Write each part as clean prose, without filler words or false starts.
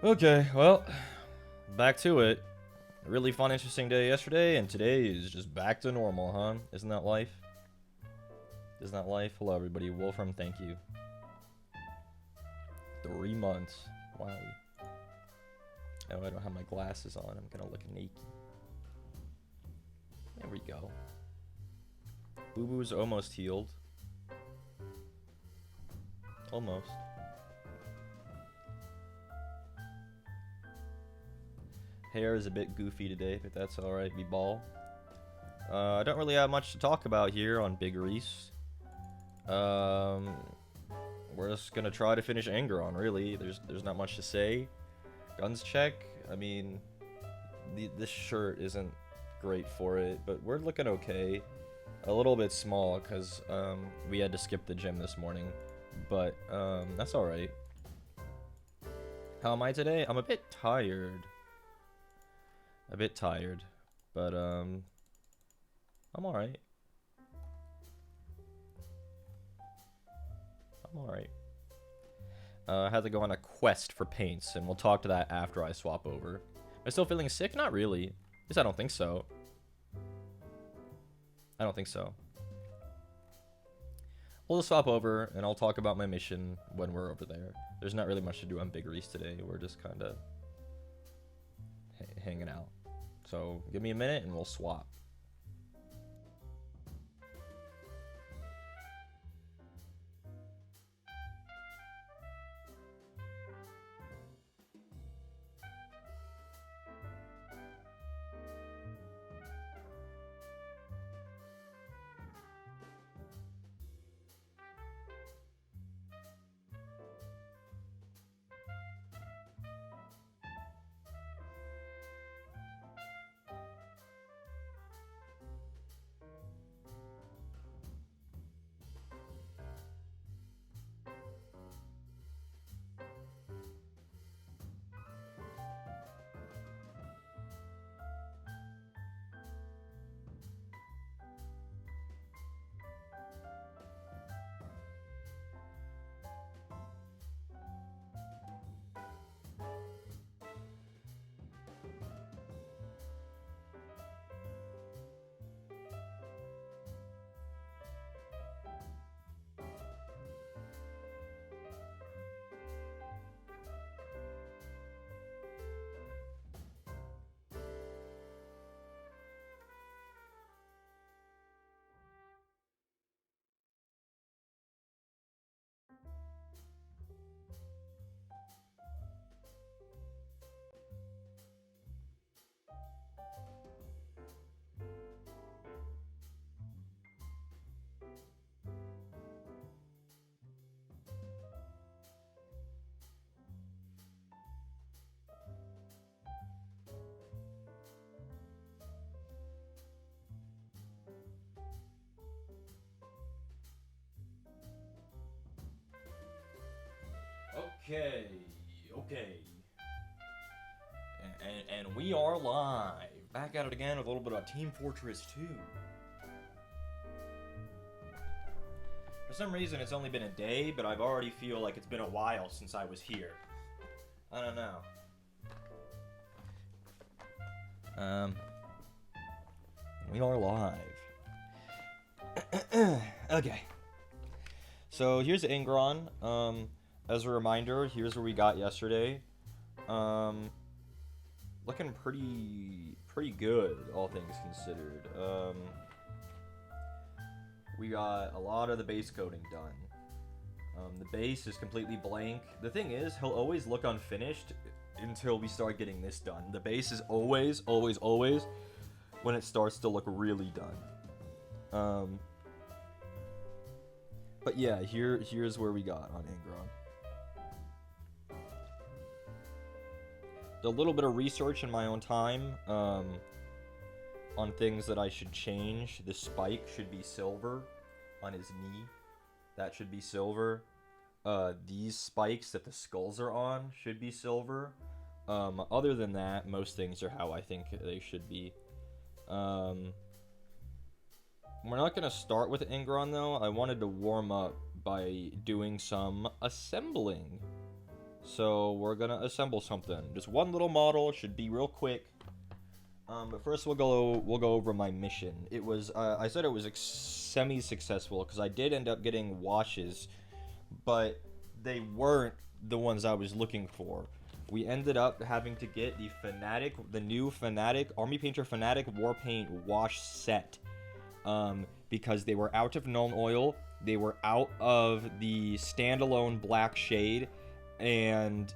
Okay, well, back to it. Really fun, interesting day yesterday, and today is just back to normal, huh? Isn't that life? Isn't that life? Hello, everybody. Wolfram, thank you. 3 months. Wow. Oh, I don't have my glasses on. I'm gonna look naked. There we go. Boo Boo's almost healed. Almost. Hair is a bit goofy today, but that's alright. We ball. I don't really have much to talk about here on Big Reese. We're just gonna try to finish Angron, really. There's not much to say. Guns check. I mean, this shirt isn't great for it, but we're looking okay. A little bit small because we had to skip the gym this morning, but that's all right. How am I today? I'm a bit tired. But I'm all right. I had to go on a quest for paints, and we'll talk to that after I swap over. Am I still feeling sick? Not really. At least I don't think so. We'll just swap over, and I'll talk about my mission when we're over there. There's not really much to do on Big Reese today. We're just kind of hanging out. So give me a minute, and we'll swap. Okay. And we are live. Back at it again with a little bit of Team Fortress 2. For some reason, it's only been a day, but I've already feel like it's been a while since I was here. I don't know. We are live. Okay. So here's Angron. As a reminder, here's where we got yesterday. Looking pretty good, all things considered. We got a lot of the base coating done. The base is completely blank. The thing is, he'll always look unfinished until we start getting this done. The base is always when it starts to look really done. But yeah, here's where we got on Angron. Did a little bit of research in my own time on things that I should change. The spike should be silver on his knee. That should be silver. These spikes that the skulls are on should be silver. Other than that, most things are how I think they should be. We're not going to start with Angron, though. I wanted to warm up by doing some assembling. So we're gonna assemble something. Just one little model, should be real quick. But first we'll go over my mission. It was I said it was semi-successful because I did end up getting washes, but they weren't the ones I was looking for. We ended up having to get the new Fanatic Army Painter Fanatic War Paint wash set, because they were out of gnome oil, they were out of the standalone black shade, and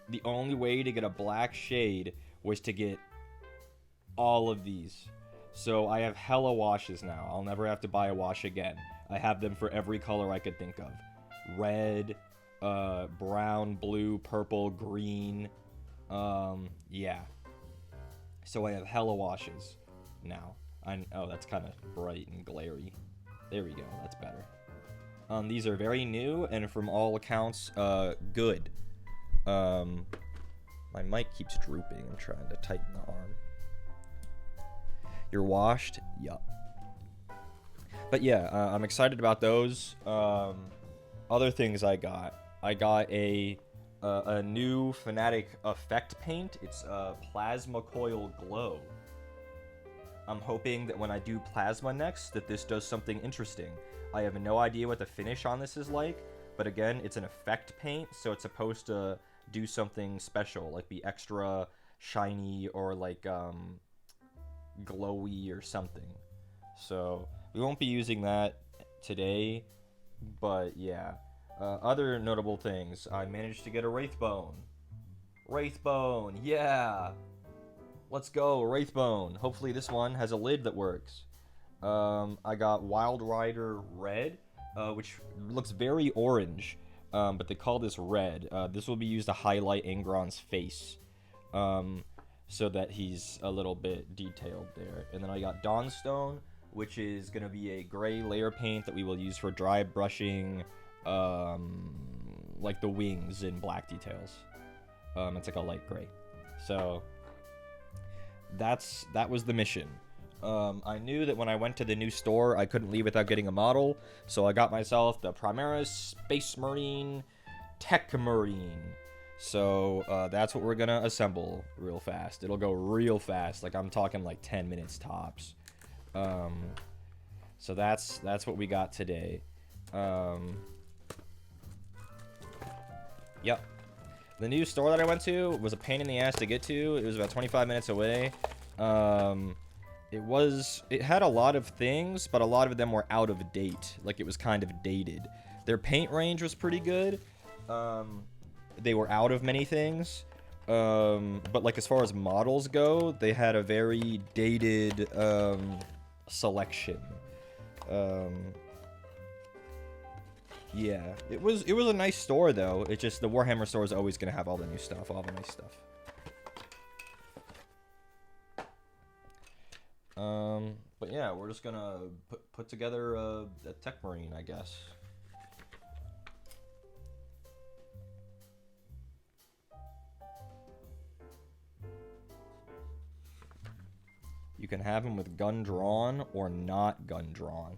the only way to get a black shade was to get all of these. So I have hella washes now. I'll never have to buy a wash again. I have them for every color I could think of. Red, brown, blue, purple, green. Yeah. So I have hella washes now. Oh, that's kind of bright and glary. There we go. That's better. These are very new and from all accounts, good. My mic keeps drooping. I'm trying to tighten the arm. You're washed? Yup. But yeah, I'm excited about those. Other things I got a new Fanatic effect paint. It's Plasma Coil Glow. I'm hoping that when I do Plasma next, that this does something interesting. I have no idea what the finish on this is like, but again, it's an effect paint, so it's supposed to do something special, like be extra shiny or like glowy or something. So we won't be using that today, but yeah. Other notable things, I managed to get a Wraithbone. Wraithbone, yeah! Let's go, Wraithbone. Hopefully this one has a lid that works. I got Wild Rider Red, which looks very orange, but they call this red. This will be used to highlight Angron's face, so that he's a little bit detailed there. And then I got Dawnstone, which is going to be a gray layer paint that we will use for dry brushing, like the wings and black details. It's like a light gray. So that was the mission. I knew that when I went to the new store, I couldn't leave without getting a model, so I got myself the Primaris Space Marine Tech Marine. So that's what we're gonna assemble real fast. It'll go real fast, like I'm talking like 10 minutes tops. So that's what we got today. Yep. The new store that I went to was a pain in the ass to get to. It was about 25 minutes away. It had a lot of things, but a lot of them were out of date. Like, it was kind of dated. Their paint range was pretty good. They were out of many things. But, like, as far as models go, they had a very dated, selection. Yeah, it was a nice store, though. It's just the Warhammer store is always going to have all the new stuff, all the nice stuff. But yeah, we're just gonna put together a Tech Marine, I guess. You can have him with gun drawn or not gun drawn.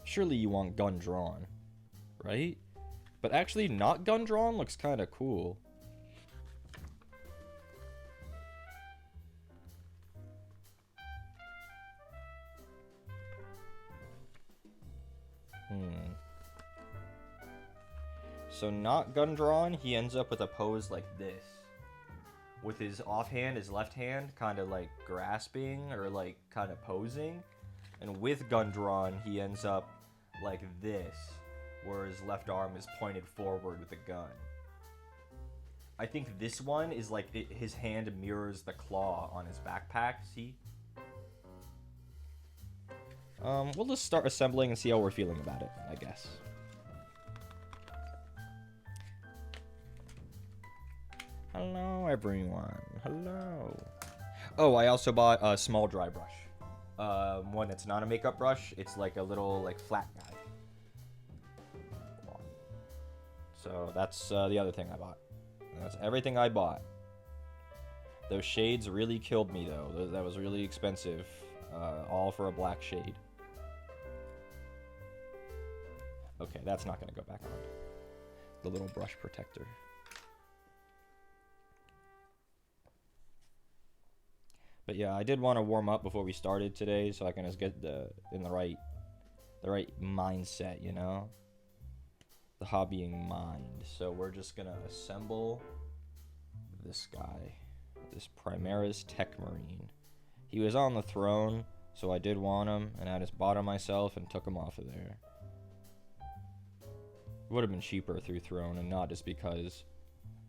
Surely you want gun drawn, right? But actually, not gun drawn looks kind of cool. So not gun drawn, he ends up with a pose like this. With his offhand, his left hand, kind of like grasping or like kind of posing. And with gun drawn, he ends up like this, where his left arm is pointed forward with a gun. I think this one is like his hand mirrors the claw on his backpack, see? We'll just start assembling and see how we're feeling about it, I guess. Hello, everyone. Hello. Oh, I also bought a small dry brush. One that's not a makeup brush. It's like a little, like, flat guy. So that's the other thing I bought. That's everything I bought. Those shades really killed me, though. That was really expensive. all for a black shade. Okay, that's not gonna go back on. The little brush protector. But yeah, I did want to warm up before we started today, so I can just get in the right mindset, you know, the hobbying mind. So we're just gonna assemble this guy, this Primaris Tech Marine. He was on the throne, so I did want him, and I just bought him myself and took him off of there. It would have been cheaper through Throne, and not just because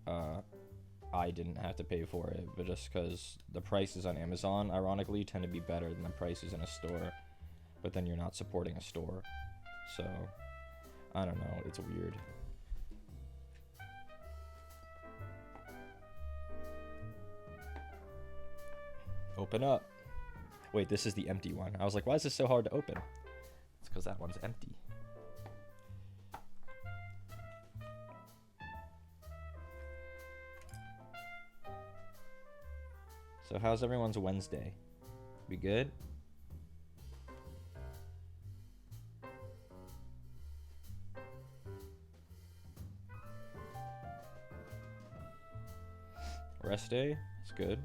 I didn't have to pay for it, but just because the prices on Amazon, ironically, tend to be better than the prices in a store. But then you're not supporting a store. So, I don't know. It's weird. Open up. Wait, this is the empty one. I was like, why is this so hard to open? It's because that one's empty. So how's everyone's Wednesday? We good? Rest day? It's good.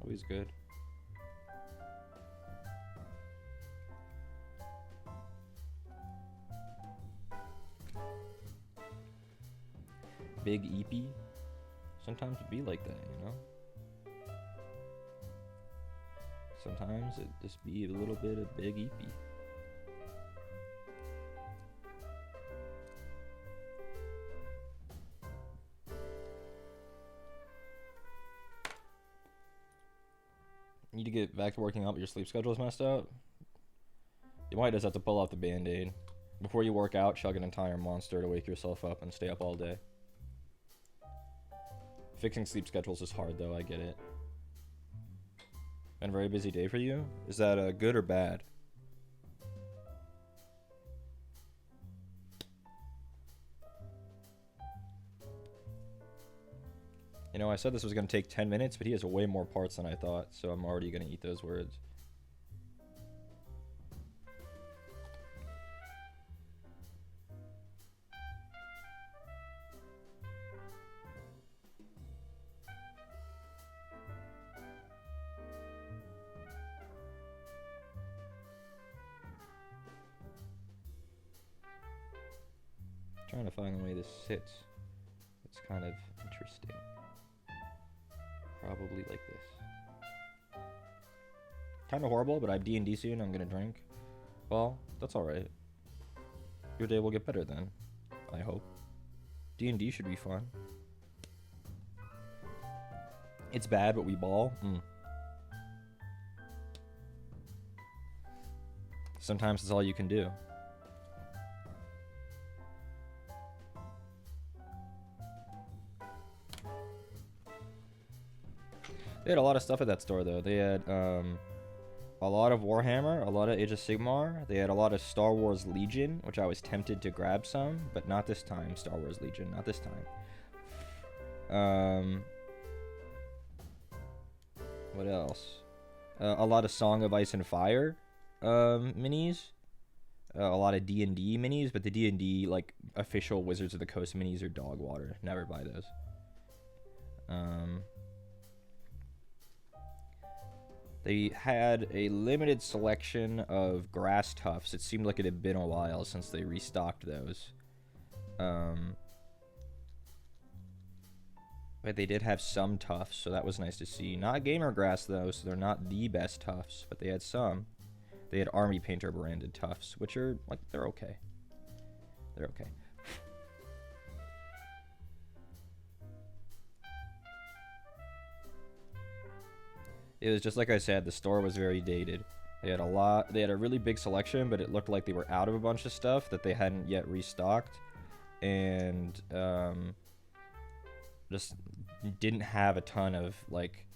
Always good. Big EP? Sometimes it be like that, you know? Sometimes it just be a little bit of big EP. Need to get back to working out, but your sleep schedule is messed up? You might just have to pull off the band-aid. Before you work out, chug an entire monster to wake yourself up and stay up all day. Fixing sleep schedules is hard though, I get it. Been a very busy day for you? Is that good or bad? You know, I said this was going to take 10 minutes, but he has way more parts than I thought, so I'm already going to eat those words. Trying to find the way this sits. It's kind of interesting. Probably like this. Kind of horrible, but I have D&D soon. I'm gonna drink. Well, that's alright. Your day will get better then. I hope. D&D should be fun. It's bad, but we ball. Sometimes it's all you can do. They had a lot of stuff at that store, though. They had a lot of Warhammer, a lot of Age of Sigmar. They had a lot of Star Wars Legion, which I was tempted to grab some, but not this time. Star Wars Legion, not this time. What else? A lot of Song of Ice and Fire minis. A lot of D&D minis, but the D&D, like, official Wizards of the Coast minis are dog water. Never buy those. They had a limited selection of grass tufts. It seemed like it had been a while since they restocked those. But they did have some tufts, so that was nice to see. Not gamer grass, though, so they're not the best tufts, but they had some. They had Army Painter branded tufts, which are, like, they're okay. They're okay. It was just like I said, the store was very dated. They had a really big selection, but it looked like they were out of a bunch of stuff that they hadn't yet restocked. And just didn't have a ton of, like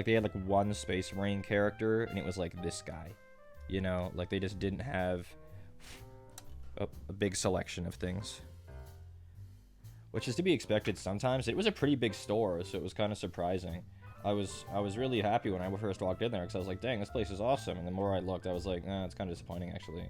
they had, like, one Space Marine character, and it was, like, this guy. You know, like, they just didn't have a big selection of things. Which is to be expected sometimes. It was a pretty big store, so it was kind of surprising. I was really happy when I first walked in there because I was like, dang, this place is awesome. And the more I looked, I was like, nah, it's kind of disappointing actually.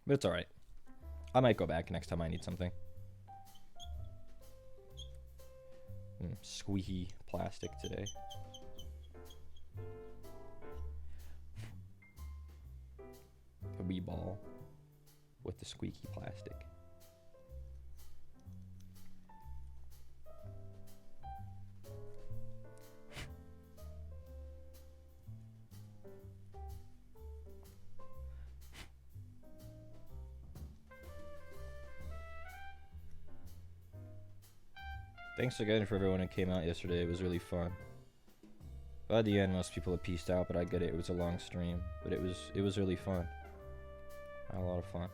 But it's alright. I might go back next time I need something. Squeaky plastic today. A wee ball with the squeaky plastic. Thanks again for everyone who came out yesterday. It was really fun. By the end, most people had peaced out, but I get it. It was a long stream, but it was really fun. I had a lot of fun.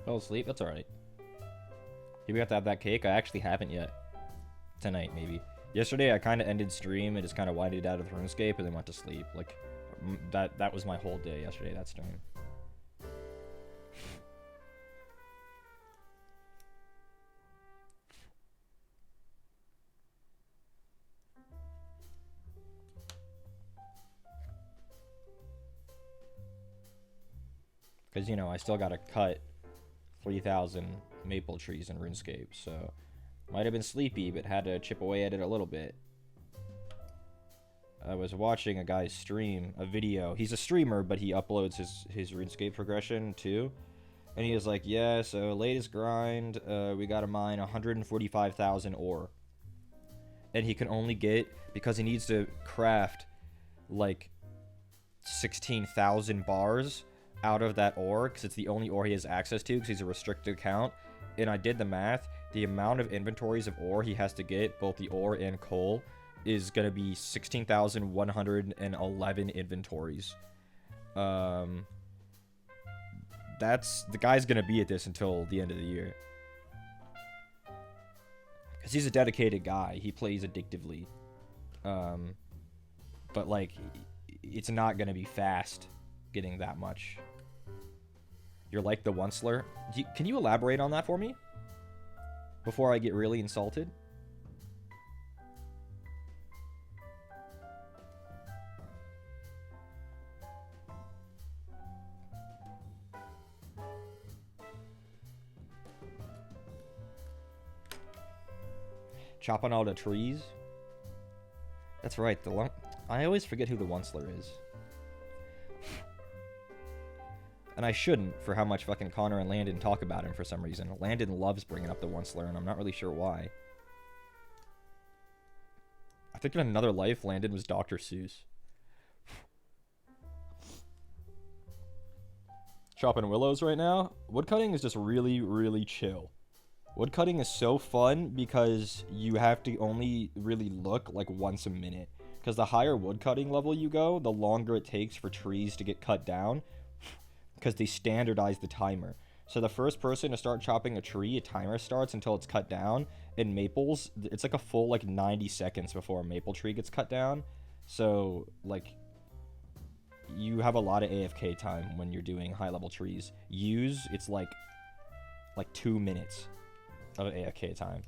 Fell asleep? That's alright. Maybe we have to have that cake? I actually haven't yet. Tonight, maybe. Yesterday, I kind of ended stream and just kind of winded out of the RuneScape and then went to sleep. Like, that was my whole day yesterday, that stream. Because, you know, I still gotta cut 3,000 maple trees in RuneScape, so might have been sleepy, but had to chip away at it a little bit. I was watching a guy's stream, a video. He's a streamer, but he uploads his RuneScape progression too. And he was like, yeah, so latest grind, we gotta mine 145,000 ore. And he can only get, because he needs to craft like 16,000 bars out of that ore, because it's the only ore he has access to, because he's a restricted account. And I did the math. The amount of inventories of ore he has to get, both the ore and coal, is going to be 16,111 inventories. That's... The guy's going to be at this until the end of the year. Because he's a dedicated guy. He plays addictively. But, like, it's not going to be fast getting that much. You're like the Onceler. Can you elaborate on that for me? Before I get really insulted? Chopping all the trees? That's right, I always forget who the Onceler is. And I shouldn't, for how much fucking Connor and Landon talk about him for some reason. Landon loves bringing up the Onceler, and I'm not really sure why. I think in another life, Landon was Dr. Seuss. Chopping willows right now? Woodcutting is just really, really chill. Woodcutting is so fun because you have to only really look like once a minute. Because the higher woodcutting level you go, the longer it takes for trees to get cut down. Because they standardize the timer. So the first person to start chopping a tree, a timer starts until it's cut down. In maples, it's like a full like 90 seconds before a maple tree gets cut down. So like you have a lot of AFK time when you're doing high level trees. Yews, it's like 2 minutes of AFK time.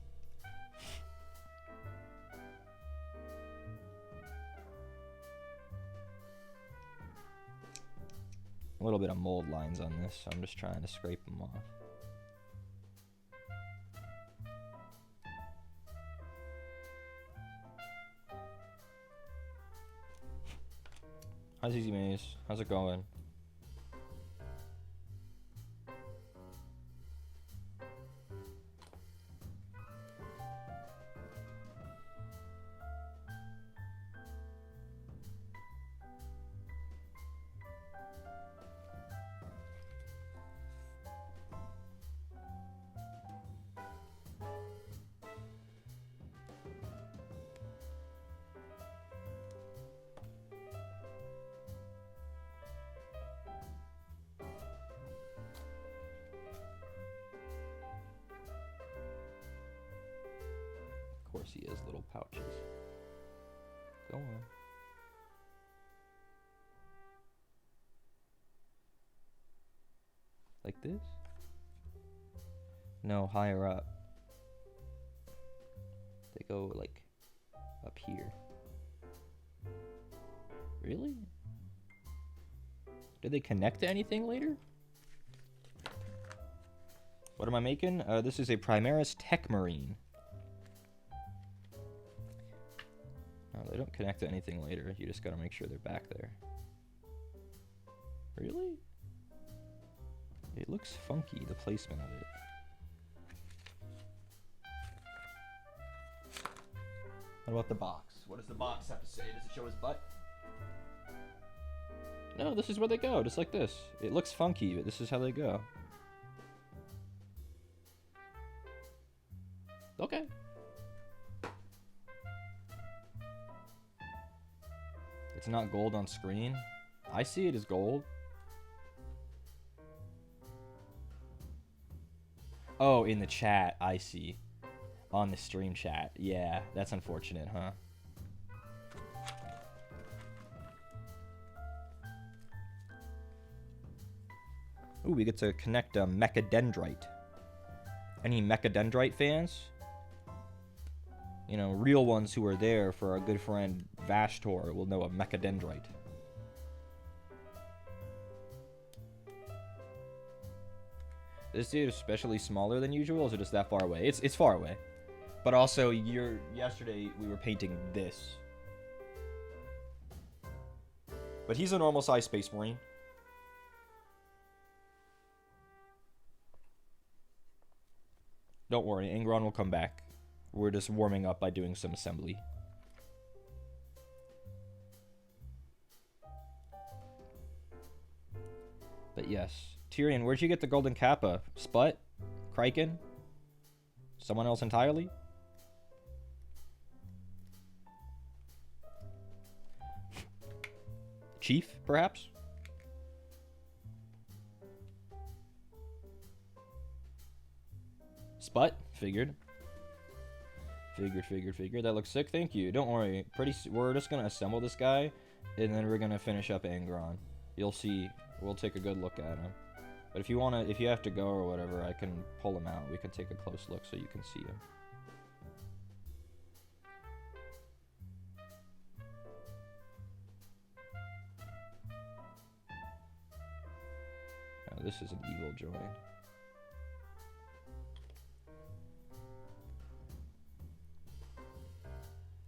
A little bit of mold lines on this, so I'm just trying to scrape them off. How's Easy Maze? How's it going? Of course he has little pouches. Go on. Like this? No, higher up. They go like up here. Really? Did they connect to anything later? What am I making? This is a Primaris Tech Marine. No, they don't connect to anything later. You just gotta make sure they're back there. Really? It looks funky, the placement of it. What about the box? What does the box have to say? Does it show his butt? No, this is where they go, just like this. It looks funky, but this is how they go. Okay. It's not gold on screen. I see it as gold. Oh, in the chat, I see. On the stream chat. Yeah, that's unfortunate, huh? Ooh, we get to connect a Mechadendrite. Any Mechadendrite fans? You know, real ones who are there for our good friend Vashtor will know a Mechadendrite. This dude is especially smaller than usual, or is it just that far away? It's far away. But also, yesterday we were painting this. But he's a normal size Space Marine. Don't worry, Angron will come back. We're just warming up by doing some assembly. But yes. Tyrion, where'd you get the golden kappa? Sput? Kraken? Someone else entirely? Chief, perhaps? Sput? Figured. Figured. That looks sick. Thank you. Don't worry. We're just gonna assemble this guy, and then we're gonna finish up Angron. You'll see. We'll take a good look at him. But if you have to go or whatever, I can pull him out. We can take a close look so you can see him. Oh, this is an evil joint.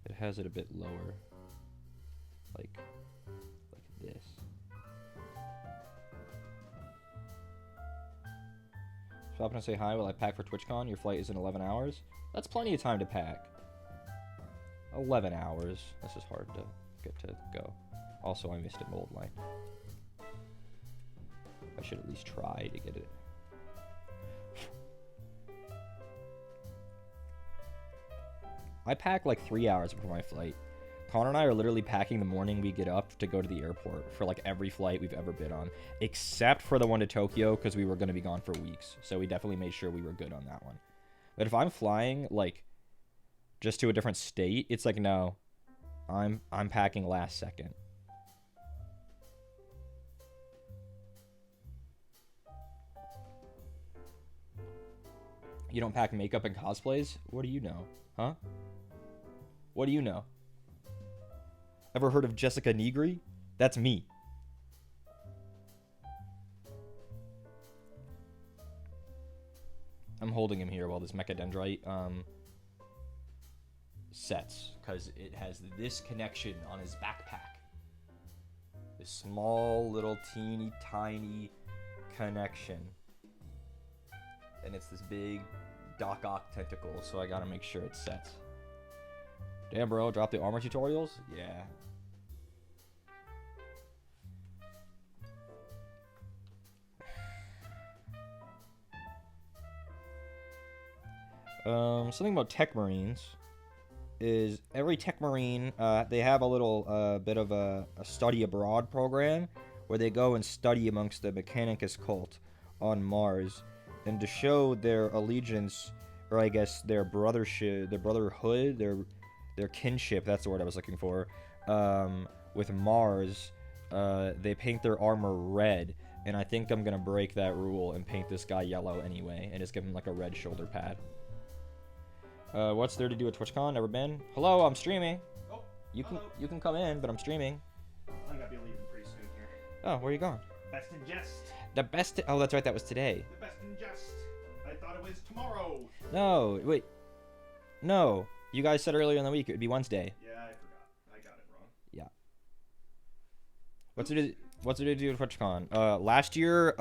It has it a bit lower, like this. Stop and say hi while I pack for TwitchCon. Your flight is in 11 hours. That's plenty of time to pack. 11 hours. This is hard to get to go. Also, I missed a mold line. I should at least try to get it. I pack like 3 hours before my flight. Connor and I are literally packing the morning we get up to go to the airport for like every flight we've ever been on, except for the one to Tokyo because we were going to be gone for weeks. So we definitely made sure we were good on that one. But if I'm flying like just to a different state, it's like, no, I'm packing last second. You don't pack makeup and cosplays? What do you know? Huh? What do you know? Ever heard of Jessica Negri? That's me. I'm holding him here while this Mechadendrite sets, because it has this connection on his backpack. This small little teeny tiny connection. And it's this big Doc Ock tentacle, so I gotta make sure it sets. Damn, bro, drop the armor tutorials? Yeah. Something about Tech Marines is every Tech Marine, they have a little bit of a study abroad program where they go and study amongst the Mechanicus cult on Mars, and to show their allegiance, or I guess their brothership, their brotherhood, their kinship, that's the word I was looking for, with Mars, they paint their armor red, and I think I'm gonna break that rule and paint this guy yellow anyway, and just give him like a red shoulder pad. What's there to do at TwitchCon? Never been? Hello, I'm streaming. Oh, you can come in, but I'm streaming. I'm gonna be leaving pretty soon here. Oh, where are you going? Best in Jest. The best. Oh, that's right. That was today. The Best in Jest. I thought it was tomorrow. No, wait. No, you guys said earlier in the week it would be Wednesday. Yeah, I forgot. I got it wrong. Yeah. What's it to do at TwitchCon? Last year,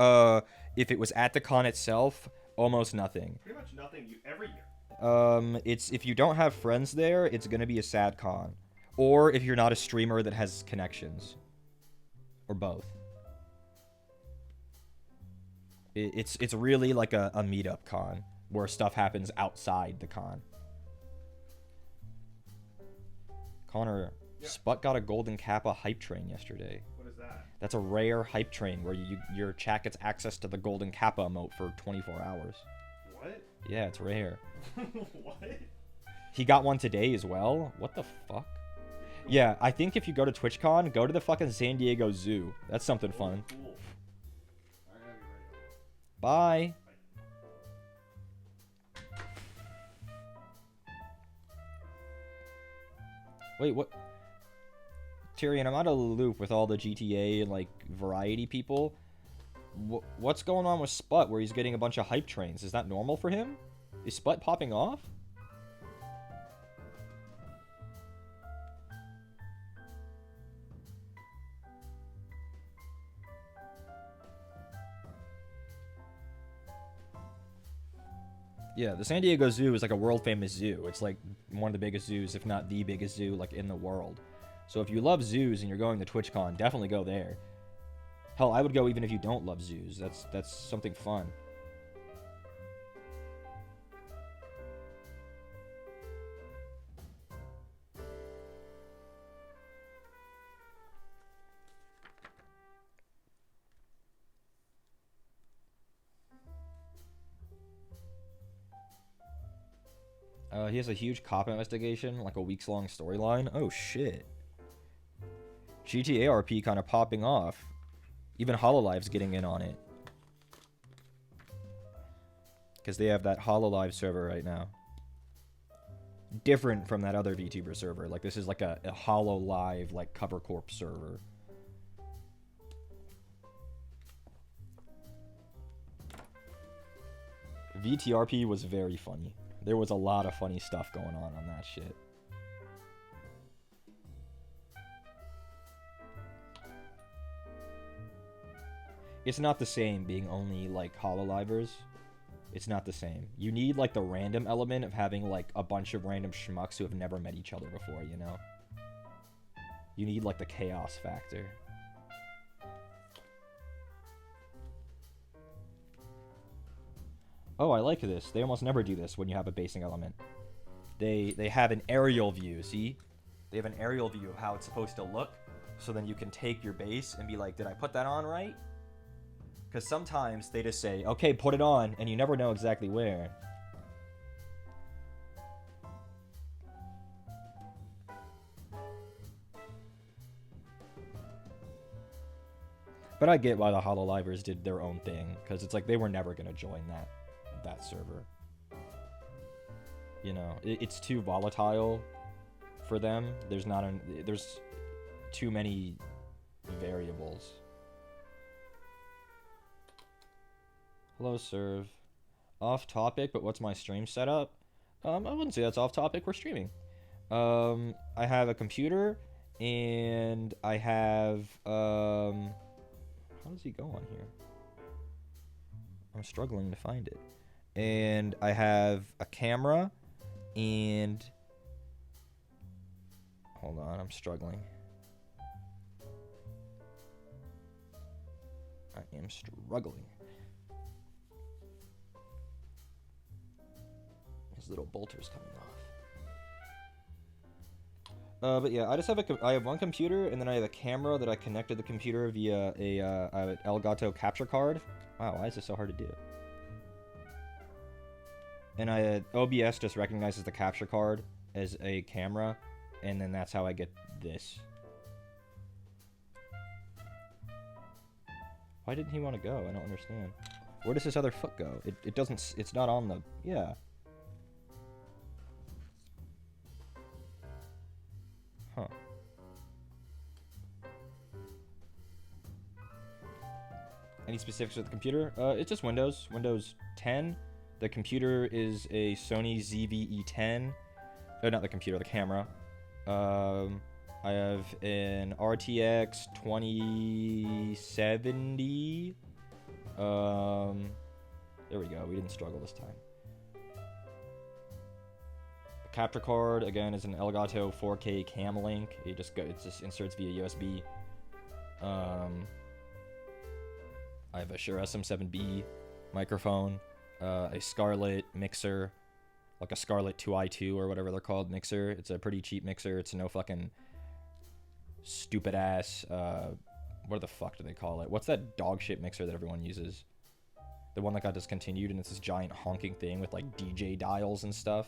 if it was at the con itself, almost nothing. Pretty much nothing every year. It's if you don't have friends there, it's gonna be a sad con, or if you're not a streamer that has connections, or both. It's really like a meetup con where stuff happens outside the con. Connor, yeah. Sput got a golden kappa hype train yesterday. What is that? That's a rare hype train where your chat gets access to the golden kappa emote for 24 hours. What? Yeah, it's rare. What? He got one today as well? What the fuck? Yeah, I think if you go to TwitchCon, go to the fucking San Diego Zoo. That's something fun. Cool. Alright, I'll be ready. Bye. Wait, what? Tyrion, I'm out of the loop with all the GTA and, like, variety people. What's going on with Sput where he's getting a bunch of hype trains? Is that normal for him? Is Sput popping off? Yeah, the San Diego Zoo is like a world famous zoo. It's like one of the biggest zoos, if not the biggest zoo, like in the world. So if you love zoos and you're going to TwitchCon, definitely go there. Hell, I would go even if you don't love zoos. That's something fun. He has a huge cop investigation, like a weeks-long storyline. Oh, shit. GTA RP kind of popping off. Even Hololive's getting in on it. Because they have that Hololive server right now. Different from that other VTuber server. Like, this is like a Hololive, like, Cover Corp server. VTRP was very funny. There was a lot of funny stuff going on that shit. It's not the same being only, like, Hololivers. It's not the same. You need, like, the random element of having, like, a bunch of random schmucks who have never met each other before, you know? You need, like, the chaos factor. Oh, I like this. They almost never do this when you have a basing element. They have an aerial view, see? They have an aerial view of how it's supposed to look, so then you can take your base and be like, did I put that on right? Because sometimes they just say, okay, put it on, and you never know exactly where. But I get why the Hololivers did their own thing, because it's like they were never going to join that server. You know, it's too volatile for them. There's too many variables. Hello, Serve. Off topic, but what's my stream setup? I wouldn't say that's off topic. We're streaming. I have a computer, and I have how does he go on here? I'm struggling to find it. And I have a camera, and hold on, I'm struggling. I am struggling. His little bolter's coming off. But yeah, I have one computer, and then I have a camera that I connected the computer via an Elgato capture card. Wow, why is this so hard to do? And OBS just recognizes the capture card as a camera, and then that's how I get this. Why didn't he want to go? I don't understand. Where does this other foot go? It doesn't, it's not on the, yeah. Huh. Any specifics with the computer? It's just Windows 10. The computer is a Sony ZV-E10. Oh, not the computer, the camera. I have an RTX 2070. There we go. We didn't struggle this time. The capture card again is an Elgato 4K Cam Link. It just inserts via USB. I have a Shure SM7B microphone, a Scarlett mixer, like a Scarlett 2i2 or whatever they're called mixer. It's a pretty cheap mixer. It's no fucking stupid ass, what the fuck do they call it? What's that dog shit mixer that everyone uses? The one that got discontinued, and it's this giant honking thing with like DJ dials and stuff.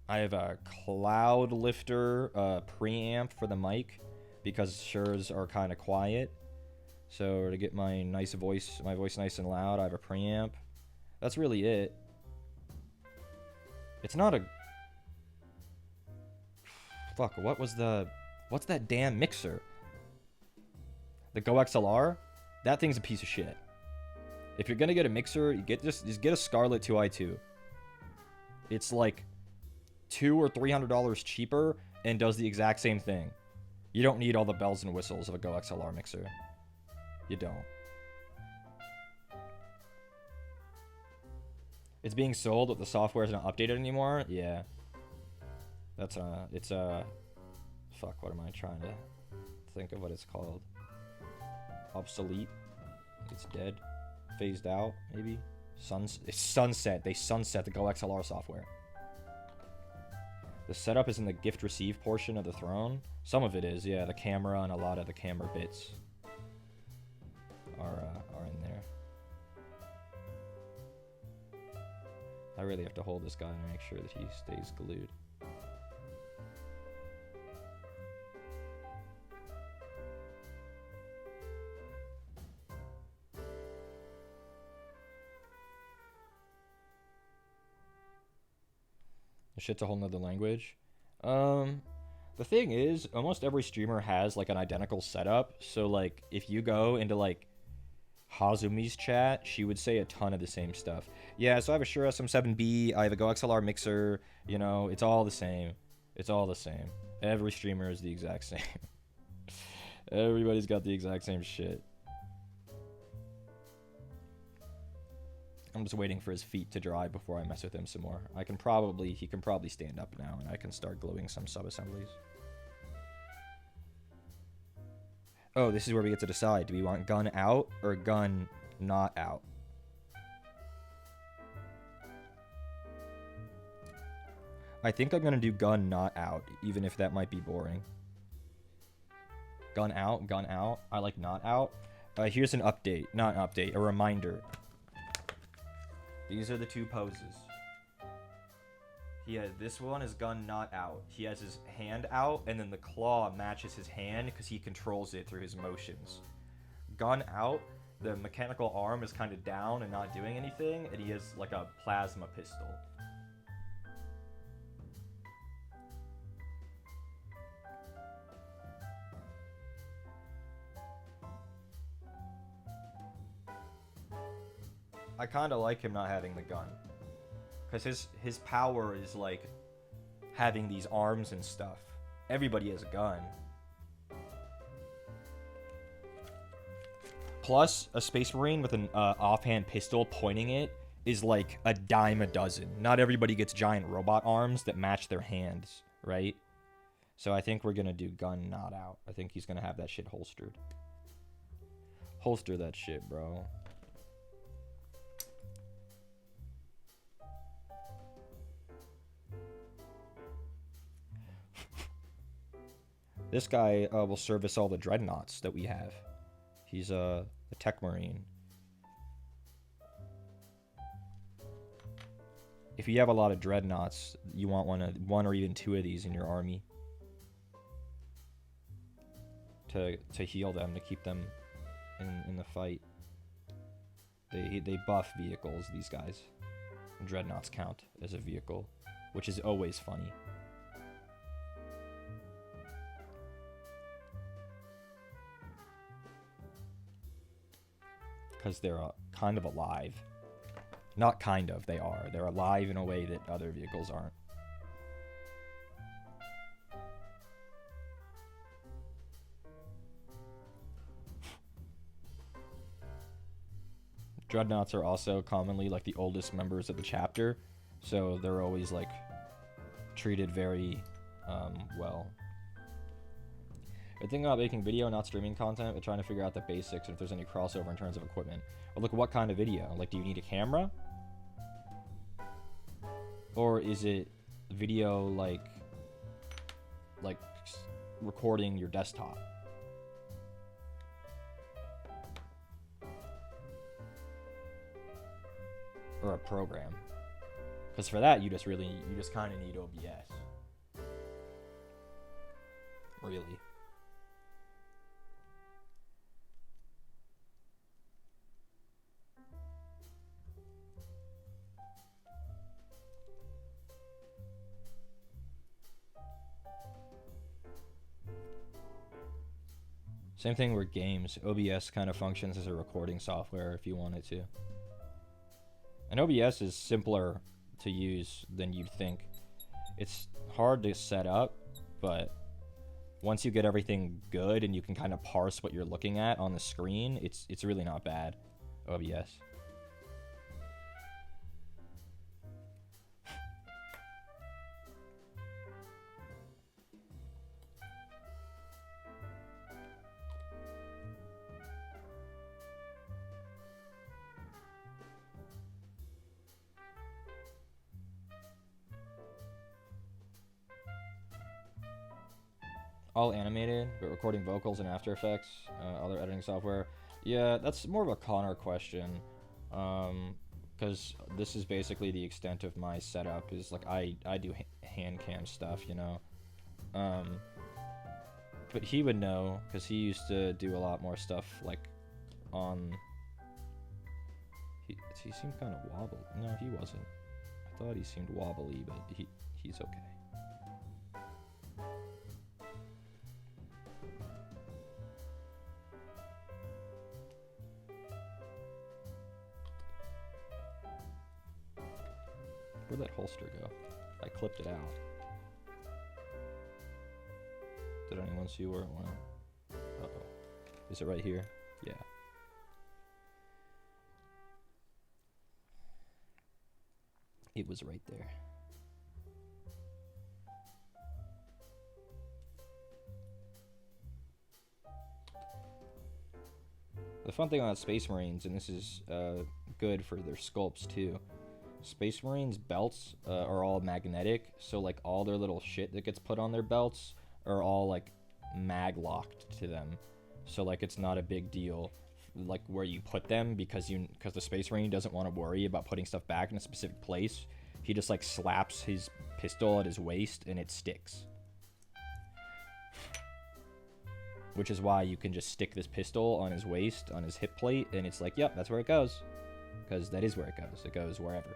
I have a Cloud Lifter preamp for the mic because Shure's are kind of quiet. So to get my voice nice and loud, I have a preamp. That's really it. It's not a... Fuck, what's that damn mixer? The Go XLR? That thing's a piece of shit. If you're gonna get a mixer, you just get a Scarlett 2i2. It's like $200 or $300 cheaper and does the exact same thing. You don't need all the bells and whistles of a Go XLR mixer. You don't. It's being sold, but the software is not updated anymore. Yeah. That's fuck, what am I trying to think of what it's called? Obsolete. It's dead. Phased out, maybe? It's sunset. They sunset the Go XLR software. The setup is in the gift receive portion of the throne. Some of it is, yeah. The camera and a lot of the camera bits are in there. I really have to hold this guy to make sure that he stays glued. The shit's a whole nother language. The thing is, almost every streamer has like an identical setup. So like, if you go into like Hazumi's chat, she would say a ton of the same stuff. Yeah, so I have a Shure SM7B, I have a Go XLR mixer, you know, it's all the same. It's all the same. Every streamer is the exact same. Everybody's got the exact same shit. I'm just waiting for his feet to dry before I mess with him some more. He can probably stand up now, and I can start gluing some sub-assemblies. Oh, this is where we get to decide. Do we want gun out or gun not out? I think I'm going to do gun not out, even if that might be boring. Gun out, gun out. I like not out. Here's an update. Not an update, a reminder. These are the two poses. This one is gun not out. He has his hand out, and then the claw matches his hand because he controls it through his motions. Gun out, the mechanical arm is kind of down and not doing anything, and he has like a plasma pistol. I kind of like him not having the gun. Because his power is, like, having these arms and stuff. Everybody has a gun. Plus, a Space Marine with an offhand pistol pointing it is like a dime a dozen. Not everybody gets giant robot arms that match their hands, right? So I think we're going to do gun not out. I think he's going to have that shit holstered. Holster that shit, bro. This guy will service all the dreadnoughts that we have. He's a tech marine. If you have a lot of dreadnoughts, you want one or even two of these in your army to heal them, to keep them in the fight. They buff vehicles, these guys. Dreadnoughts count as a vehicle, which is always funny. Because they're kind of alive. Not kind of, they are. They're alive in a way that other vehicles aren't. Dreadnoughts are also commonly like the oldest members of the chapter, so they're always like treated very well. The thing about making video, not streaming content, is trying to figure out the basics and if there's any crossover in terms of equipment. But look, what kind of video? Like, do you need a camera? Or is it video like recording your desktop? Or a program? Because for that, you just kind of need OBS. Really. Same thing with games. OBS kind of functions as a recording software if you wanted to. And OBS is simpler to use than you'd think. It's hard to set up, but once you get everything good and you can kind of parse what you're looking at on the screen, it's really not bad, OBS. All animated, but recording vocals in After Effects, other editing software. Yeah, that's more of a Connor question, because this is basically the extent of my setup. Is like I do hand cam stuff, you know. But he would know because he used to do a lot more stuff like on. He seemed kind of wobbly. No, he wasn't. I thought he seemed wobbly, but he's okay. Where'd that holster go? I clipped it out. Did anyone see where it went? Uh-oh. Is it right here? Yeah. It was right there. The fun thing about Space Marines, and this is good for their sculpts too, Space Marines belts are all magnetic, so like all their little shit that gets put on their belts are all like mag locked to them, so like it's not a big deal like where you put them because the Space Marine doesn't want to worry about putting stuff back in a specific place. He just like slaps his pistol at his waist and it sticks, which is why you can just stick this pistol on his waist, on his hip plate, and it's like, yep, that's where it goes, because that is where it goes. It goes wherever.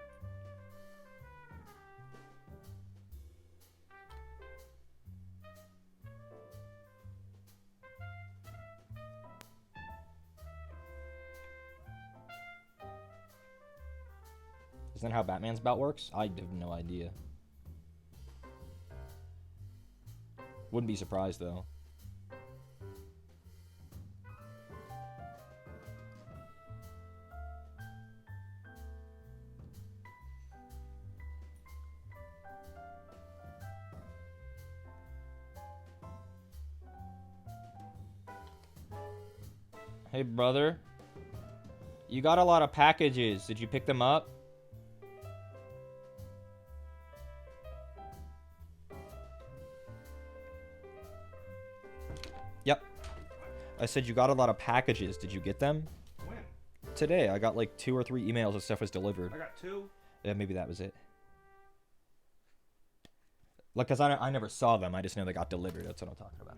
Isn't that how Batman's belt works? I have no idea. Wouldn't be surprised, though. Hey, brother. You got a lot of packages. Did you pick them up? Yep. I said you got a lot of packages. Did you get them? When? Today. I got like 2 or 3 emails that stuff was delivered. I got 2. Yeah, maybe that was it. Like, because I never saw them. I just know they got delivered. That's what I'm talking about.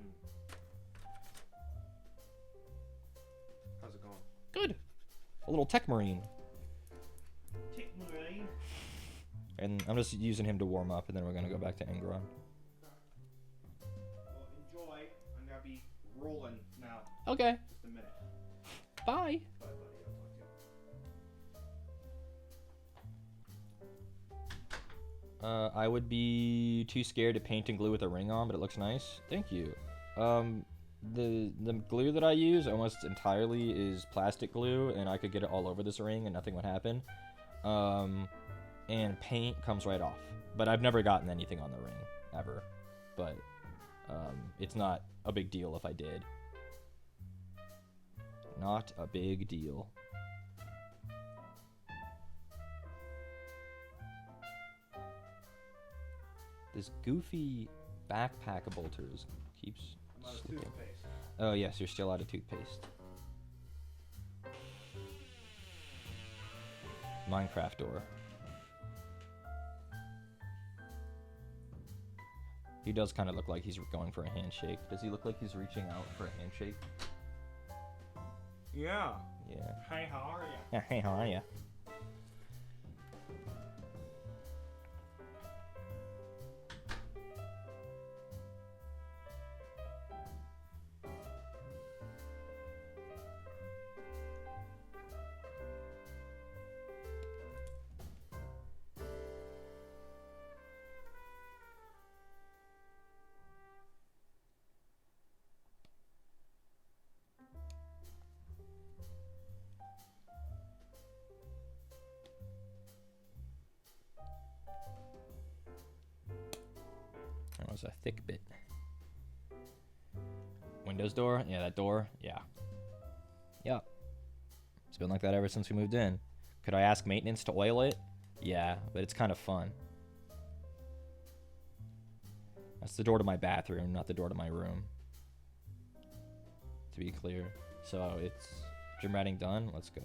How's it going? Good. A little tech marine. Tick Marine. And I'm just using him to warm up, and then we're going to go back to Angron. Well, enjoy. I'm going to be rolling now. Okay. Just a minute. Bye. Bye, buddy. I'll talk to you. I would be too scared to paint and glue with a ring on, but it looks nice. Thank you. The glue that I use almost entirely is plastic glue, and I could get it all over this ring and nothing would happen. And paint comes right off. But I've never gotten anything on the ring, ever. But it's not a big deal if I did. Not a big deal. This goofy backpack of bolters keeps I'm out of slipping. toothpaste. Oh yes, you're still out of toothpaste. Minecraft door. He does kind of look like he's going for a handshake. Does he look like he's reaching out for a handshake? Yeah. Yeah. Hey, how are you? Yeah, hey, how are ya? That was a thick bit. Windows door? Yeah, that door? Yeah. Yep. It's been like that ever since we moved in. Could I ask maintenance to oil it? Yeah, but it's kind of fun. That's the door to my bathroom, not the door to my room. To be clear. So it's gym ratting done. Let's go.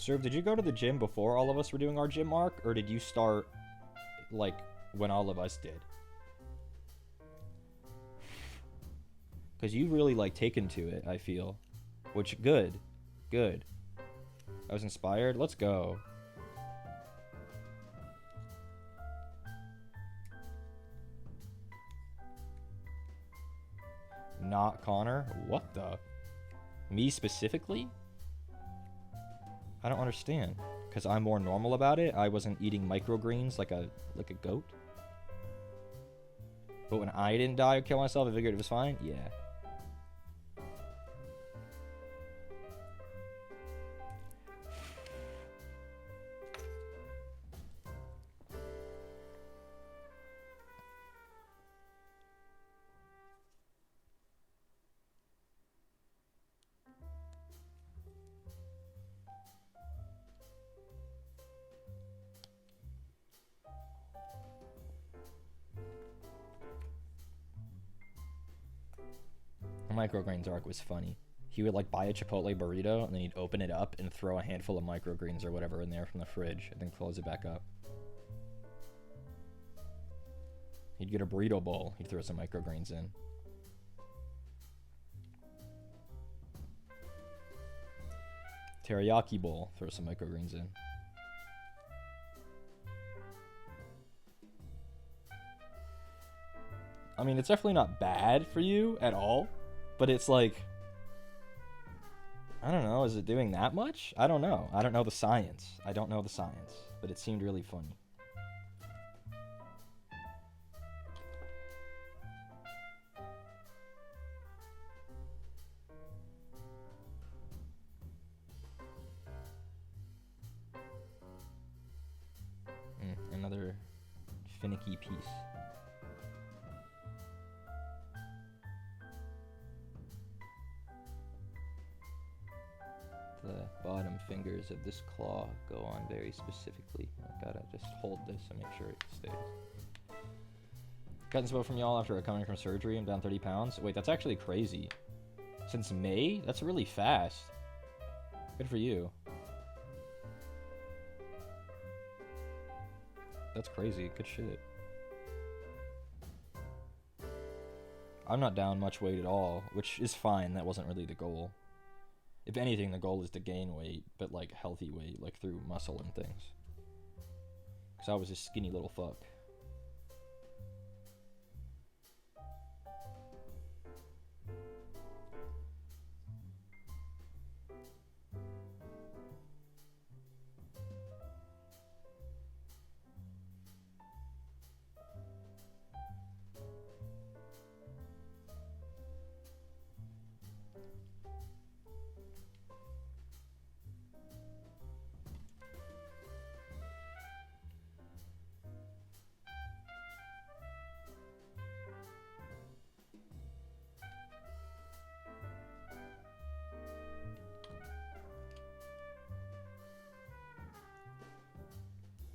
Serve, did you go to the gym before all of us were doing our gym arc, or did you start, like, when all of us did? Because you really, like, taken to it, I feel. Which, good. Good. I was inspired. Let's go. Not Connor? What the? Me specifically? I don't understand. Because I'm more normal about it. I wasn't eating microgreens like a goat. But when I didn't die or kill myself, I figured it was fine. Yeah. Microgreens arc was funny. He would like buy a Chipotle burrito and then he'd open it up and throw a handful of microgreens or whatever in there from the fridge and then close it back up. He'd get a burrito bowl, he'd throw some microgreens in. Teriyaki bowl. Throw some microgreens in. I mean, it's definitely not bad for you at all, but it's like, I don't know, is it doing that much? I don't know. I don't know the science. I don't know the science, but it seemed really funny. Another finicky piece. The bottom fingers of this claw go on very specifically. I gotta just hold this and make sure it stays. Got inspo from y'all after recovering from surgery. I'm down 30 pounds. Wait, that's actually crazy. Since May? That's really fast. Good for you. That's crazy. Good shit. I'm not down much weight at all, which is fine. That wasn't really the goal. If anything, the goal is to gain weight, but like healthy weight, like through muscle and things. Because I was a skinny little fuck.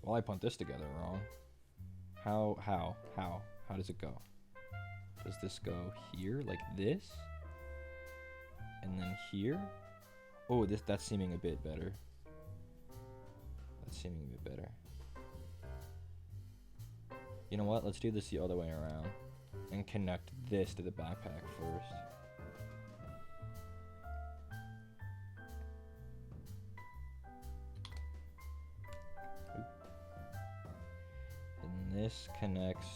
Well, I put this together wrong. How does it go? Does this go here, like this? And then here? Oh, that's seeming a bit better. That's seeming a bit better. You know what? Let's do this the other way around. And connect this to the backpack first. This connects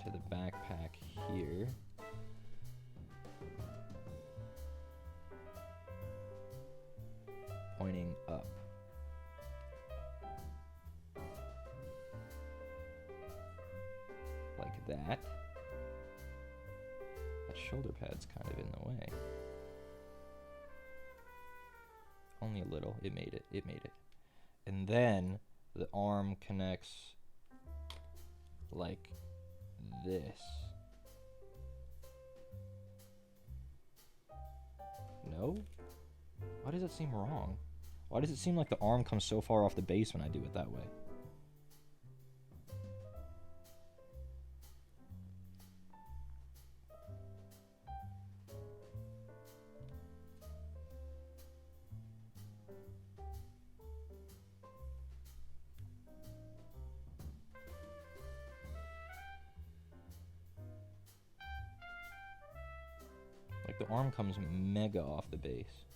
to the backpack here. Pointing up. Like that. That shoulder pad's kind of in the way. Only a little. It made it. It made it. And then the arm connects like this. No? Why does it seem wrong? Why does it seem like the arm comes so far off the base when I do it that way? Like the arm comes mega off the base.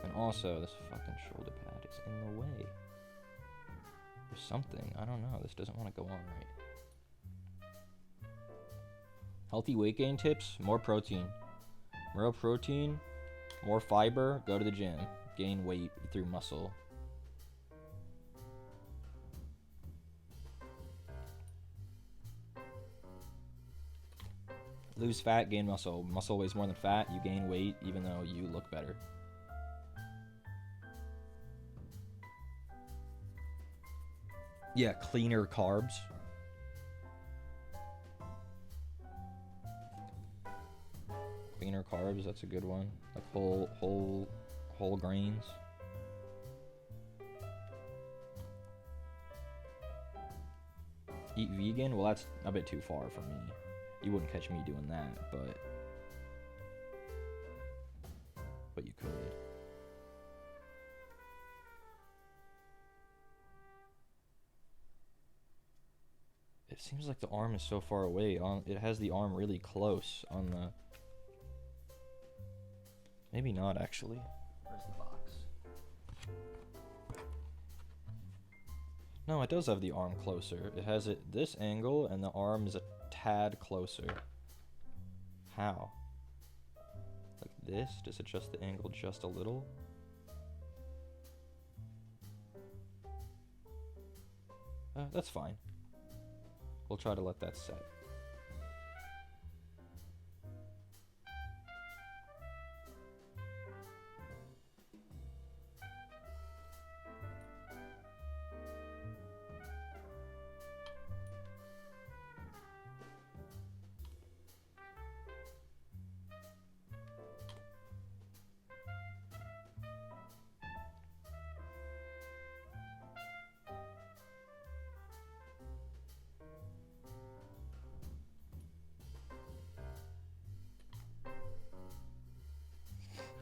And also, this fucking shoulder pad is in the way. There's something. I don't know. This doesn't want to go on right. Healthy weight gain tips. More protein. More protein. More fiber. Go to the gym. Gain weight through muscle. Lose fat, gain muscle. Muscle weighs more than fat. You gain weight even though you look better. Yeah, cleaner carbs. Cleaner carbs, that's a good one. Like whole grains. Eat vegan? Well, that's a bit too far for me. You wouldn't catch me doing that, but you could. It seems like the arm is so far away. It has the arm really close on the Maybe not, actually. Where's the box? No, it does have the arm closer. It has it this angle, and the arm is a tad closer. How? Like this? Just adjust the angle just a little? That's fine. We'll try to let that set.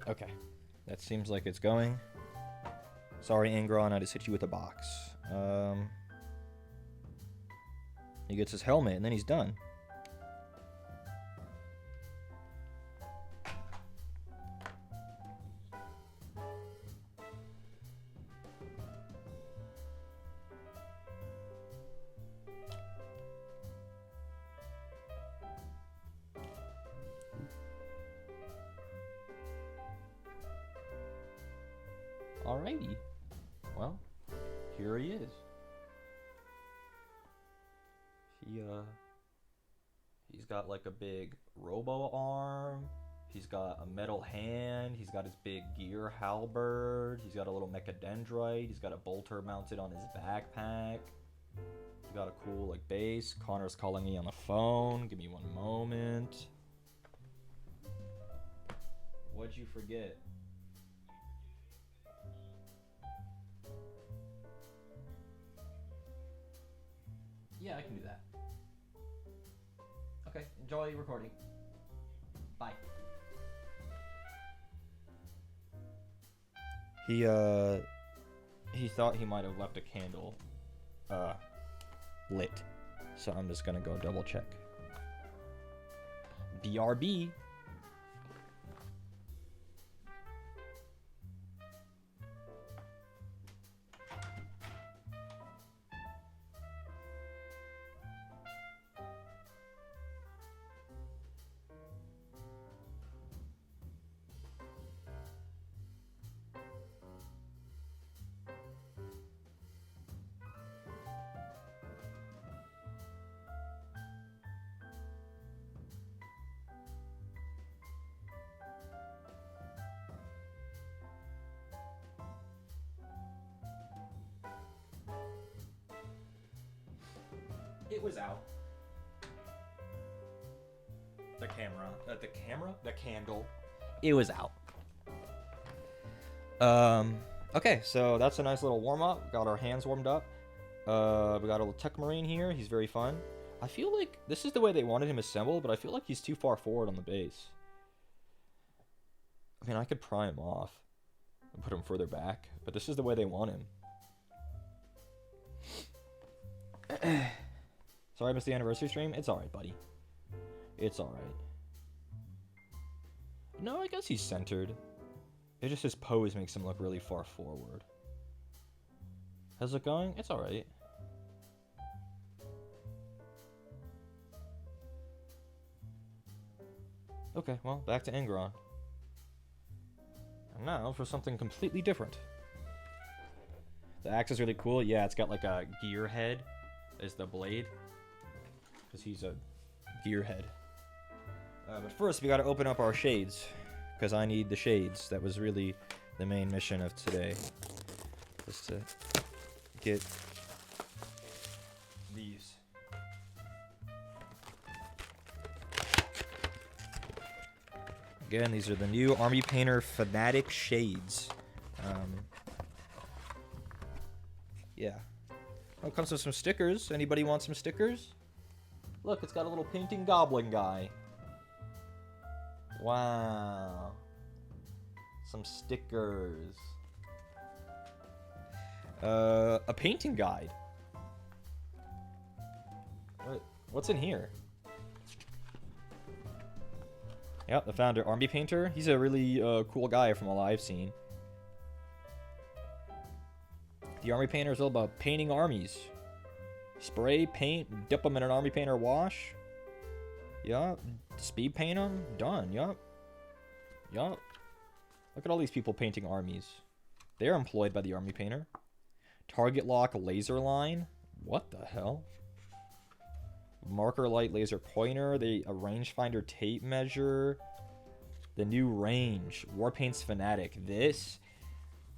Okay, that seems like it's going. Sorry, Angron, I just hit you with a box. He gets his helmet, and then he's done. Alrighty. Well, here he is. He's got like a big robo arm. He's got a metal hand. He's got his big gear halberd. He's got a little mechadendrite. He's got a bolter mounted on his backpack. He's got a cool like base. Connor's calling me on the phone. Give me one moment. What'd you forget? Yeah, I can do that. Okay, enjoy recording. Bye. He thought he might have left a candle lit. So I'm just gonna go double check. BRB. It was out. The candle. It was out. Okay, so that's a nice little warm-up. Got our hands warmed up. We got a little Tech Marine here. He's very fun. I feel like this is the way they wanted him assembled, but I feel like he's too far forward on the base. I mean, I could pry him off and put him further back, but this is the way they want him. Sorry I missed the anniversary stream. It's alright, buddy. It's alright. No, I guess he's centered. It just his pose makes him look really far forward. How's it going? It's alright. Okay, well, back to Angron. And now for something completely different. The axe is really cool. Yeah, it's got like a gear head as the blade. Because he's a gearhead. But first, we gotta open up our shades. Because I need the shades. That was really the main mission of today. Just to get these. Again, these are the new Army Painter Fanatic shades. Yeah. Oh, it comes with some stickers. Anybody want some stickers? Look, it's got a little painting goblin guy. Wow. Some stickers. A painting guide. What's in here? Yep, the founder, Army Painter. He's a really cool guy from all I've seen. The Army Painter is all about painting armies. Spray, paint, dip them in an Army Painter wash. Yup. Speed paint them. Done. Yup. Yup. Look at all these people painting armies. They're employed by the Army Painter. Target lock laser line. What the hell? Marker light laser pointer. A rangefinder tape measure. The new range. Warpaint's Fanatic. This,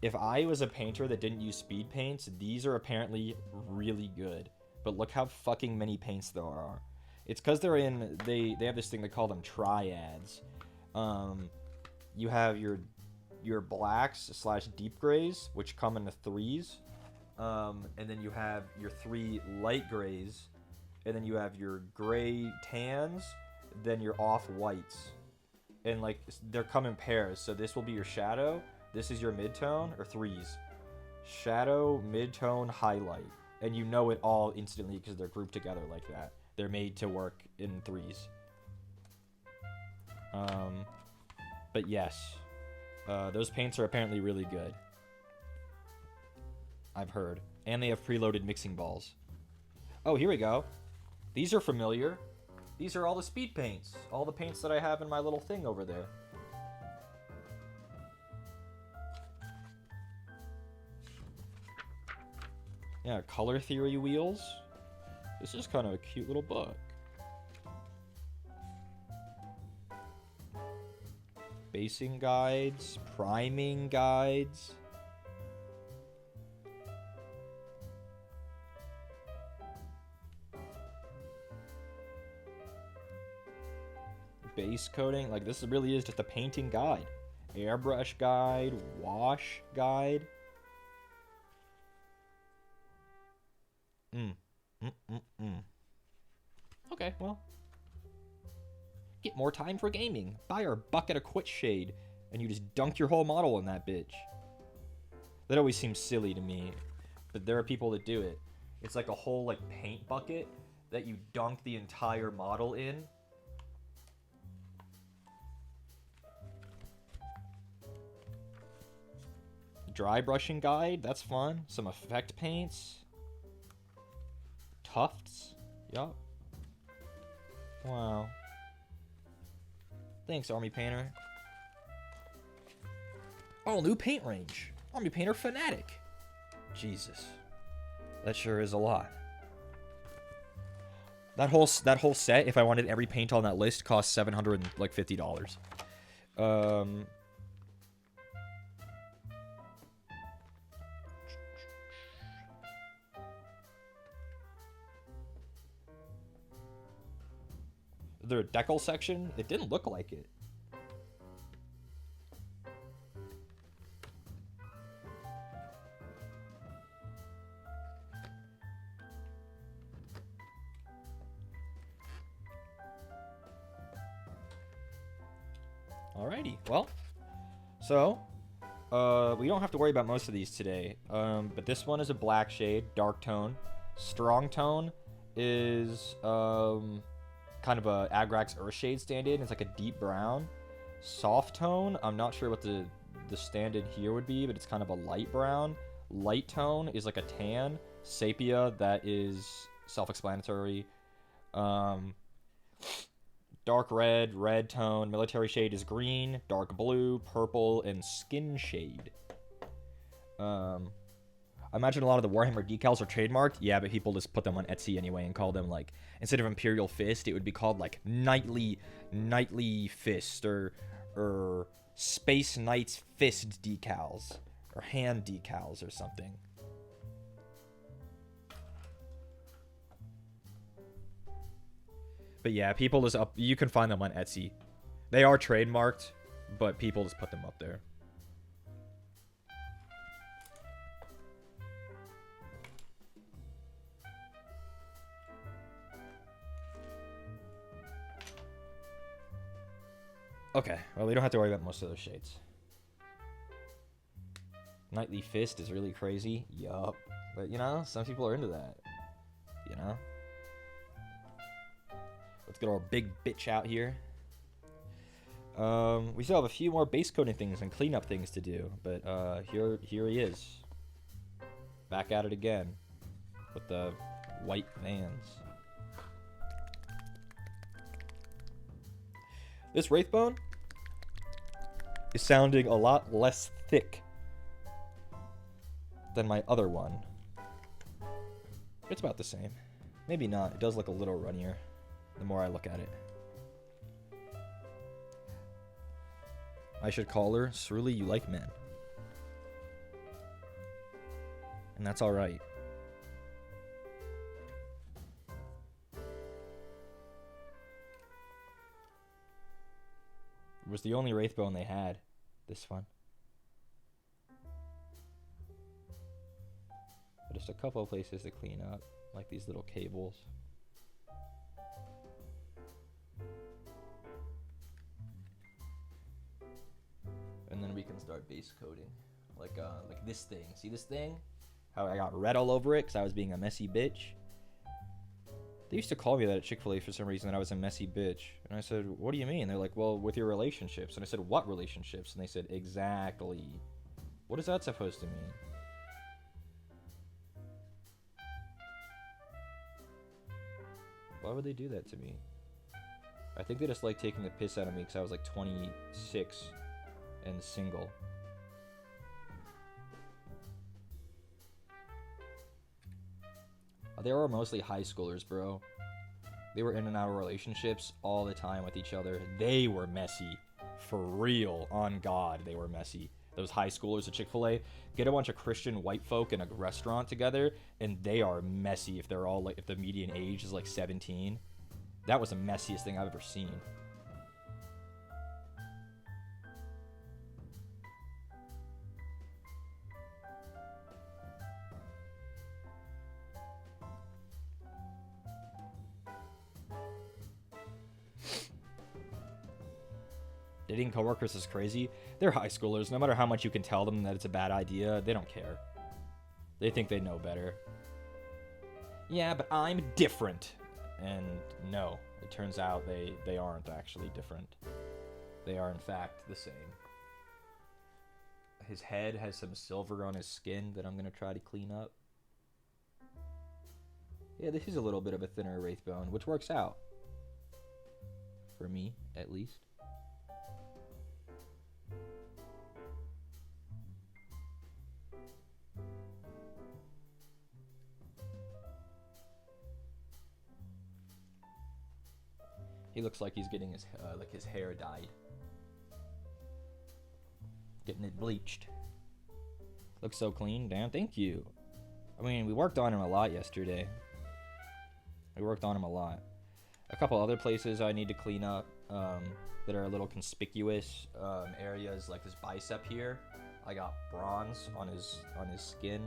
if I was a painter that didn't use speed paints, these are apparently really good. But look how fucking many paints there are. It's because they're in, they have this thing, they call them triads. You have your blacks / deep grays, which come in the 3s. And then you have your 3 light grays. And then you have your gray tans, then your off whites. And like, they're come in pairs. So this will be your shadow. This is your midtone, or 3s. Shadow, midtone, highlight. And you know it all instantly because they're grouped together like that. They're made to work in 3s. But yes. Those paints are apparently really good. I've heard. And they have preloaded mixing balls. Oh, here we go. These are familiar. These are all the speed paints. All the paints that I have in my little thing over there. Yeah, color theory wheels. This is kind of a cute little book. Basing guides, priming guides. Base coating, like this really is just a painting guide. Airbrush guide, wash guide. Okay, well. Get more time for gaming. Buy our bucket of Quit Shade, and you just dunk your whole model in that bitch. That always seems silly to me, but there are people that do it. It's like a whole like paint bucket that you dunk the entire model in. Dry brushing guide, that's fun. Some effect paints. Tufts. Yup. Wow. Thanks, Army Painter. Oh, new paint range. Army Painter Fanatic. Jesus. That sure is a lot. That whole set, if I wanted every paint on that list, cost $750. Their decal section, it didn't look like it. Alrighty, well, so, we don't have to worry about most of these today, but this one is a black shade, dark tone. Strong tone is, kind of a Agrax Earthshade stand-in. It's like a deep brown. Soft tone, I'm not sure what the stand-in here would be, but it's kind of a light brown. Light tone is like a tan. Sepia, that is self-explanatory. Dark red, red tone. Military shade is green. Dark blue, purple, and skin shade. I imagine a lot of the Warhammer decals are trademarked. Yeah, but people just put them on Etsy anyway and call them, like, instead of Imperial Fist, it would be called, like, Knightly Fist, or Space Knights Fist decals, or hand decals or something. But yeah, people just you can find them on Etsy. They are trademarked, but people just put them up there. Okay, well, we don't have to worry about most of those shades. Knightly Fist is really crazy. Yup. But, you know, some people are into that. You know? Let's get our big bitch out here. We still have a few more base coating things and cleanup things to do, but here he is, back at it again with the white vans. This Wraithbone is sounding a lot less thick than my other one. It's about the same. Maybe not. It does look a little runnier the more I look at it. I should call her, Cerulean, you like men. And that's alright. It was the only Wraithbone they had. This one. But just a couple of places to clean up, like these little cables. And then we can start base coating, like this thing. See this thing? How I got red all over it because I was being a messy bitch. They used to call me that at Chick-fil-A for some reason, that I was a messy bitch. And I said, what do you mean? They're like, well, with your relationships. And I said, what relationships? And they said, exactly. What is that supposed to mean? Why would they do that to me? I think they just like taking the piss out of me because I was like 26 and single. They were mostly high schoolers, bro. They were in and out of relationships all the time with each other. They were messy. For real. On God, they were messy. Those high schoolers at Chick-fil-A. Get a bunch of Christian white folk in a restaurant together, and they are messy if they're all like, if the median age is like 17. That was the messiest thing I've ever seen. Dating coworkers is crazy. They're high schoolers. No matter how much you can tell them that it's a bad idea, they don't care. They think they know better. Yeah, but I'm different. And no, it turns out they aren't actually different. They are in fact the same. His head has some silver on his skin that I'm going to try to clean up. Yeah, this is a little bit of a thinner Wraithbone, which works out. For me, at least. He looks like he's getting his hair dyed. Getting it bleached. Looks so clean. Damn, thank you. I mean, we worked on him a lot yesterday. We worked on him a lot. A couple other places I need to clean up that are a little conspicuous areas, like this bicep here. I got bronze on his skin.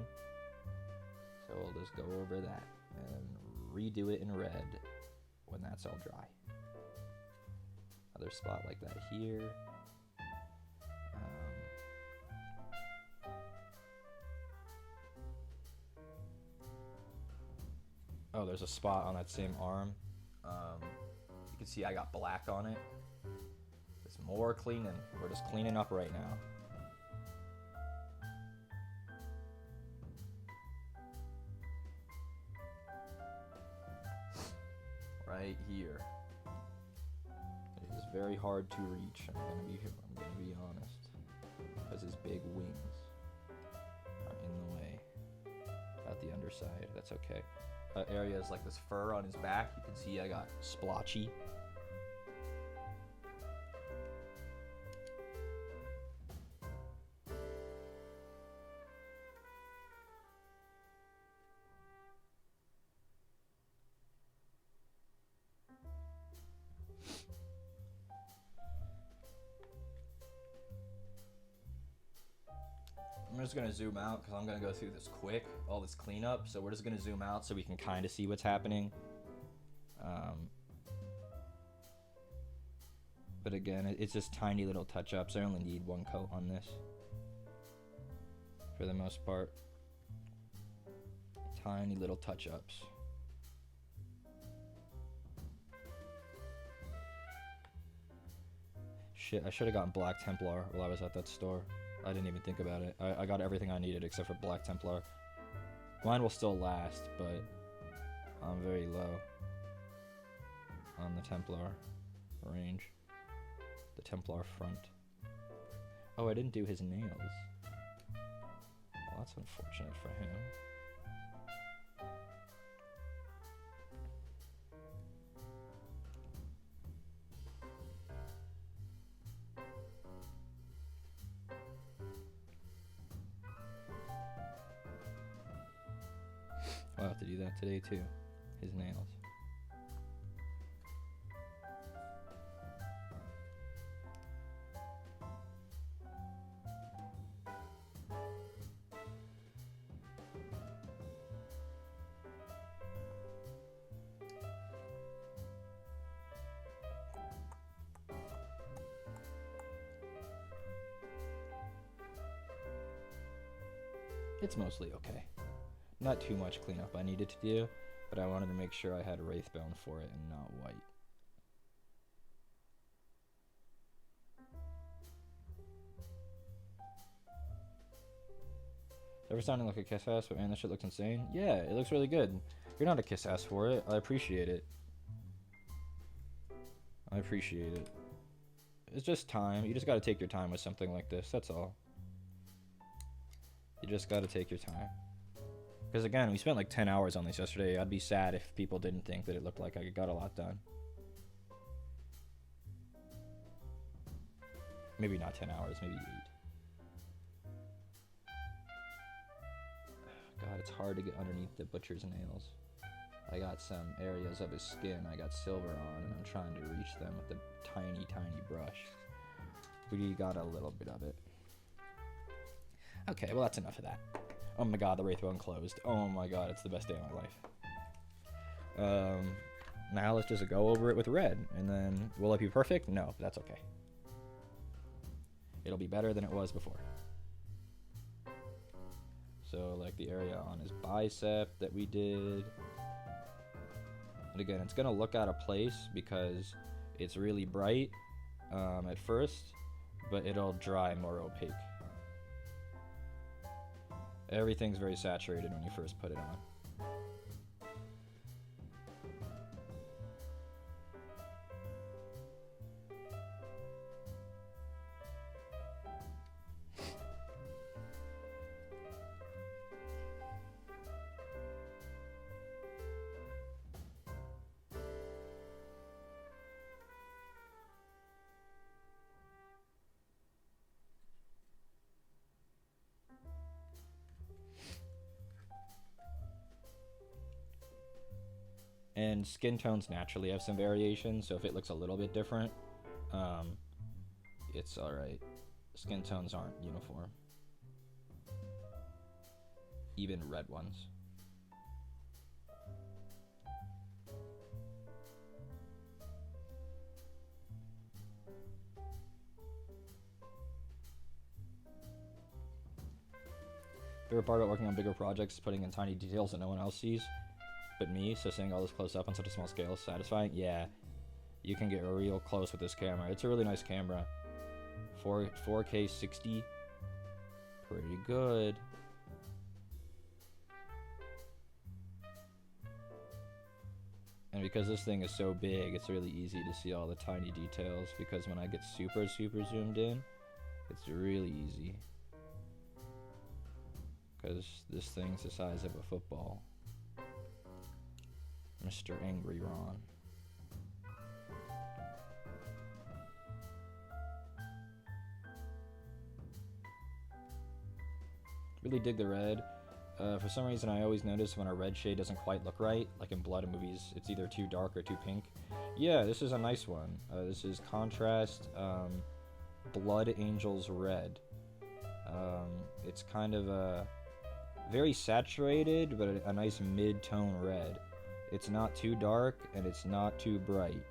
So we'll just go over that and redo it in red when that's all dry. Other spot like that here. Oh, there's a spot on that same arm. You can see I got black on it. There's more cleaning. We're just cleaning up right now. Right here. It is very hard to reach. I'm gonna be honest, because his big wings are in the way. At the underside, that's okay. Areas like this fur on his back, you can see I got splotchy. I'm just going to zoom out because I'm going to go through this quick, all this cleanup. So we're just going to zoom out so we can kind of see what's happening. But again, it's just tiny little touch-ups. I only need one coat on this for the most part. Tiny little touch-ups. Shit, I should have gotten Black Templar while I was at that store. I didn't even think about it. I got everything I needed except for Black Templar. Mine will still last, but I'm very low on the Templar range. The Templar front. Oh, I didn't do his nails. Well, that's unfortunate for him. I'll have to do that today too. His nails. It's mostly okay. Not too much cleanup I needed to do, but I wanted to make sure I had Wraithbone for it and not white. Ever sounding like a kiss ass, but man, that shit looks insane. Yeah, it looks really good. You're not a kiss ass for it. I appreciate it. I appreciate it. It's just time. You just gotta take your time with something like this, that's all. You just gotta take your time. Because again, we spent like 10 hours on this yesterday. I'd be sad if people didn't think that it looked like I got a lot done. Maybe not 10 hours, maybe 8. God, it's hard to get underneath the butcher's nails. I got some areas of his skin I got silver on, and I'm trying to reach them with the tiny, tiny brush. We got a little bit of it. Okay, well that's enough of that. Oh my god, the Wraithbone closed. Oh my god, it's the best day of my life. Now let's just go over it with red, and then will it be perfect? No, but that's okay. It'll be better than it was before. So like the area on his bicep that we did. And again, it's gonna look out of place because it's really bright at first, but it'll dry more opaque. Everything's very saturated when you first put it on. And skin tones naturally have some variation, so if it looks a little bit different, it's alright. Skin tones aren't uniform. Even red ones. Favorite part about working on bigger projects is putting in tiny details that no one else sees but me, so seeing all this close up on such a small scale is satisfying. Yeah, you can get real close with this camera. It's a really nice camera. 4K 60, pretty good. And because this thing is so big, it's really easy to see all the tiny details, because when I get super zoomed in, it's really easy. Because this thing's the size of a football. Mr. Angry Ron. Really dig the red. For some reason, I always notice when a red shade doesn't quite look right, like in blood movies, it's either too dark or too pink. Yeah, this is a nice one. This is Contrast Blood Angels Red. It's kind of a very saturated, but a nice mid-tone red. It's not too dark, and it's not too bright.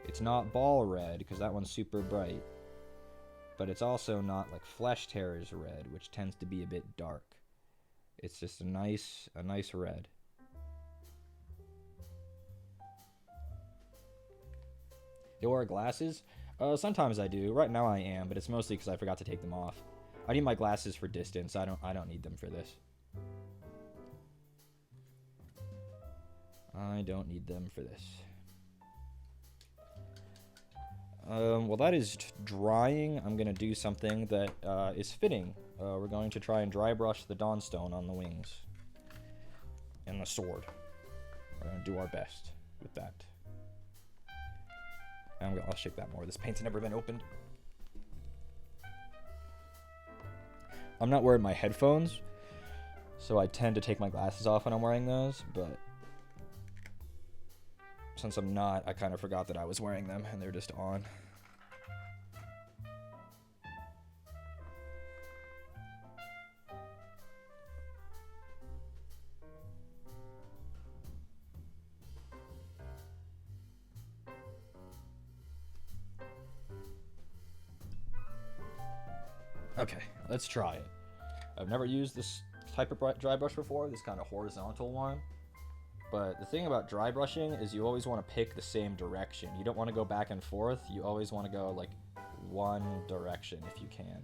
It's not ball red, because that one's super bright. But it's also not like Flesh Terror's red, which tends to be a bit dark. It's just a nice red. You wear glasses? Sometimes I do. Right now I am, but it's mostly because I forgot to take them off. I need my glasses for distance. I don't need them for this. I don't need them for this. While that is drying, I'm going to do something that is fitting. We're going to try and dry brush the Dawnstone on the wings. And the sword. We're going to do our best with that. I'll shake that more. This paint's never been opened. I'm not wearing my headphones, so I tend to take my glasses off when I'm wearing those, but since I'm not, I kind of forgot that I was wearing them, and they're just on. Okay, let's try it. I've never used this type of dry brush before, this kind of horizontal one. But the thing about dry brushing is you always want to pick the same direction. You don't want to go back and forth. You always want to go like one direction if you can.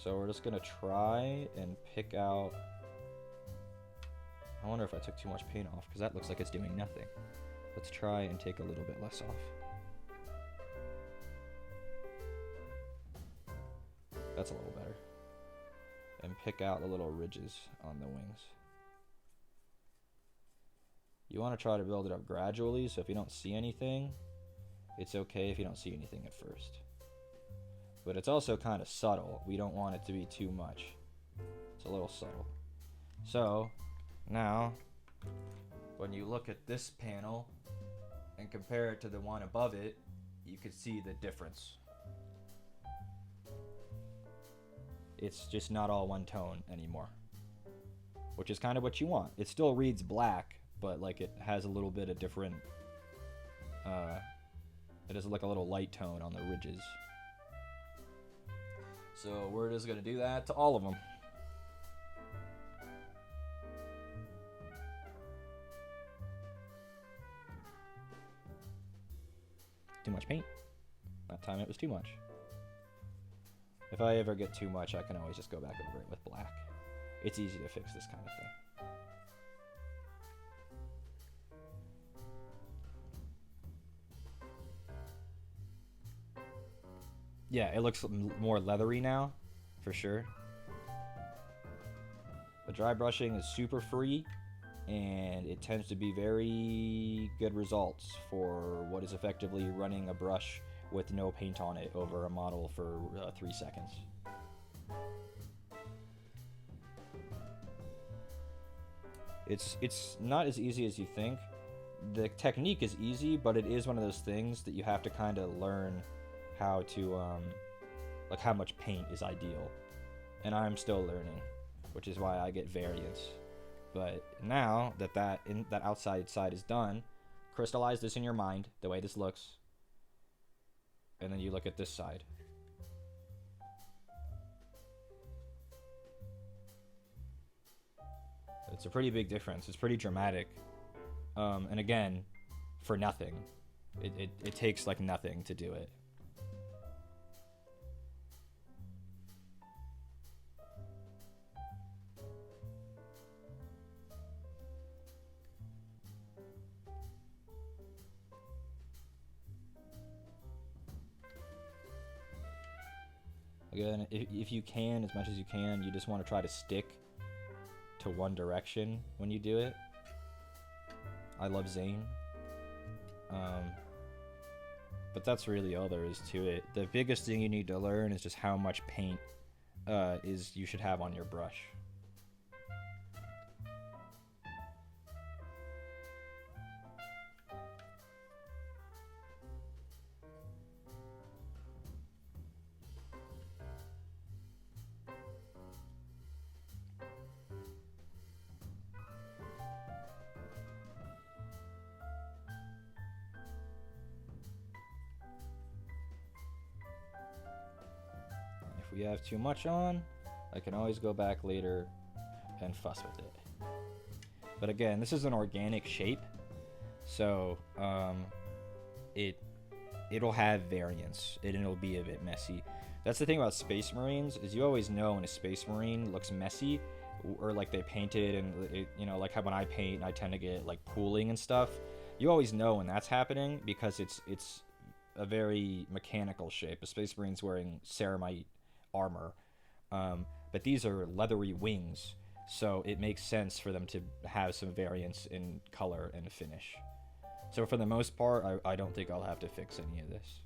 So we're just going to try and pick out... I wonder if I took too much paint off because that looks like it's doing nothing. Let's try and take a little bit less off. That's a little better. And pick out the little ridges on the wings. You want to try to build it up gradually, so if you don't see anything, it's okay if you don't see anything at first. But it's also kind of subtle. We don't want it to be too much. It's a little subtle. So, now, when you look at this panel and compare it to the one above it, you can see the difference. It's just not all one tone anymore, which is kind of what you want. It still reads black, but like it has a little bit of different, it has like a little light tone on the ridges. So we're just gonna do that to all of them. Too much paint. That time it was too much. If I ever get too much, I can always just go back over it with black. It's easy to fix this kind of thing. Yeah, it looks more leathery now, for sure. The dry brushing is super free, and it tends to be very good results for what is effectively running a brush with no paint on it over a model for 3 seconds. It's not as easy as you think. The technique is easy, but it is one of those things that you have to kind of learn how to, like how much paint is ideal. And I'm still learning, which is why I get variants. But now that that outside side is done, crystallize this in your mind, the way this looks. And then you look at this side. It's a pretty big difference. It's pretty dramatic. And again, for nothing. It takes like nothing to do it. Again, if you can, as much as you can, you just want to try to stick to one direction when you do it. I love Zane. But that's really all there is to it. The biggest thing you need to learn is just how much paint you should have on your brush. If we have too much on, I can always go back later and fuss with it. But again, this is an organic shape, so it it'll have variance and it'll be a bit messy. That's the thing about Space Marines, is you always know when a Space Marine looks messy, or like they painted and it, you know, like how when I paint I tend to get like pooling and stuff. You always know when that's happening because it's a very mechanical shape. A Space Marine's wearing ceramite armor, but these are leathery wings, so it makes sense for them to have some variance in color and finish. So for the most part, I don't think I'll have to fix any of this.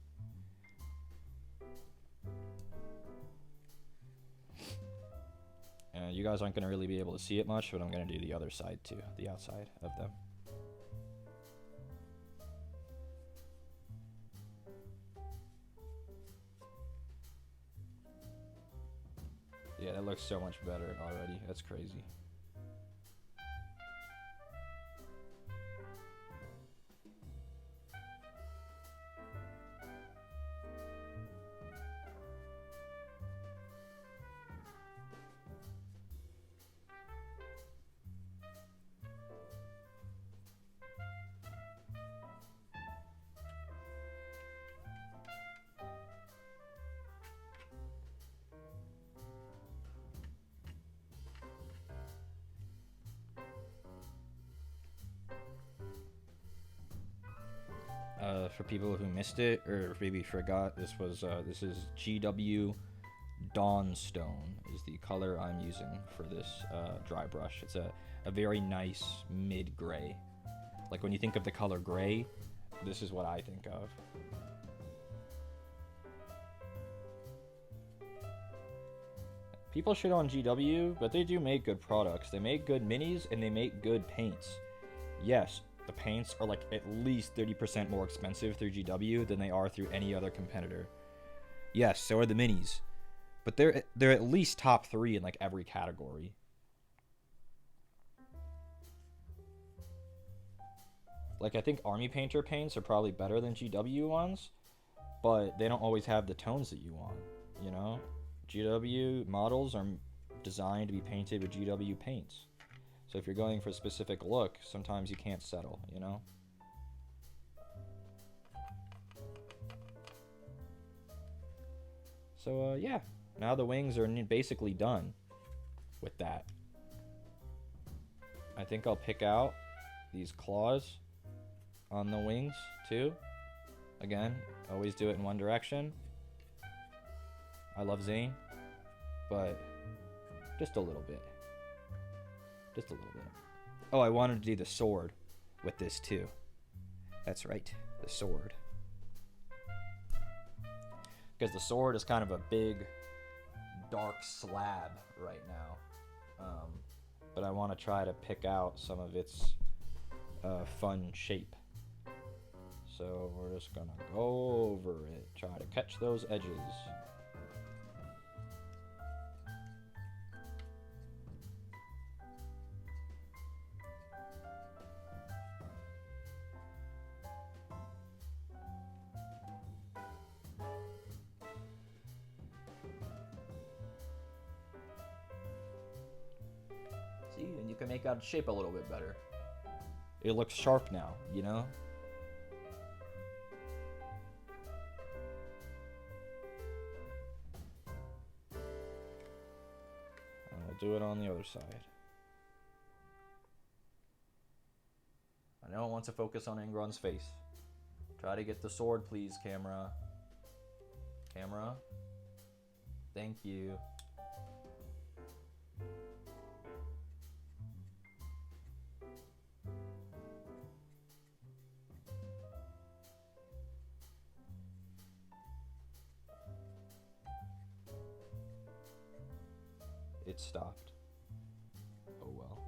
You guys aren't going to really be able to see it much, but I'm going to do the other side too, the outside of them. Yeah, that looks so much better already. That's crazy. For people who missed it or maybe forgot, this is GW Dawnstone is the color I'm using for this dry brush. It's a very nice mid-gray. Like when you think of the color gray, this is what I think of. People shit on GW, but they do make good products. They make good minis and they make good paints. Yes, the paints are like at least 30% more expensive through GW than they are through any other competitor. Yes, so are the minis. But they're at least top 3 in like every category. Like I think Army Painter paints are probably better than GW ones, but they don't always have the tones that you want, you know? GW models are designed to be painted with GW paints. So if you're going for a specific look, sometimes you can't settle, you know? So, yeah. Now the wings are basically done with that. I think I'll pick out these claws on the wings, too. Again, always do it in one direction. I love Zane, but just a little bit. Just a little bit. Oh, I wanted to do the sword with this too. That's right, the sword. Because the sword is kind of a big, dark slab right now. But I want to try to pick out some of its fun shape. So we're just going to go over it, try to catch those edges. And you can make out its shape a little bit better. It looks sharp now, you know? And we'll do it on the other side. I know it wants to focus on Angron's face. Try to get the sword, please, camera. Camera. Thank you. It stopped. Oh well.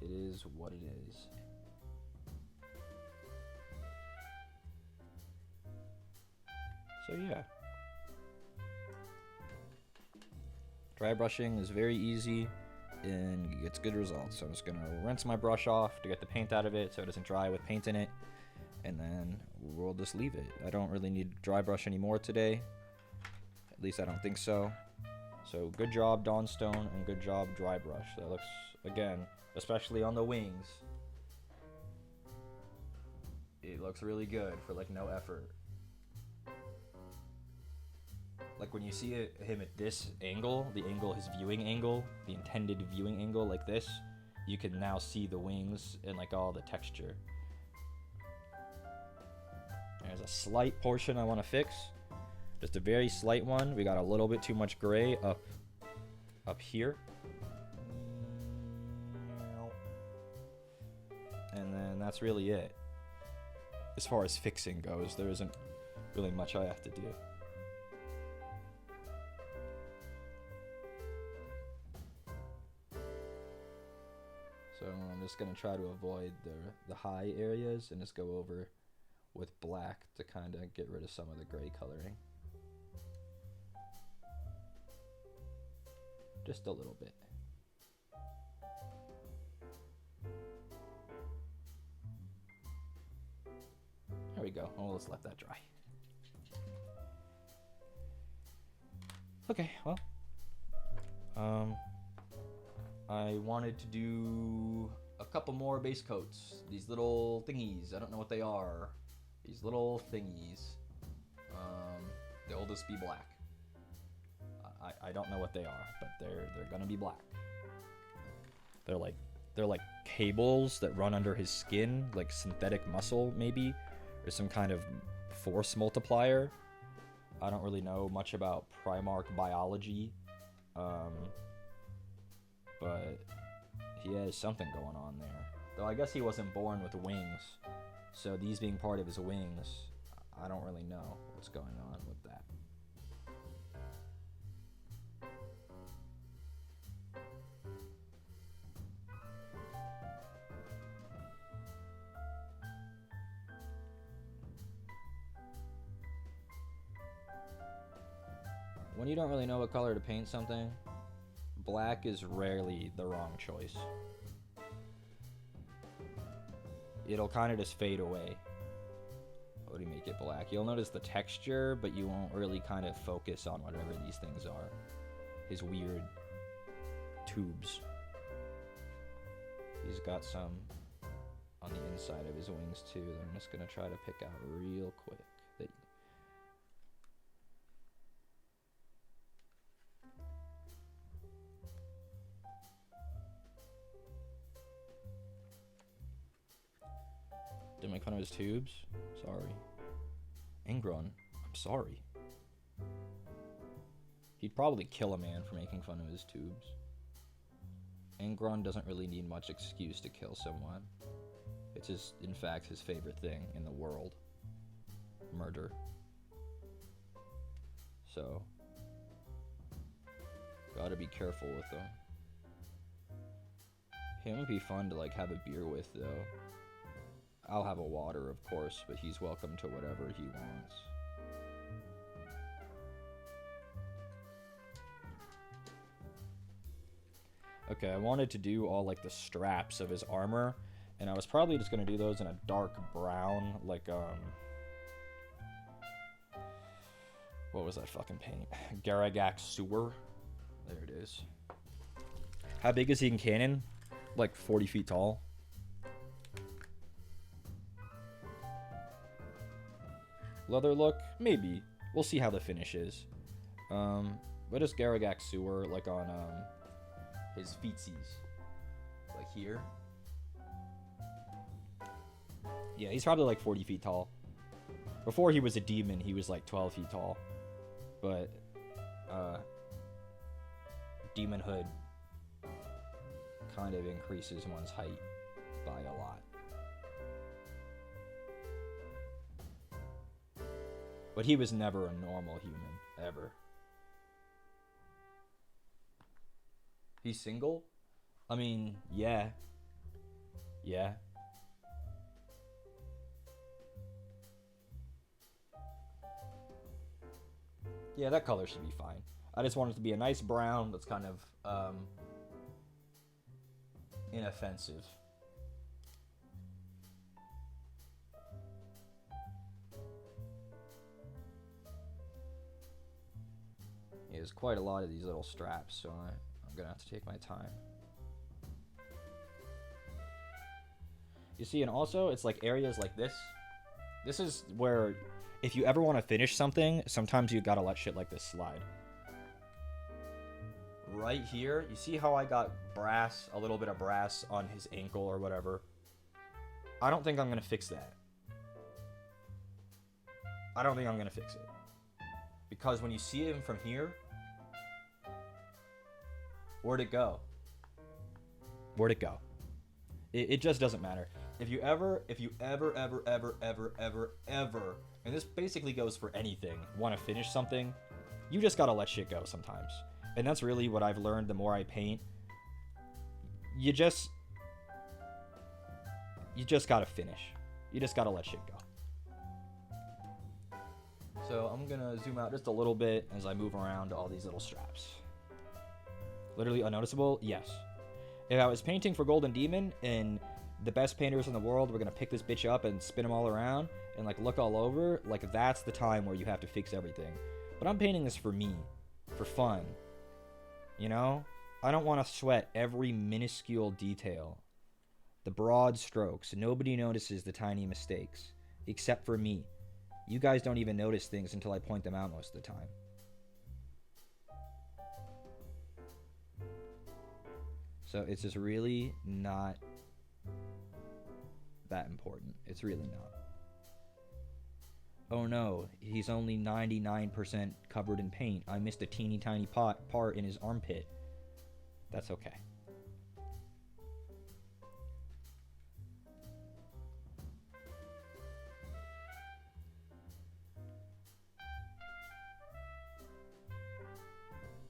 It is what it is. So yeah. Dry brushing is very easy and gets good results. So I'm just gonna rinse my brush off to get the paint out of it so it doesn't dry with paint in it. And then we'll just leave it. I don't really need to dry brush anymore today. At least I don't think so. So good job Dawnstone and good job dry brush. That looks, again, especially on the wings, it looks really good for like no effort. Like when you see him at this angle, his viewing angle, the intended viewing angle like this, you can now see the wings and like all the texture. There's a slight portion I want to fix. Just a very slight one. We got a little bit too much gray up here. And then that's really it. As far as fixing goes, there isn't really much I have to do. So I'm just going to try to avoid the high areas and just go over with black to kind of get rid of some of the gray coloring. Just a little bit. There we go. Oh, let's let that dry. Okay, well. I wanted to do a couple more base coats. These little thingies. I don't know what they are. These little thingies. They'll just be black. I don't know what they are, but they're gonna be black. They're like cables that run under his skin, like synthetic muscle maybe, or some kind of force multiplier. I don't really know much about Primarch biology, but he has something going on there. Though I guess he wasn't born with wings, so these being part of his wings, I don't really know what's going on with that. When you don't really know what color to paint something, black is rarely the wrong choice. It'll kind of just fade away when you make it black. You'll notice the texture, but you won't really kind of focus on whatever these things are. His weird tubes. He's got some on the inside of his wings too that I'm just going to try to pick out real quick. Did make fun of his tubes? Sorry. Angron, I'm sorry. He'd probably kill a man for making fun of his tubes. Angron doesn't really need much excuse to kill someone. It's just, in fact, his favorite thing in the world. Murder. So, gotta be careful with them. Him would be fun to, like, have a beer with, though. I'll have a water, of course, but he's welcome to whatever he wants. Okay, I wanted to do all, like, the straps of his armor, and I was probably just gonna do those in a dark brown, like, what was that fucking paint? Garagak Sewer. There it is. How big is he in canon? Like 40 feet tall. Leather look? Maybe. We'll see how the finish is. But just Garagak Sewer, like on his feetsies. Like here. Yeah, he's probably like 40 feet tall. Before he was a demon, he was like 12 feet tall. But, demonhood kind of increases one's height by a lot. But he was never a normal human, ever. He's single? I mean, yeah. Yeah. Yeah, that color should be fine. I just want it to be a nice brown that's kind of, inoffensive. Yeah, there's quite a lot of these little straps, so I'm gonna have to take my time. You see, and also, it's like areas like this This is where, if you ever want to finish something, sometimes you gotta let shit like this slide. Right here, you see how I got brass, a little bit of brass on his ankle or whatever? I don't think I'm gonna fix that. I don't think I'm gonna fix it. Because when you see him from here, where'd it go? Where'd it go? It just doesn't matter. If you ever, and this basically goes for anything, want to finish something, you just gotta let shit go sometimes. And that's really what I've learned the more I paint. You just gotta finish. You just gotta let shit go. So I'm gonna zoom out just a little bit as I move around all these little straps. Literally unnoticeable? Yes. If I was painting for Golden Demon and the best painters in the world were gonna pick this bitch up and spin them all around and like look all over, like that's the time where you have to fix everything. But I'm painting this for me, for fun. You know? I don't want to sweat every minuscule detail. The broad strokes. Nobody notices the tiny mistakes. Except for me. You guys don't even notice things until I point them out most of the time. So it's just really not that important. It's really not. Oh no, he's only 99% covered in paint. I missed a teeny tiny part in his armpit. That's okay.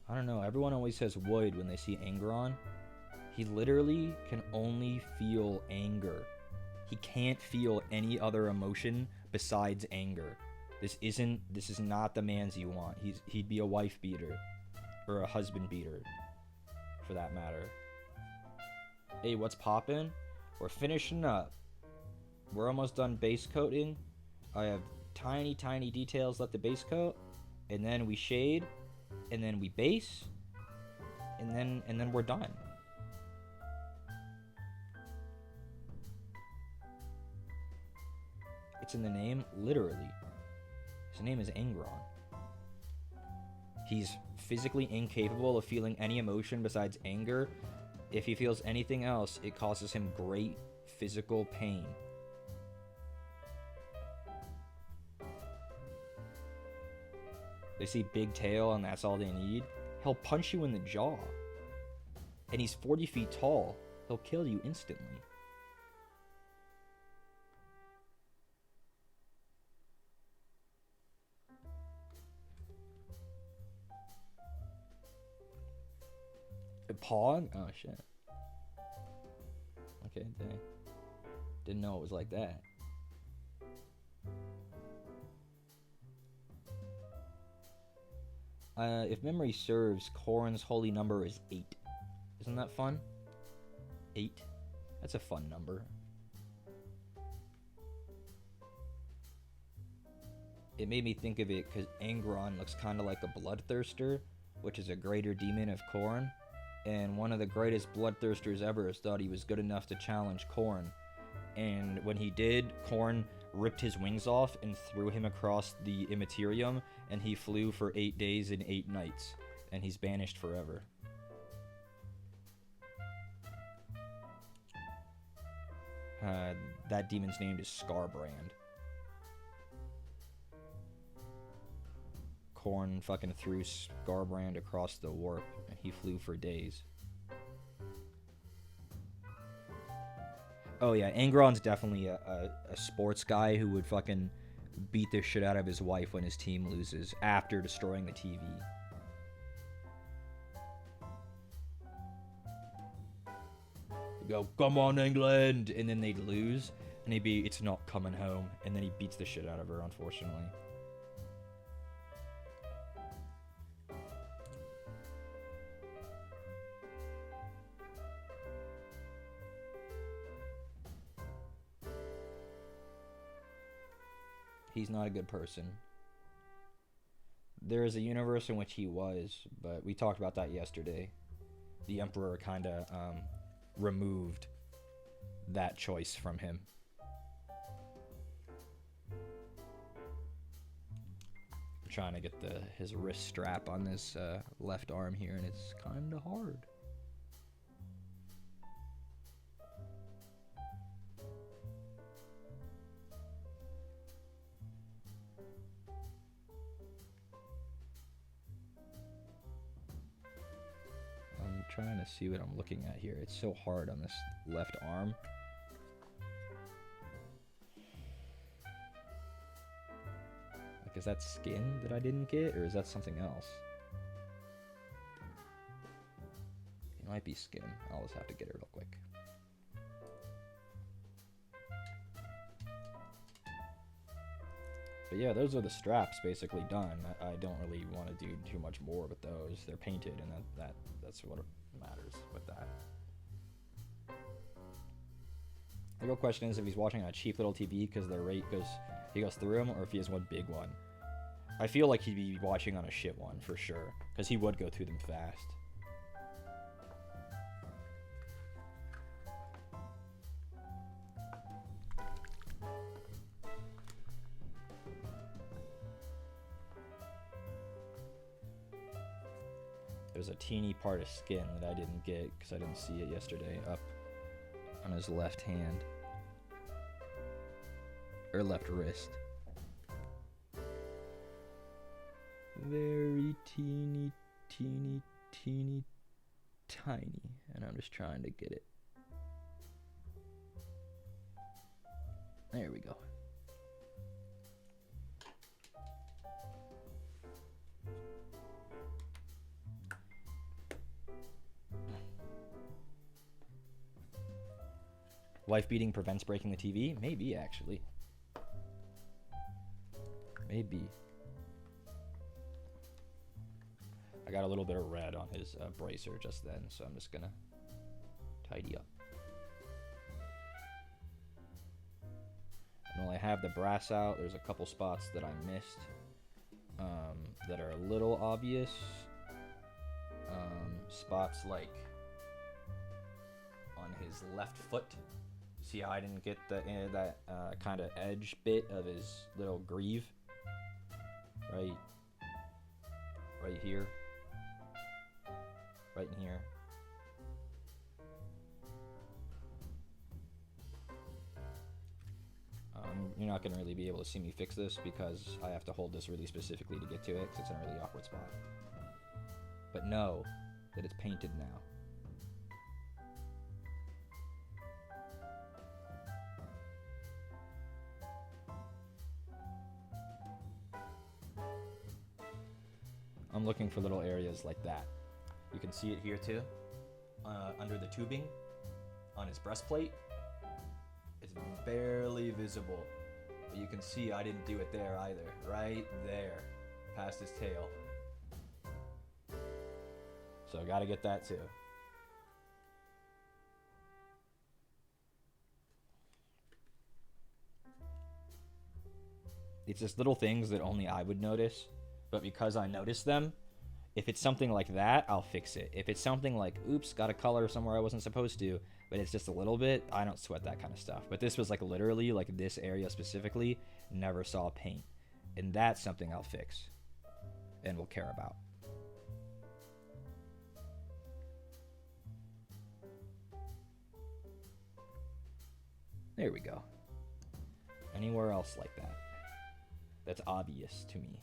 I don't know, everyone always says wood when they see Angron. He literally can only feel anger. He can't feel any other emotion besides anger. This is not the man's you want. He'd be a wife beater. Or a husband beater. For that matter. Hey, what's poppin'? We're finishing up. We're almost done base coating. I have tiny details left to base coat. And then we shade. And then we base. And then we're done. It's in the name, literally. His name is Angron. He's physically incapable of feeling any emotion besides anger. If he feels anything else, it causes him great physical pain. They see big tail and that's all they need. He'll punch you in the jaw. And he's 40 feet tall. He'll kill you instantly. Pawn? Oh shit. Okay, dang. Didn't know it was like that. If memory serves, Corrin's holy number is 8. Isn't that fun? 8? That's a fun number. It made me think of it because Angron looks kind of like a bloodthirster, which is a greater demon of Corrin. And one of the greatest bloodthirsters ever thought he was good enough to challenge Corrin. And when he did, Corrin ripped his wings off and threw him across the Immaterium, and he flew for 8 days and 8 nights. And he's banished forever. That demon's name is Scarbrand. Corrin fucking threw Scarbrand across the warp, and he flew for days. Oh yeah, Angron's definitely a sports guy who would fucking beat the shit out of his wife when his team loses after destroying the TV. He'd go, "Come on, England!" And then they'd lose, and he'd be, "It's not coming home." And then he beats the shit out of her, unfortunately. He's not a good person. There is a universe in which he was, but we talked about that yesterday. The Emperor kind of removed that choice from him. trying to get his wrist strap on this left arm here, and it's kind of hard. I'm trying to see what I'm looking at here. It's so hard on this left arm. Is that skin that I didn't get, or is that something else? It might be skin. I'll just have to get it real quick. But yeah, those are the straps basically done. I don't really want to do too much more with those. They're painted, and that's what matters with that. The real question is if he's watching on a cheap little TV because the rate goes through him, or if he has one big one. I feel like he'd be watching on a shit one for sure, because he would go through them fast. There's a teeny part of skin that I didn't get because I didn't see it yesterday up on his left hand. Or left wrist. Very teeny, teeny, teeny, tiny. And I'm just trying to get it. There we go. Wife beating prevents breaking the TV? Maybe, actually. Maybe. I got a little bit of red on his bracer just then, so I'm just gonna tidy up. And while I have the brass out, there's a couple spots that I missed that are a little obvious. Spots like on his left foot. See how I didn't get that kind of edge bit of his little greave? Right here. Right in here. You're not going to really be able to see me fix this because I have to hold this really specifically to get to it because it's in a really awkward spot. But know that it's painted now. I'm looking for little areas like that. You can see it here too, under the tubing, on his breastplate. It's barely visible, but you can see I didn't do it there either. Right there, past his tail. So I gotta get that too. It's just little things that only I would notice. But because I noticed them, if it's something like that, I'll fix it. If it's something like, oops, got a color somewhere I wasn't supposed to, but it's just a little bit, I don't sweat that kind of stuff. But this was like literally, like this area specifically, never saw paint. And that's something I'll fix and will care about. There we go. Anywhere else like that? That's obvious to me.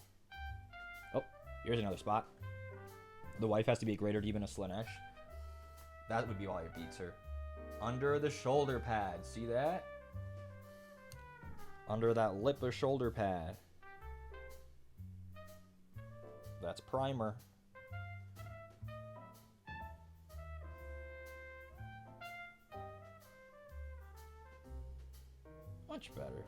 Oh, here's another spot. The wife has to be a greater even a Slanesh. That would be why it beats her. Under the shoulder pad. See that? Under that lip or shoulder pad. That's primer. Much better.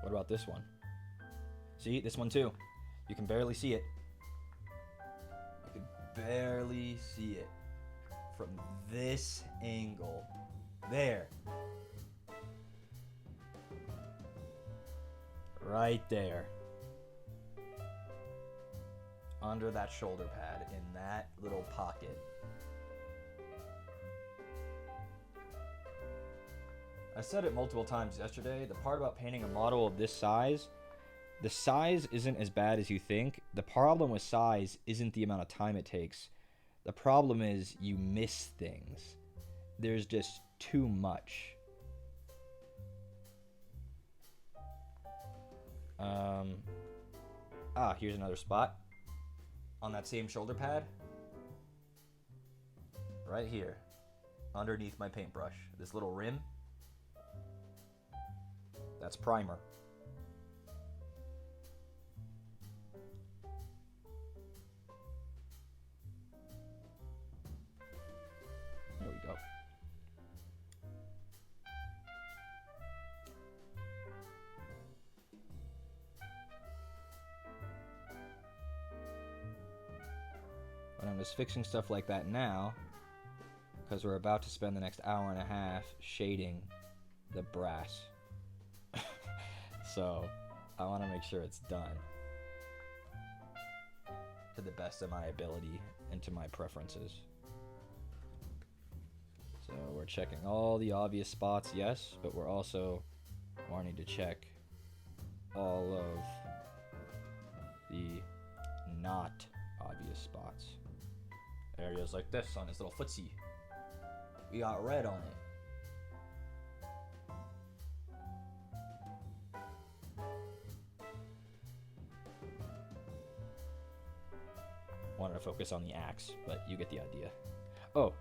What about this one? See, this one too. You can barely see it. You can barely see it from this angle. There. Right there. Under that shoulder pad, in that little pocket. I said it multiple times yesterday. The part about painting a model of this size, the size isn't as bad as you think. The problem with size isn't the amount of time it takes. The problem is you miss things. There's just too much. Here's another spot. On that same shoulder pad. Right here. Underneath my paintbrush. This little rim. That's primer. There we go. But I'm just fixing stuff like that now because we're about to spend the next hour and a half shading the brass. So I want to make sure it's done to the best of my ability and to my preferences. So we're checking all the obvious spots, yes, but we're also wanting to check all of the not obvious spots. Areas like this on his little footsie. We got red on it. Wanted to focus on the axe, but you get the idea. Oh,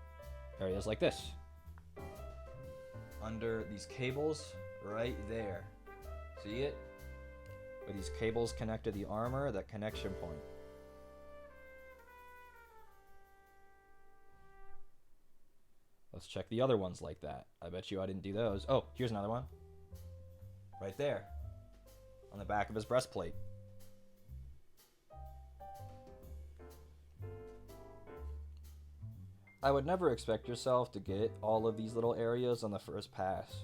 areas like this. Under these cables, right there. See it? Where these cables connect to the armor, that connection point. Let's check the other ones like that. I bet you I didn't do those. Oh, here's another one. Right there. On the back of his breastplate. I would never expect yourself to get all of these little areas on the first pass.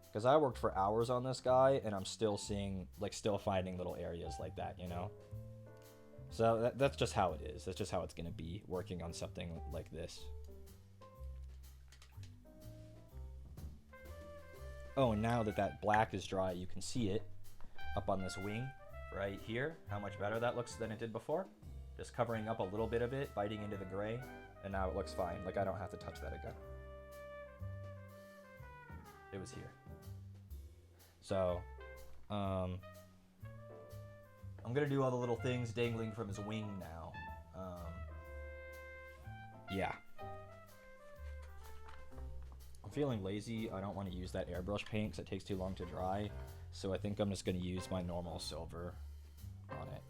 Because I worked for hours on this guy, and I'm still seeing, still finding little areas like that, you know? So that's just how it is. That's just how it's going to be, working on something like this. Oh, and now that that black is dry, you can see it up on this wing right here. How much better that looks than it did before. Just covering up a little bit of it, biting into the gray. And now it looks fine. Like, I don't have to touch that again. It was here. So, I'm going to do all the little things dangling from his wing now. Yeah. I'm feeling lazy. I don't want to use that airbrush paint because it takes too long to dry. So I think I'm just going to use my normal silver on it.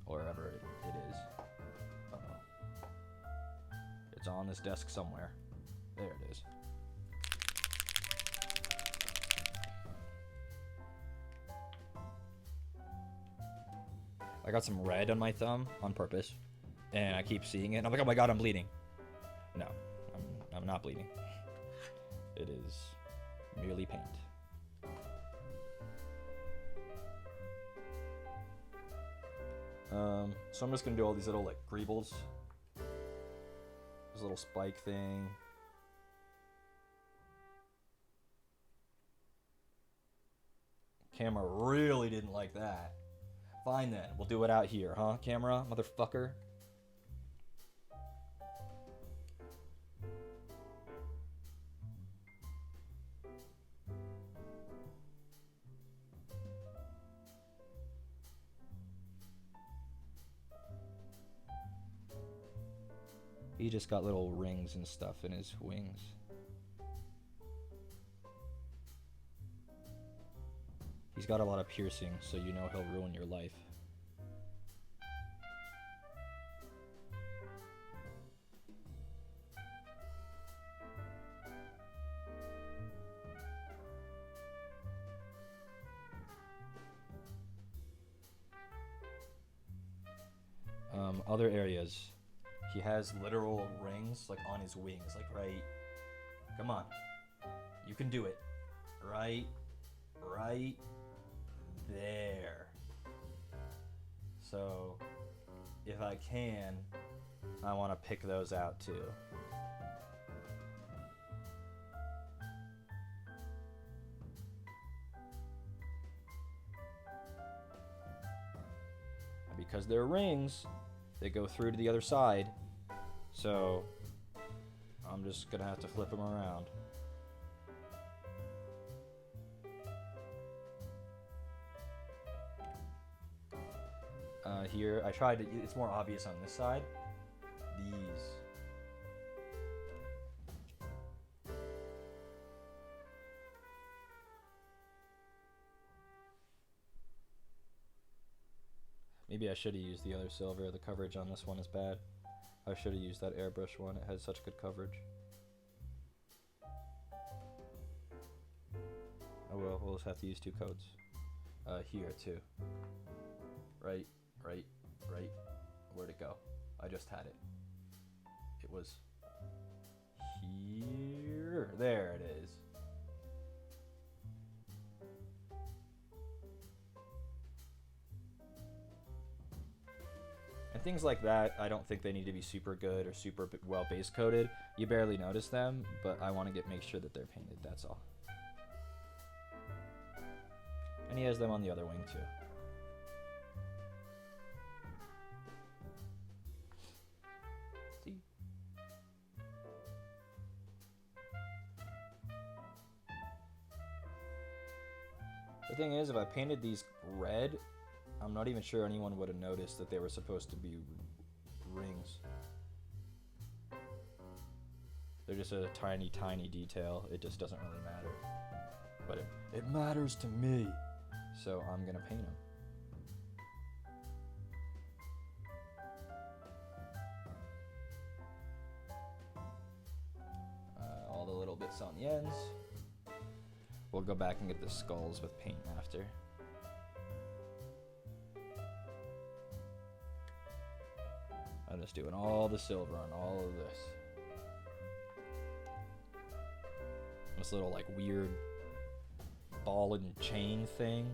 Or wherever it is. It's on this desk somewhere. There it is. I got some red on my thumb on purpose, and I keep seeing it, and I'm like, oh my god, I'm bleeding. No, I'm not bleeding. It is merely paint. So I'm just gonna do all these little greebles. This little spike thing. Camera really didn't like that. Fine then, we'll do it out here, huh, camera, motherfucker? He just got little rings and stuff in his wings. He's got a lot of piercings, so you know he'll ruin your life. Other areas. He has literal rings, on his wings, right... Come on. You can do it. Right there. So, if I can, I want to pick those out too. And because they're rings, they go through to the other side. So I'm just gonna have to flip them around. Here, I tried to, it's more obvious on this side. These. Maybe I should have used the other silver. The coverage on this one is bad. I should have used that airbrush one. It has such good coverage. Oh well, we'll just have to use 2 coats. Here too. Right. Where'd it go? I just had it. It was here. There it is. And things like that, I don't think they need to be super good or super well base coated. You barely notice them, but I want to make sure that they're painted, that's all. And he has them on the other wing too. See? The thing is, if I painted these red, I'm not even sure anyone would have noticed that they were supposed to be rings. They're just a tiny, tiny detail. It just doesn't really matter. But it matters to me. So I'm gonna paint them. All the little bits on the ends. We'll go back and get the skulls with paint after. I'm just doing all the silver on all of this. This little like weird ball and chain thing.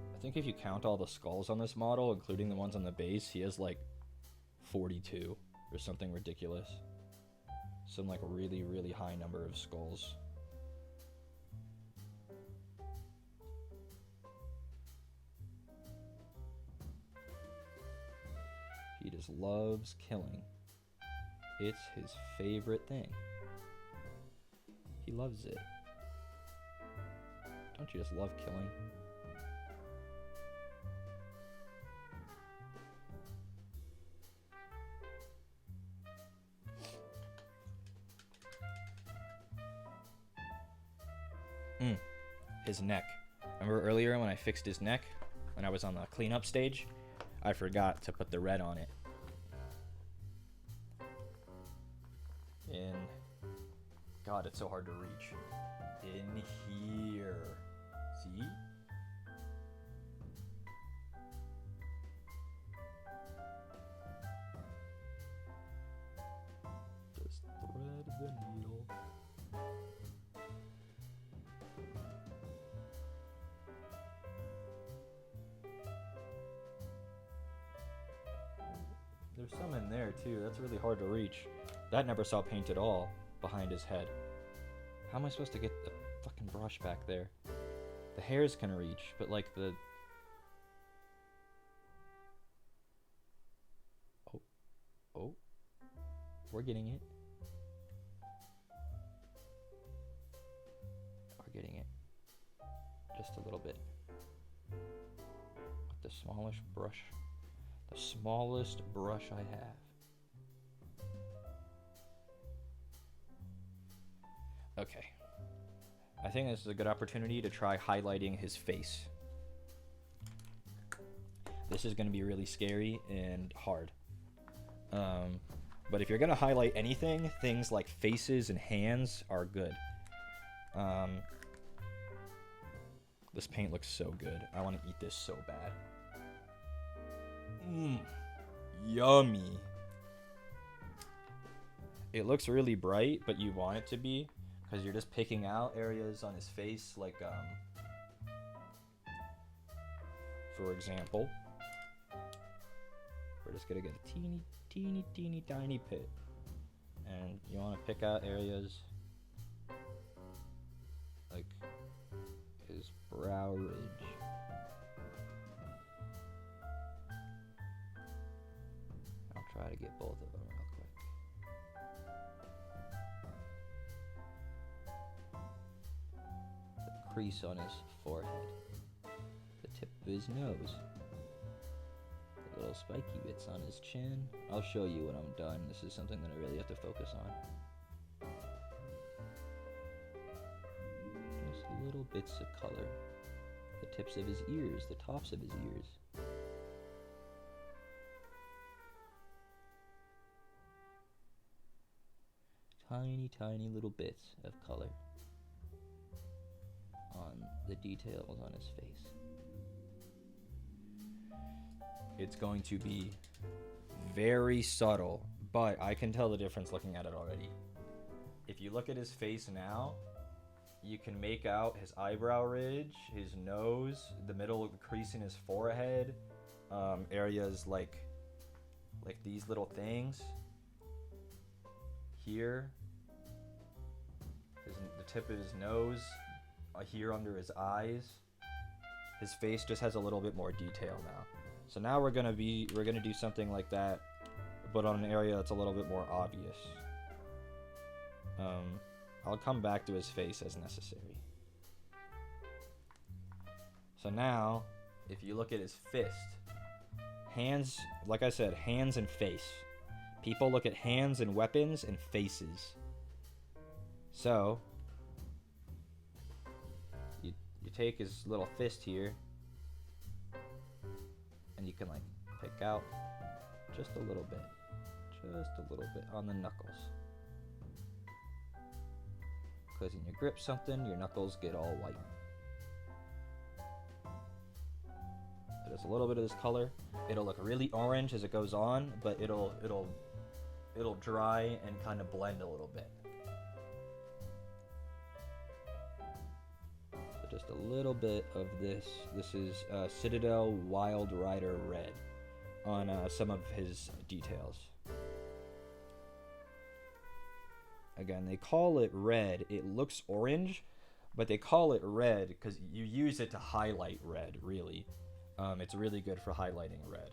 I think if you count all the skulls on this model, including the ones on the base, he has like 42 or something ridiculous. Some like really, really high number of skulls. He just loves killing. It's his favorite thing. He loves it. Don't you just love killing? His neck. Remember earlier when I fixed his neck? When I was on the cleanup stage? I forgot to put the red on it. In... God, it's so hard to reach. In here. See? Just thread the needle. There's some in there too. That's really hard to reach. That never saw paint at all behind his head. How am I supposed to get the fucking brush back there? The hairs can reach, but like the... Oh. We're getting it. We're getting it. Just a little bit. With the smallest brush. The smallest brush I have. Okay. I think this is a good opportunity to try highlighting his face. This is going to be really scary and hard. But if you're going to highlight anything, things like faces and hands are good. This paint looks so good. I want to eat this so bad. Yummy. It looks really bright, but you want it to be, because you're just picking out areas on his face, like for example, we're just gonna get a teeny tiny pit. And you want to pick out areas like his brow ridge. I'll try to get both of them real quick. The crease on his forehead. The tip of his nose. The little spiky bits on his chin. I'll show you when I'm done. This is something that I really have to focus on. Just little bits of color. The tips of his ears, the tops of his ears. Tiny little bits of color on the details on his face. It's going to be very subtle, but I can tell the difference looking at it already. If you look at his face now, you can make out his eyebrow ridge, his nose, the middle crease in his forehead, areas like these little things here, the tip of his nose, here under his eyes. His face just has a little bit more detail now. So now we're gonna do something like that, but on an area that's a little bit more obvious. I'll come back to his face as necessary. So now, if you look at his fist, hands, like I said, hands and face. People look at hands and weapons and faces. So, you take his little fist here, and you can like pick out just a little bit on the knuckles. Because when you grip something, your knuckles get all white. There's a little bit of this color. It'll look really orange as it goes on, but it'll dry and kind of blend a little bit. So just a little bit of this. This is Citadel Wild Rider Red on some of his details. Again, they call it red. It looks orange, but they call it red because you use it to highlight red, really. It's really good for highlighting red.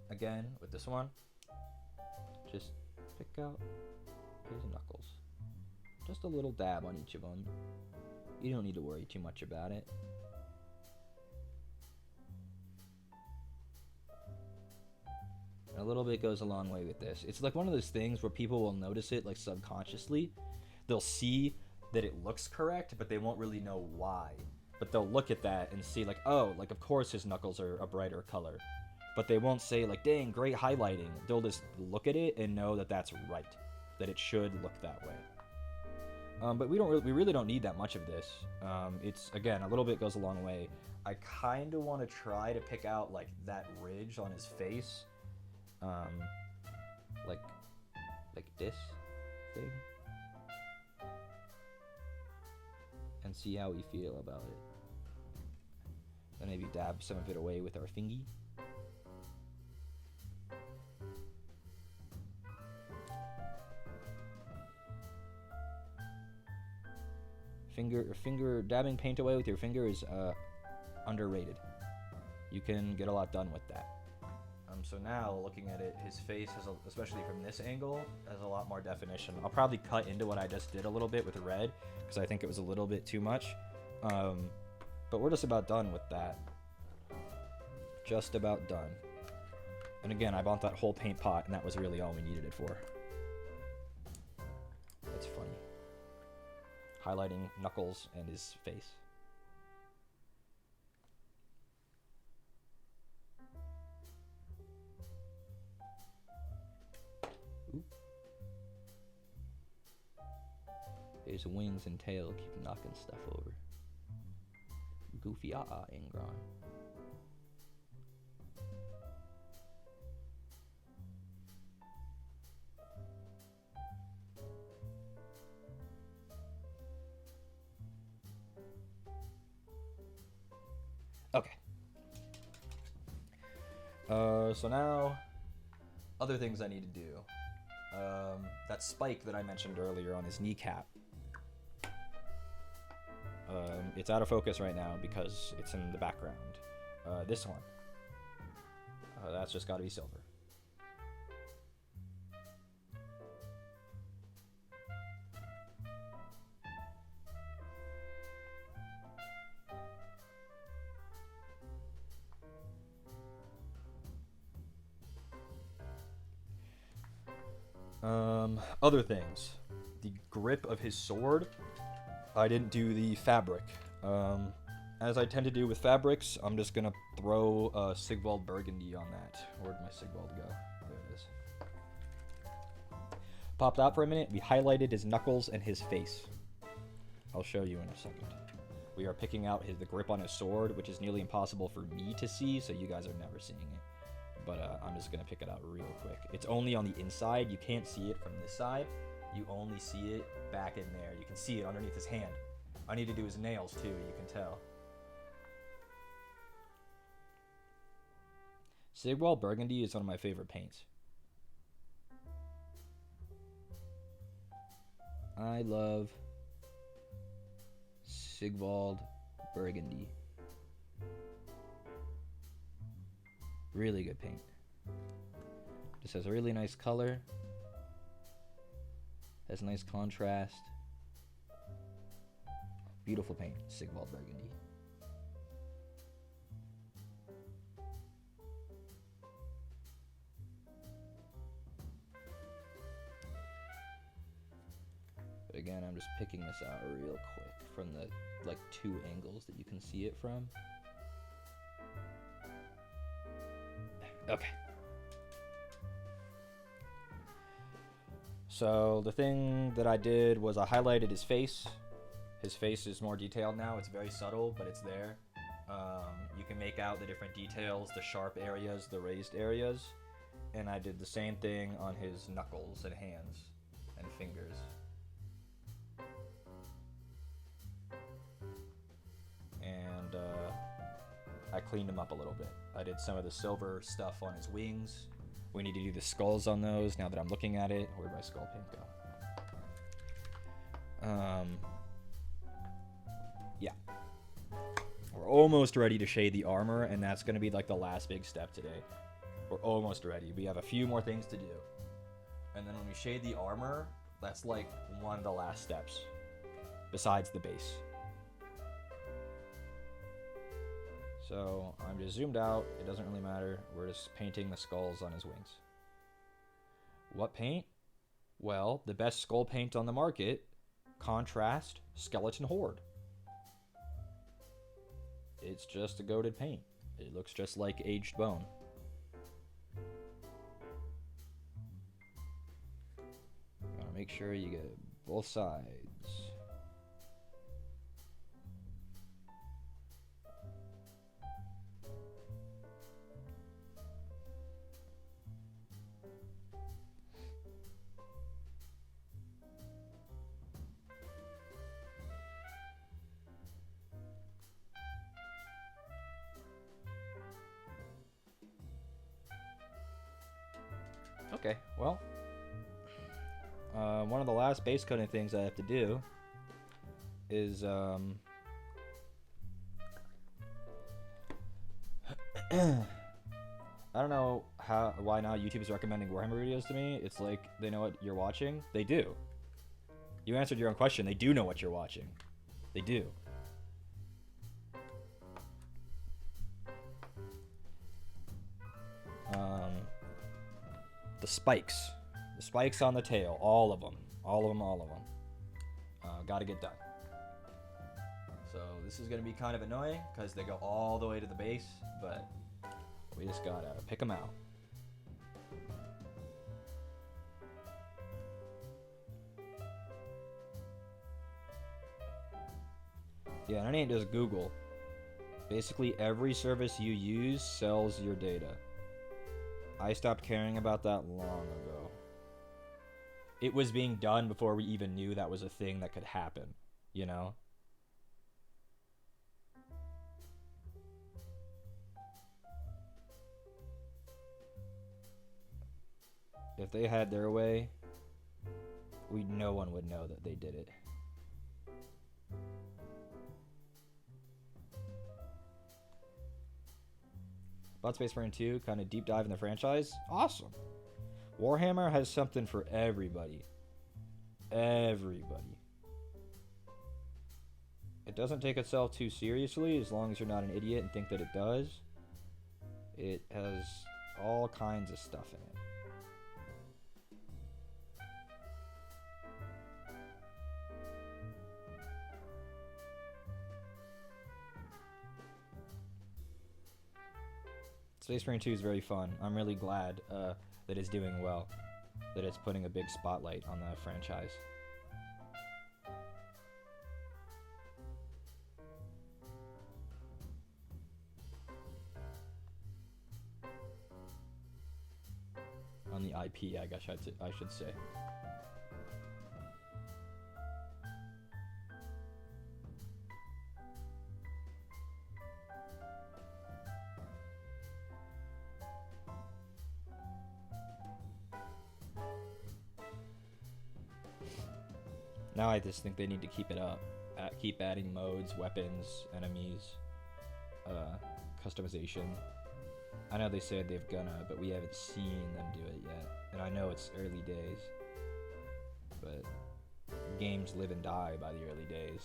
Again, with this one, just pick out his knuckles. Just a little dab on each of them. You don't need to worry too much about it. A little bit goes a long way with this. It's like one of those things where people will notice it like subconsciously. They'll see that it looks correct, but they won't really know why. But they'll look at that and see like, oh, like of course his knuckles are a brighter color. But they won't say like, dang, great highlighting. They'll just look at it and know that that's right, that it should look that way. But we really don't need that much of this. It's, again, a little bit goes a long way. I kind of want to try to pick out like that ridge on his face. Like this thing, and see how we feel about it. Then maybe dab some of it away with our fingy. Finger dabbing paint away with your finger is underrated. You can get a lot done with that. So now, looking at it, his face, especially from this angle, has a lot more definition. I'll probably cut into what I just did a little bit with red, because I think it was a little bit too much. But we're just about done with that. Just about done. And again, I bought that whole paint pot, and that was really all we needed it for. That's funny. Highlighting knuckles and his face. His wings and tail keep knocking stuff over. Goofy Angron. Okay, So now, other things I need to do. That spike that I mentioned earlier on his kneecap. It's out of focus right now because it's in the background. This one. That's just got to be silver. Other things. The grip of his sword. I didn't do the fabric. As I tend to do with fabrics, I'm just gonna throw Sigvald Burgundy on that. Where'd my Sigvald go? There it is. Popped out for a minute. We highlighted his knuckles and his face. I'll show you in a second. We are picking out the grip on his sword, which is nearly impossible for me to see, so you guys are never seeing it. But I'm just gonna pick it out real quick. It's only on the inside. You can't see it from this side. You only see it back in there. You can see it underneath his hand. I need to do his nails too, you can tell. Sigvald Burgundy is one of my favorite paints. I love Sigvald Burgundy. Really good paint. Just has a really nice color. Has nice contrast. Beautiful paint, Sigvald Burgundy. But again, I'm just picking this out real quick from the like 2 angles that you can see it from. Okay. So the thing that I did was I highlighted his face. His face is more detailed now. It's very subtle, but it's there. You can make out the different details, the sharp areas, the raised areas. And I did the same thing on his knuckles and hands and fingers. And I cleaned him up a little bit. I did some of the silver stuff on his wings. We need to do the skulls on those now that I'm looking at it. Where'd my skull paint go? Yeah. We're almost ready to shade the armor, and that's going to be like the last big step today. We're almost ready. We have a few more things to do. And then when we shade the armor, that's like one of the last steps, besides the base. So I'm just zoomed out. It doesn't really matter. We're just painting the skulls on his wings. What paint? Well, the best skull paint on the market, Contrast Skeleton Horde. It's just a goated paint. It looks just like aged bone. You want to make sure you get both sides. Okay, well, one of the last base coating things I have to do is I don't know why now YouTube is recommending Warhammer videos to me. It's like they know what you're watching. They do. You answered your own question. They do know what you're watching. They do. The spikes on the tail, all of them. Gotta get done. So this is gonna be kind of annoying because they go all the way to the base, but we just gotta pick them out. Yeah, and it ain't just Google. Basically every service you use sells your data. I stopped caring about that long ago. It was being done before we even knew that was a thing that could happen, you know? If they had their way, no one would know that they did it. About Space Marine 2, kind of deep dive in the franchise. Awesome. Warhammer has something for everybody. Everybody. It doesn't take itself too seriously as long as you're not an idiot and think that it does. It has all kinds of stuff in it. Space Marine 2 is very fun. I'm really glad that it's doing well, that it's putting a big spotlight on the franchise. On the IP, I guess I should say. Now I just think they need to keep it up. Keep adding modes, weapons, enemies, customization. I know they said they've gonna, but we haven't seen them do it yet. And I know it's early days, but games live and die by the early days.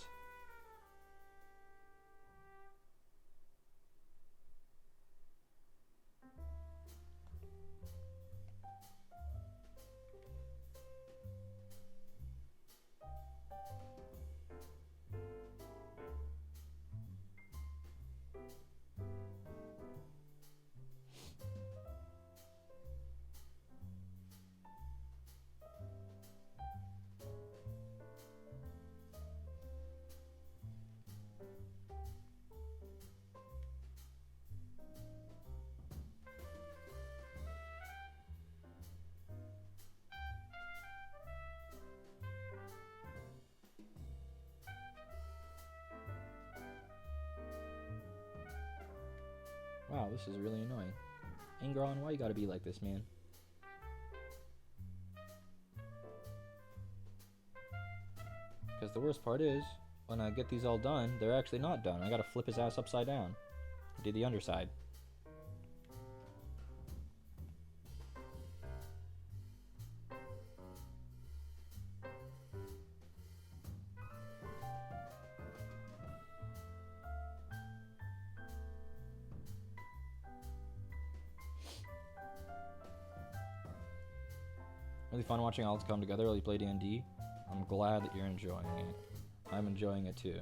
Wow, this is really annoying. Angron, why you gotta be like this, man? Because the worst part is, when I get these all done, they're actually not done. I gotta flip his ass upside down. Do the underside. Really fun watching all this come together while you play D&D. I'm glad that you're enjoying it. I'm enjoying it too.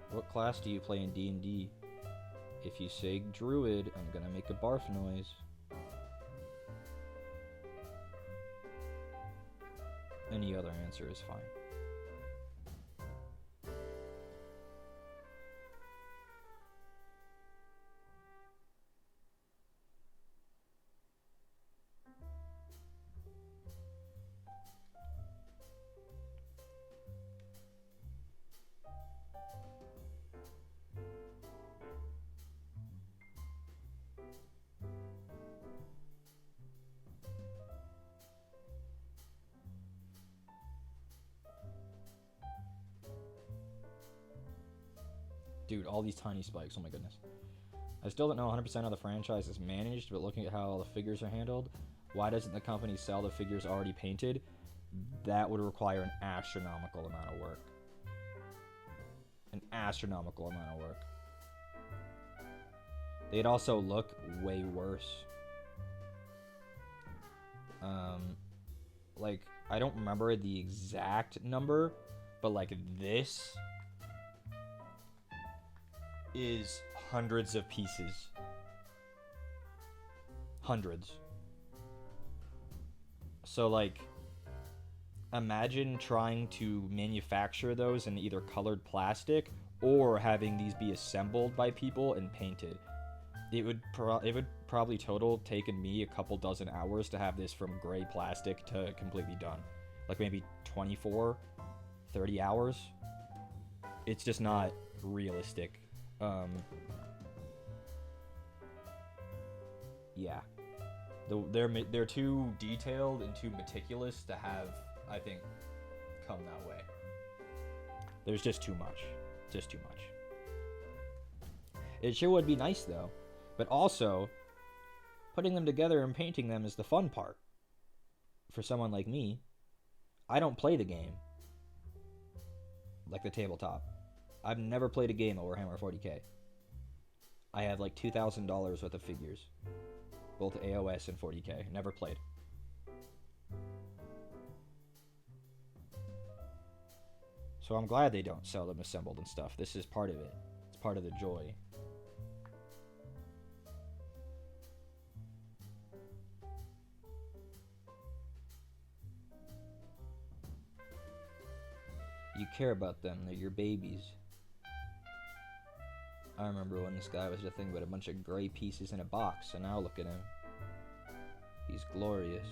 What class do you play in D&D? If you say druid, I'm gonna make a barf noise. Any other answer is fine. Dude, all these tiny spikes, oh my goodness. I still don't know 100% how the franchise is managed, but looking at how all the figures are handled, why doesn't the company sell the figures already painted? That would require an astronomical amount of work. An astronomical amount of work. They'd also look way worse. Like, I don't remember the exact number, but like this is hundreds of pieces. Hundreds. So like, imagine trying to manufacture those in either colored plastic or having these be assembled by people and painted. It would probably total taken me a couple dozen hours to have this from gray plastic to completely done. Like maybe 24, 30 hours. It's just not realistic. Yeah. They're too detailed and too meticulous to have, I think, come that way. There's just too much. Just too much. It sure would be nice, though. But also, putting them together and painting them is the fun part. For someone like me, I don't play the game. Like the tabletop. I've never played a game at Warhammer 40k. I have like $2,000 worth of figures. Both AOS and 40k. Never played. So I'm glad they don't sell them assembled and stuff. This is part of it. It's part of the joy. You care about them. They're your babies. I remember when this guy was a thing but a bunch of gray pieces in a box, and now look at him. He's glorious.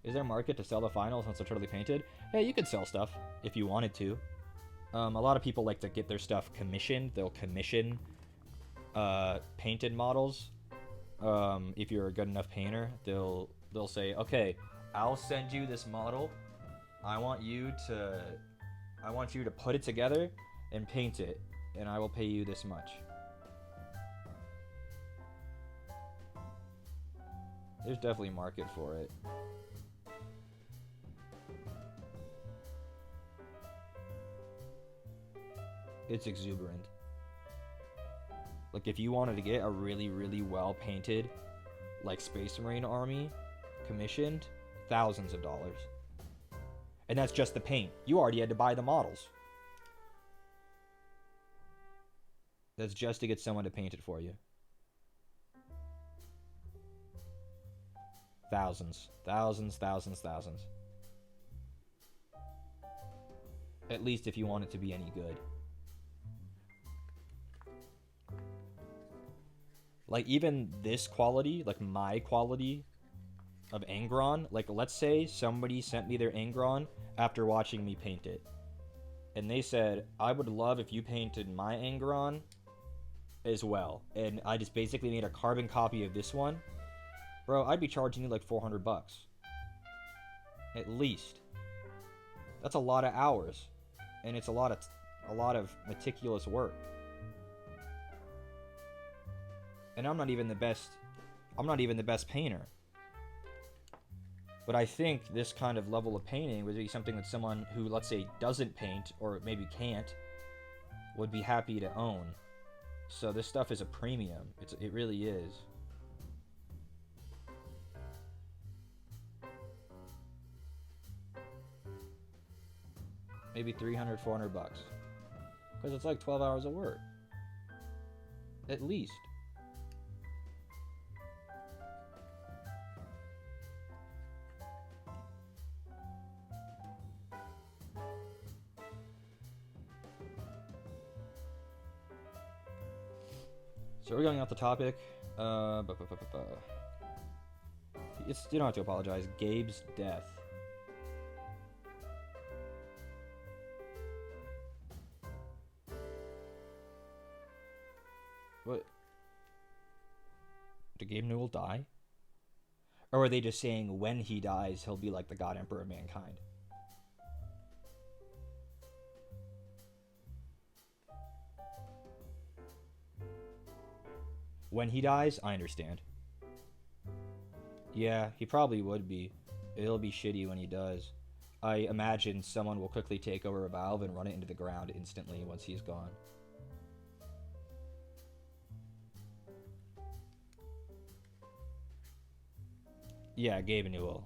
Is there a market to sell the finals once they're totally painted? Yeah, you could sell stuff if you wanted to. A lot of people like to get their stuff commissioned. They'll commission painted models. If you're a good enough painter, they'll say, okay, I'll send you this model. I want you to put it together and paint it, and I will pay you this much. There's definitely a market for it. It's exuberant. Like, if you wanted to get a really, really well painted, like, Space Marine army commissioned, thousands of dollars. And that's just the paint. You already had to buy the models. That's just to get someone to paint it for you. Thousands. Thousands, thousands, thousands. At least if you want it to be any good. Like, even this quality, like my quality of Angron, like, let's say somebody sent me their Angron after watching me paint it. And they said, I would love if you painted my Angron as well. And I just basically made a carbon copy of this one. Bro, I'd be charging you like $400. At least. That's a lot of hours. And it's a lot of meticulous work. And I'm not even the best painter. But I think this kind of level of painting would be something that someone who, let's say, doesn't paint, or maybe can't, would be happy to own. So this stuff is a premium. It really is. Maybe $300, $400. Because it's like 12 hours of work. At least. So we're going off the topic. You don't have to apologize. Gabe's death. What? Did Gabe Newell die? Or are they just saying when he dies, he'll be like the God Emperor of mankind? When he dies, I understand. Yeah, he probably would be. It'll be shitty when he does. I imagine someone will quickly take over a valve and run it into the ground instantly once he's gone. Yeah, Gabe Newell.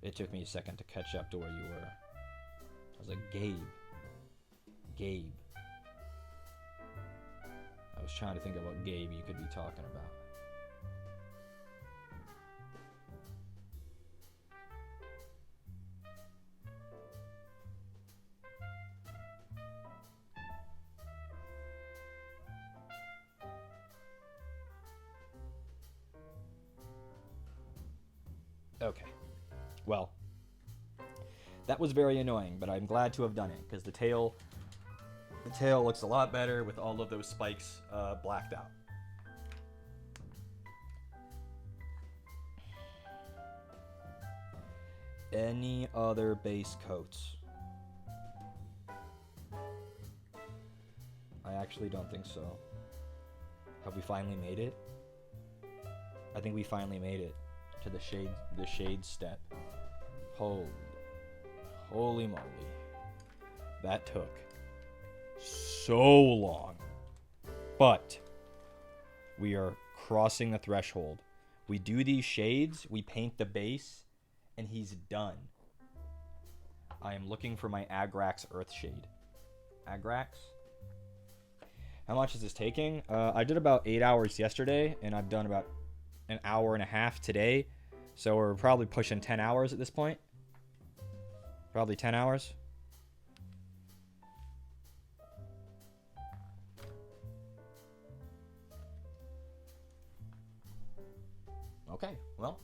It took me a second to catch up to where you were. I was like, Gabe. Gabe. I was trying to think of what Gabe you could be talking about. Okay. Well, that was very annoying, but I'm glad to have done it, because the tail looks a lot better with all of those spikes blacked out. Any other base coats? I actually don't think so. Have we finally made it? I think we finally made it to the shade step. Holy moly. That took so long. But we are crossing the threshold. We do these shades, we paint the base, and he's done. I am looking for my Agrax Earthshade. Agrax? How much is this taking? I did about 8 hours yesterday, and I've done about an hour and a half today. So we're probably pushing 10 hours at this point. Probably 10 hours. Okay, well,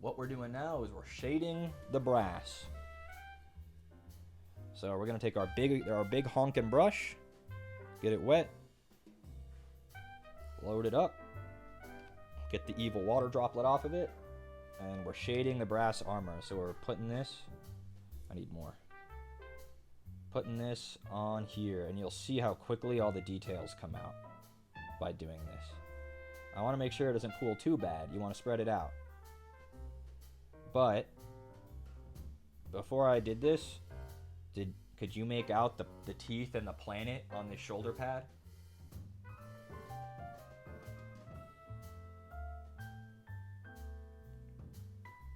what we're doing now is we're shading the brass. So we're gonna take our big honking brush, get it wet, load it up, get the evil water droplet off of it, and we're shading the brass armor. So we're putting this, I need more, putting this on here, and you'll see how quickly all the details come out by doing this. I want to make sure it doesn't pool too bad. You want to spread it out. But before I did this, could you make out the teeth and the planet on this shoulder pad?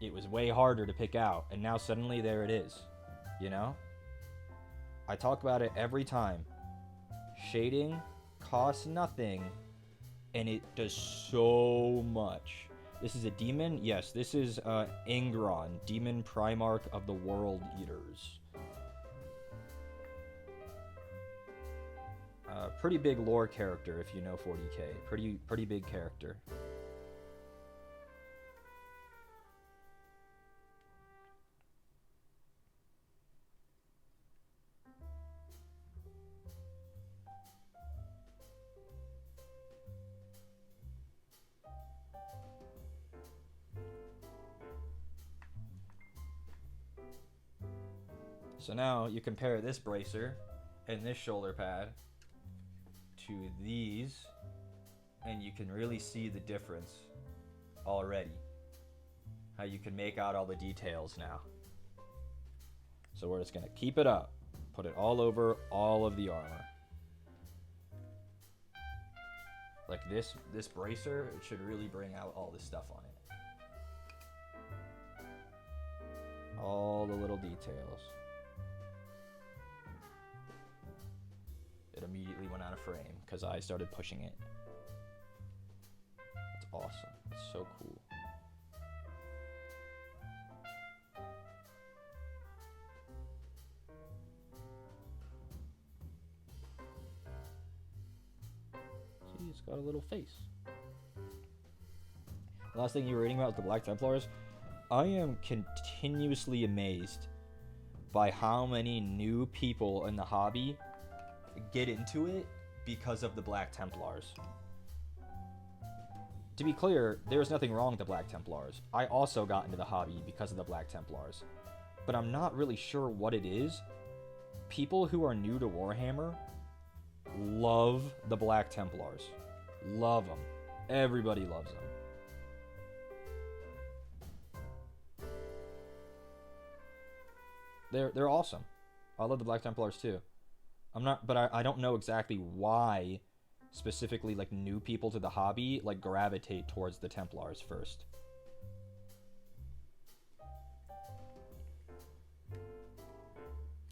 It was way harder to pick out, and now suddenly there it is. You know? I talk about it every time. Shading costs nothing, and it does so much. This is a demon? Yes, this is Angron, Demon Primarch of the World Eaters. Pretty big lore character if you know 40k. Pretty big character. So now you compare this bracer and this shoulder pad to these, and you can really see the difference already. How you can make out all the details now. So we're just gonna keep it up, put it all over all of the armor. Like this bracer, it should really bring out all this stuff on it. All the little details. It immediately went out of frame because I started pushing it. That's awesome. It's so cool. See, it's got a little face. The last thing you were reading about with the Black Templars, I am continuously amazed by how many new people in the hobby get into it because of the Black Templars. To be clear, there's nothing wrong with the Black Templars. I also got into the hobby because of the Black Templars. But I'm not really sure what it is. People who are new to Warhammer love the Black Templars. Love them. Everybody loves them. They're awesome. I love the Black Templars too. I don't know exactly why specifically like new people to the hobby like gravitate towards the Templars first.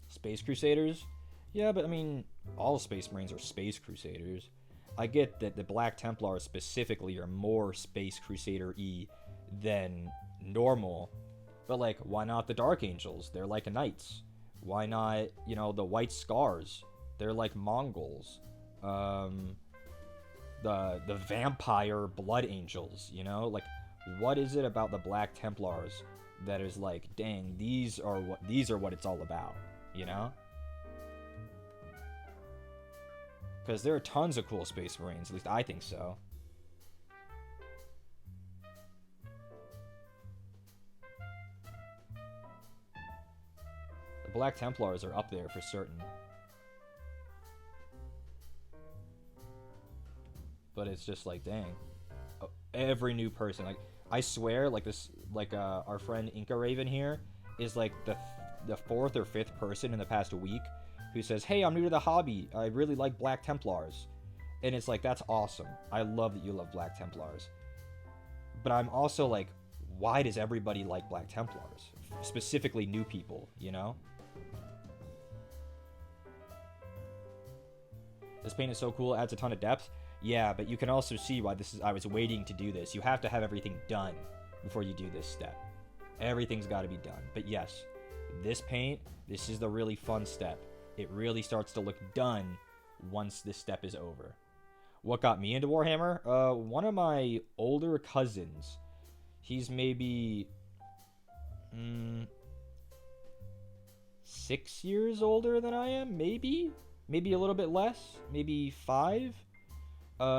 Space Crusaders? Yeah, but I mean, all Space Marines are Space Crusaders. I get that the Black Templars specifically are more Space Crusader-y than normal, but like, why not the Dark Angels? They're like Knights. Why not, you know, the White Scars? They're like Mongols. The Vampire Blood Angels, you know? Like, what is it about the Black Templars that is like, dang, these are what it's all about, you know? Because there are tons of cool Space Marines, at least I think so. The Black Templars are up there for certain. But it's just like, dang. Every new person, like, I swear, like this, like our friend Inca Raven here is like the fourth or fifth person in the past week who says, hey, I'm new to the hobby, I really like Black Templars. And it's like, that's awesome. I love that you love Black Templars. But I'm also like, why does everybody like Black Templars? Specifically new people, you know? This paint is so cool, it adds a ton of depth. Yeah, but you can also see why this is. I was waiting to do this. You have to have everything done before you do this step. Everything's got to be done. But yes, this paint, this is the really fun step. It really starts to look done once this step is over. What got me into Warhammer? One of my older cousins. He's maybe 6 years older than I am, maybe a little bit less, maybe 5.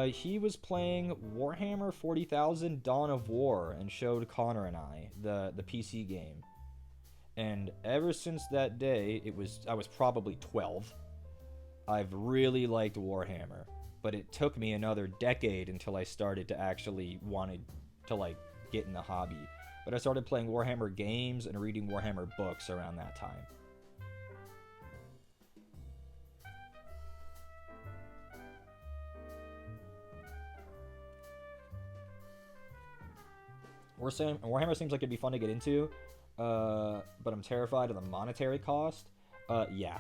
He was playing Warhammer 40,000 Dawn of War and showed Connor and I the PC game. And ever since that day, I was probably 12. I've really liked Warhammer, but it took me another decade until I started to actually wanted to like get in the hobby. But I started playing Warhammer games and reading Warhammer books around that time. Warhammer seems like it'd be fun to get into, but I'm terrified of the monetary cost. Yeah.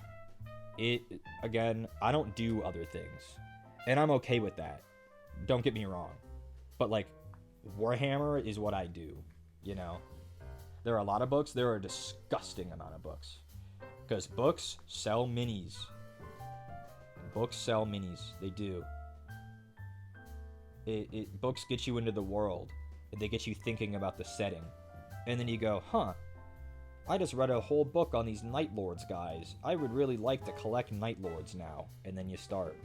Again, I don't do other things, and I'm okay with that. Don't get me wrong. But, like, Warhammer is what I do, you know? There are a lot of books. There are a disgusting amount of books. Because books sell minis. Books sell minis. They do. Books get you into the world. They get you thinking about the setting. And then you go, huh, I just read a whole book on these Night Lords guys. I would really like to collect Night Lords now. And then you start.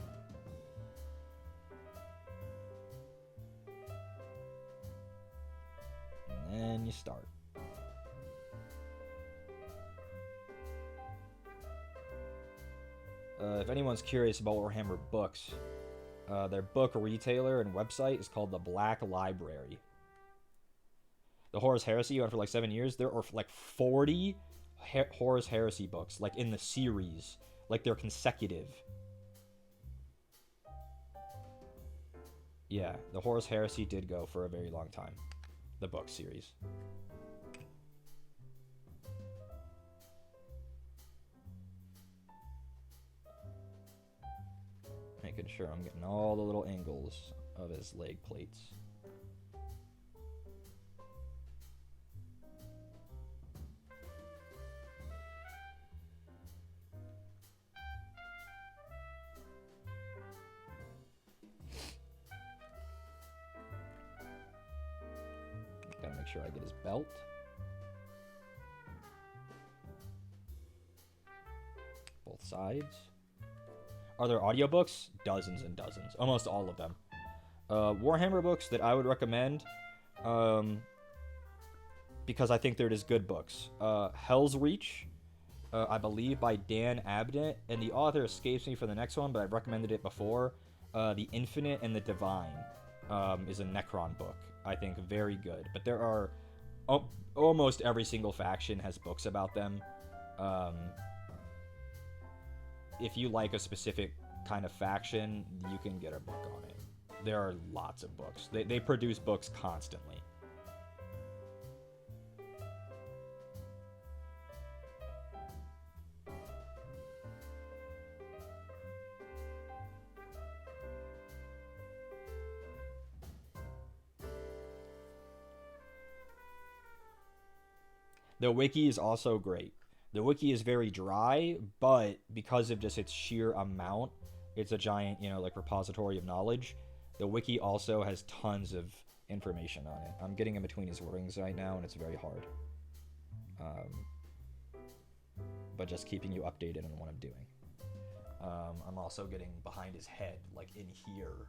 And then you start. If anyone's curious about Warhammer books, their book retailer and website is called the Black Library. The Horus Heresy went for like 7 years. There are like 40 Horus Heresy books, like in the series, like they're consecutive. Yeah, the Horus Heresy did go for a very long time. The book series. Making sure I'm getting all the little angles of his leg plates. Gotta make sure I get his belt. Both sides. Are there audiobooks? Dozens and dozens. Almost all of them. Warhammer books that I would recommend, because I think they're just good books. Hell's Reach, I believe by Dan Abnett, and the author escapes me for the next one, but I've recommended it before. The Infinite and the Divine is a Necron book. I think very good. But there are... almost every single faction has books about them. If you like a specific kind of faction, you can get a book on it. There are lots of books. They produce books constantly. The wiki is also great. The wiki is very dry, but because of just its sheer amount, it's a giant, like repository of knowledge. The wiki also has tons of information on it. I'm getting in between his wings right now, and it's very hard. But just keeping you updated on what I'm doing. I'm also getting behind his head, like in here.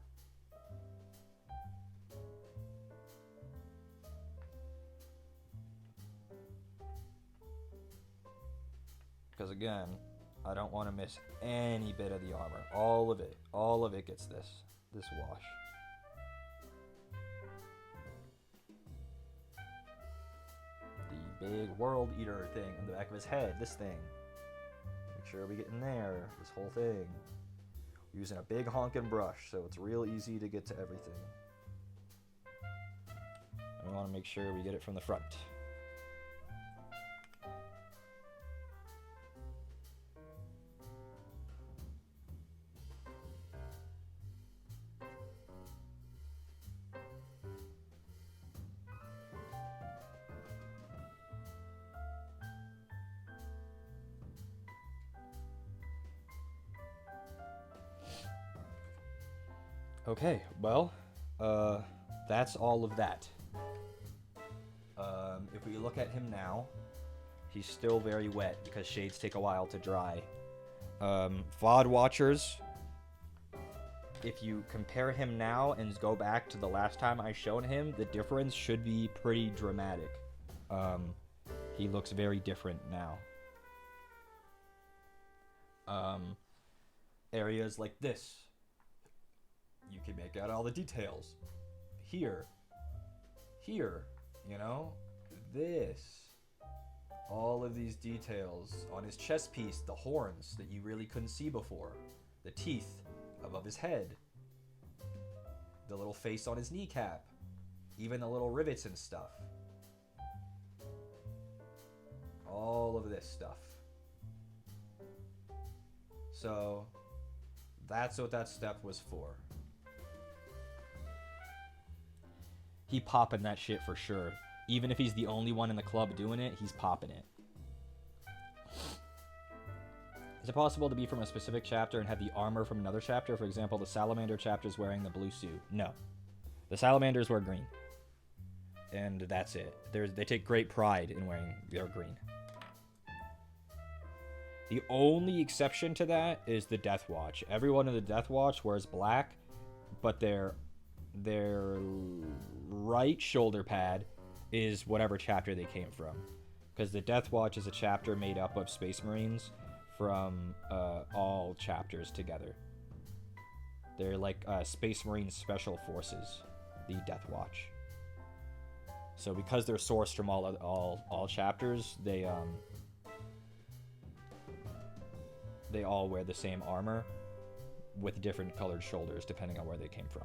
Because again, I don't want to miss any bit of the armor. All of it gets this wash. The big world eater thing on the back of his head, this thing. Make sure we get in there, this whole thing. We're using a big honking brush, so it's real easy to get to everything. And we want to make sure we get it from the front. Okay, well, that's all of that. If we look at him now, he's still very wet because shades take a while to dry. VOD watchers, if you compare him now and go back to the last time I showed him, the difference should be pretty dramatic. He looks very different now. Areas like this, you can make out all the details. Here, you know, this, all of these details on his chest piece, the horns that you really couldn't see before, the teeth above his head, the little face on his kneecap, even the little rivets and stuff. All of this stuff. So that's what that step was for. He popping that shit for sure. Even if he's the only one in the club doing it, he's popping it. Is it possible to be from a specific chapter and have the armor from another chapter? For example, the Salamander chapter is wearing the blue suit. No. The Salamanders wear green. And that's it. They take great pride in wearing their green. The only exception to that is the Death Watch. Everyone in the Death Watch wears black, but their right shoulder pad is whatever chapter they came from. Because the Death Watch is a chapter made up of Space Marines from all chapters together. They're like Space Marine Special Forces, the Death Watch. So because they're sourced from all chapters, they all wear the same armor with different colored shoulders depending on where they came from.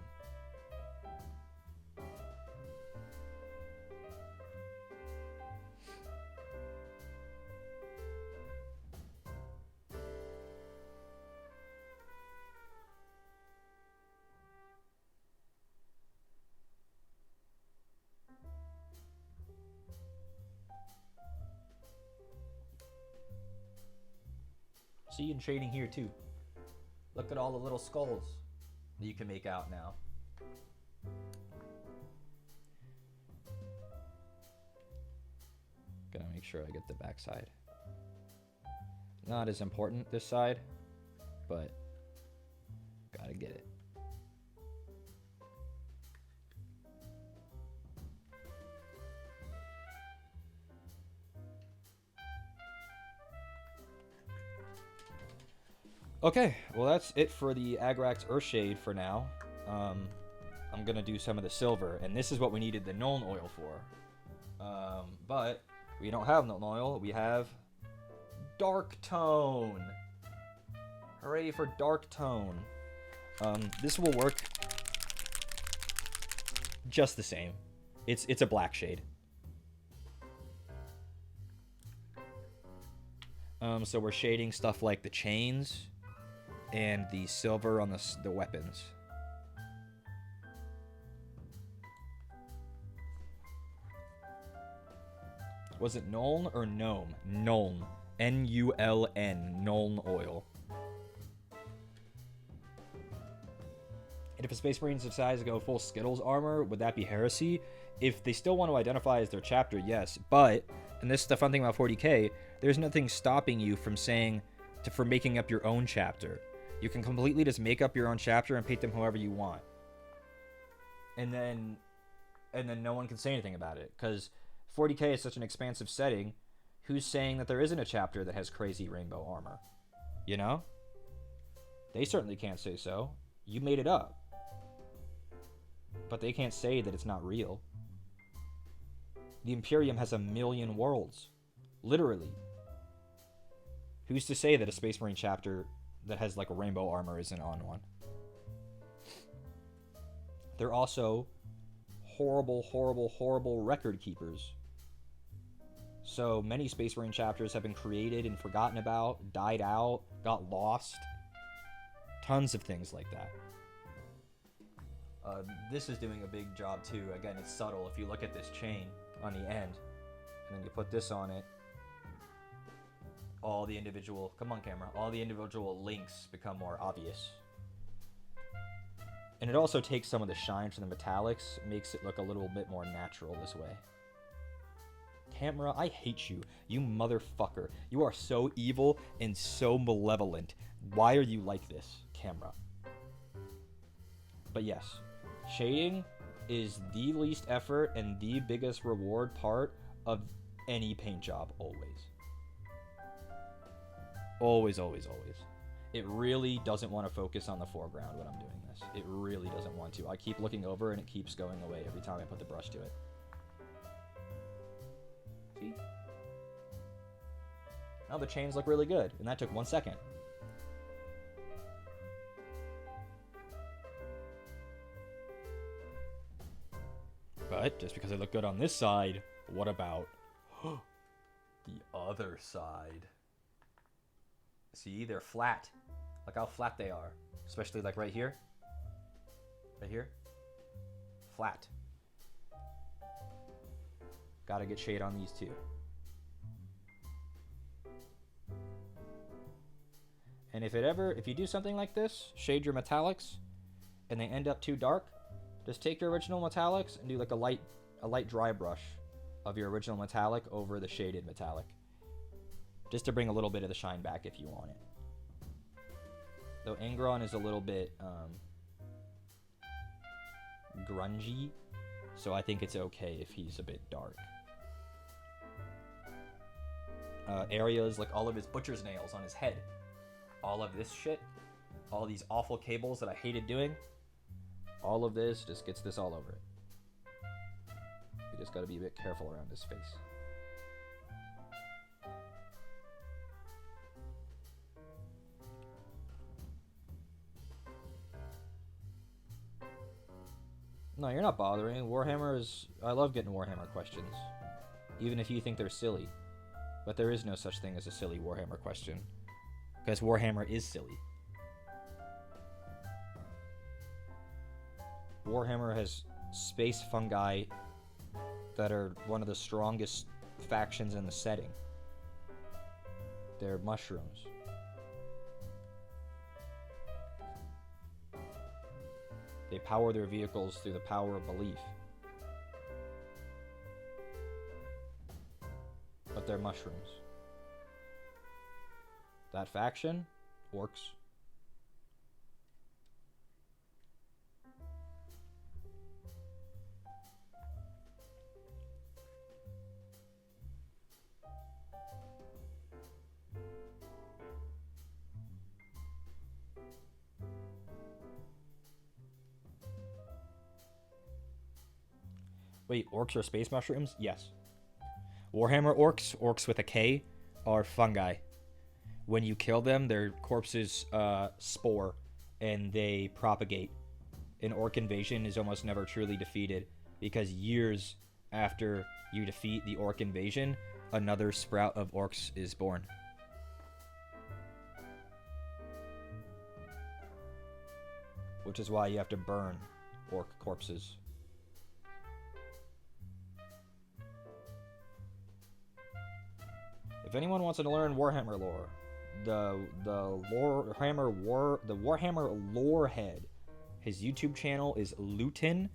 See, in shading here too. Look at all the little skulls that you can make out now. Gotta make sure I get the back side. Not as important this side, but gotta get it. Okay, well that's it for the Agrax Earthshade for now. I'm gonna do some of the silver, and this is what we needed the Nuln oil for. But we don't have Nuln oil, we have Dark Tone. Hooray for Dark Tone. This will work just the same. It's a black shade. So we're shading stuff like the chains and the silver on the weapons. Was it Nuln or Gnome? Nuln. N-U-L-N. Nuln oil. It if a Space Marine decides to go full Skittles armor, would that be heresy? If they still want to identify as their chapter, yes. But, and this is the fun thing about 40k, there's nothing stopping you from from making up your own chapter. You can completely just make up your own chapter and paint them however you want. And then no one can say anything about it. Because 40k is such an expansive setting, who's saying that there isn't a chapter that has crazy rainbow armor? You know? They certainly can't say so. You made it up. But they can't say that it's not real. The Imperium has 1 million worlds. Literally. Who's to say that a Space Marine chapter that has like a rainbow armor isn't on one? They're also horrible, horrible, horrible record keepers. So many Space Marine chapters have been created and forgotten about, died out, got lost. Tons of things like that. This is doing a big job too. Again, it's subtle. If you look at this chain on the end, and then you put this on it, all the individual, come on camera, all the individual links become more obvious. And it also takes some of the shine from the metallics, makes it look a little bit more natural this way. Camera, I hate you. You motherfucker. You are so evil and so malevolent. Why are you like this, camera? But yes, shading is the least effort and the biggest reward part of any paint job, always. Always, always, always. It really doesn't want to focus on the foreground when I'm doing this. It really doesn't want to. I keep looking over and it keeps going away every time I put the brush to it. See? Now the chains look really good, and that took 1 second. But just because they look good on this side, what about the other side? See, they're flat. Look how flat they are. Especially like right here. Right here. Flat. Gotta get shade on these too. And if you do something like this, shade your metallics, and they end up too dark, just take your original metallics and do like a light dry brush of your original metallic over the shaded metallic. Just to bring a little bit of the shine back if you want it. Though Angron is a little bit grungy, so I think it's okay if he's a bit dark. Areas like all of his butcher's nails on his head, all of this shit, all these awful cables that I hated doing, all of this just gets this all over it. You just gotta be a bit careful around his face. No, you're not bothering. Warhammer is... I love getting Warhammer questions. Even if you think they're silly. But there is no such thing as a silly Warhammer question. Because Warhammer is silly. Warhammer has space fungi that are one of the strongest factions in the setting. They're mushrooms. They power their vehicles through the power of belief. But they're mushrooms. That faction, orcs. Wait, orcs are space mushrooms? Yes. Warhammer orcs, orcs with a K, are fungi. When you kill them, their corpses spore, and they propagate. An orc invasion is almost never truly defeated, because years after you defeat the orc invasion, another sprout of orcs is born. Which is why you have to burn orc corpses. If anyone wants to learn Warhammer lore, the Warhammer lore head His YouTube channel is Lutin.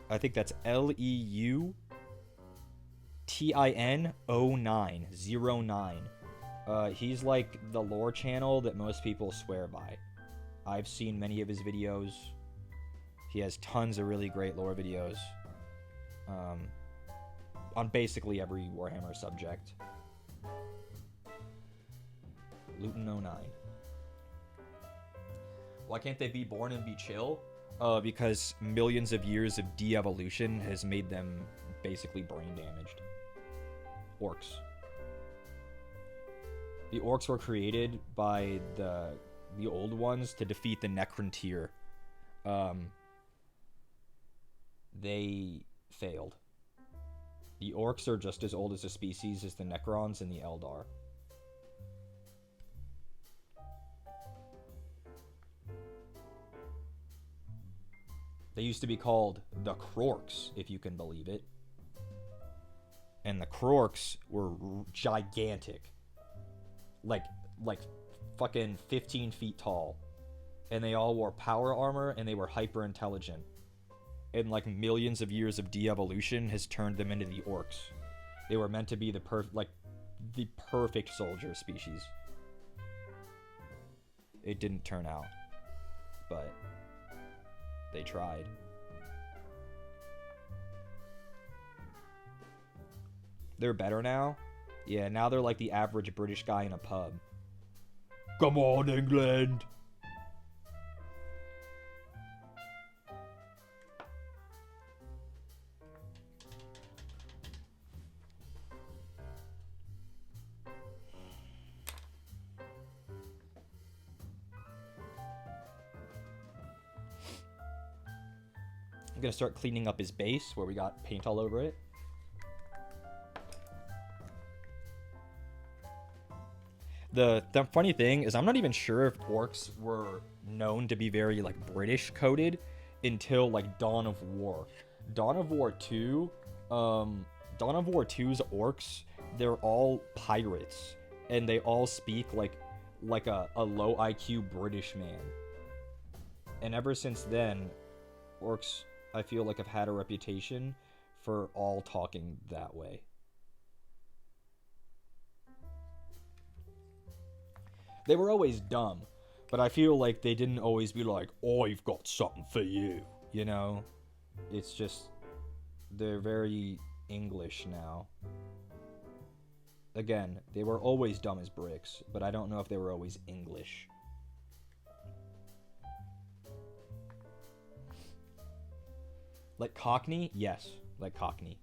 I think that's LEUTIN0909. He's like the lore channel that most people swear by. I've seen many of his videos. He has tons of really great lore videos. On basically every Warhammer subject. Lutin09. Why can't they be born and be chill? Because millions of years of de-evolution has made them basically brain damaged. Orcs. The orcs were created by the old ones to defeat the Necrontyr. They failed. The orcs are just as old as a species as the Necrons and the Eldar. They used to be called the Krorks, if you can believe it. And the Krorks were gigantic. Like fucking 15 feet tall. And they all wore power armor, and they were hyper intelligent. And like millions of years of de-evolution has turned them into the orcs. They were meant to be the perfect soldier species. It didn't turn out. But they tried. They're better now? Yeah, now they're like the average British guy in a pub. Come on, England! I'm gonna start cleaning up his base where we got paint all over it. The funny thing is I'm not even sure if orcs were known to be very like British coded until like Dawn of War. Dawn of War 2, Dawn of War 2's orcs, they're all pirates and they all speak like a low IQ British man. And ever since then, orcs I feel like have had a reputation for all talking that way. They were always dumb, but I feel like they didn't always be like, I've got something for you, you know? It's just, they're very English now. Again, they were always dumb as bricks, but I don't know if they were always English. Like Cockney? Yes, like Cockney.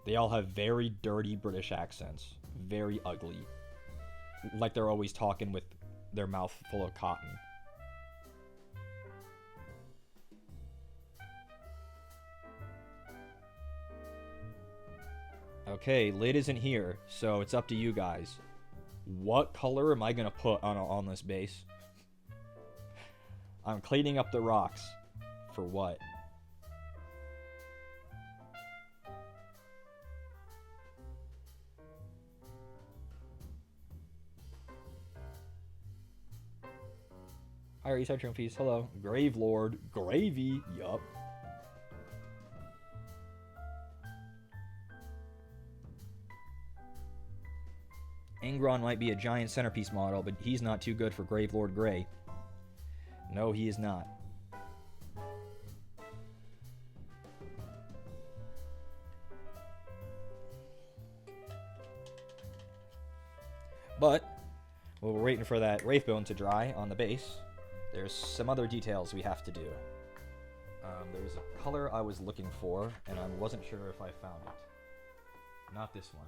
They all have very dirty British accents. Very ugly. Like they're always talking with their mouth full of cotton. Okay, lid isn't here, so it's up to you guys. What color am I gonna put on this base? I'm cleaning up the rocks. For what? Hi, Eastside Trophies. Hello. Grave Lord. Gravy. Yup. Angron might be a giant centerpiece model, but he's not too good for Grave Lord Grey. No, he is not. But, while we're waiting for that Wraithbone to dry on the base, there's some other details we have to do. There's a color I was looking for, and I wasn't sure if I found it. Not this one.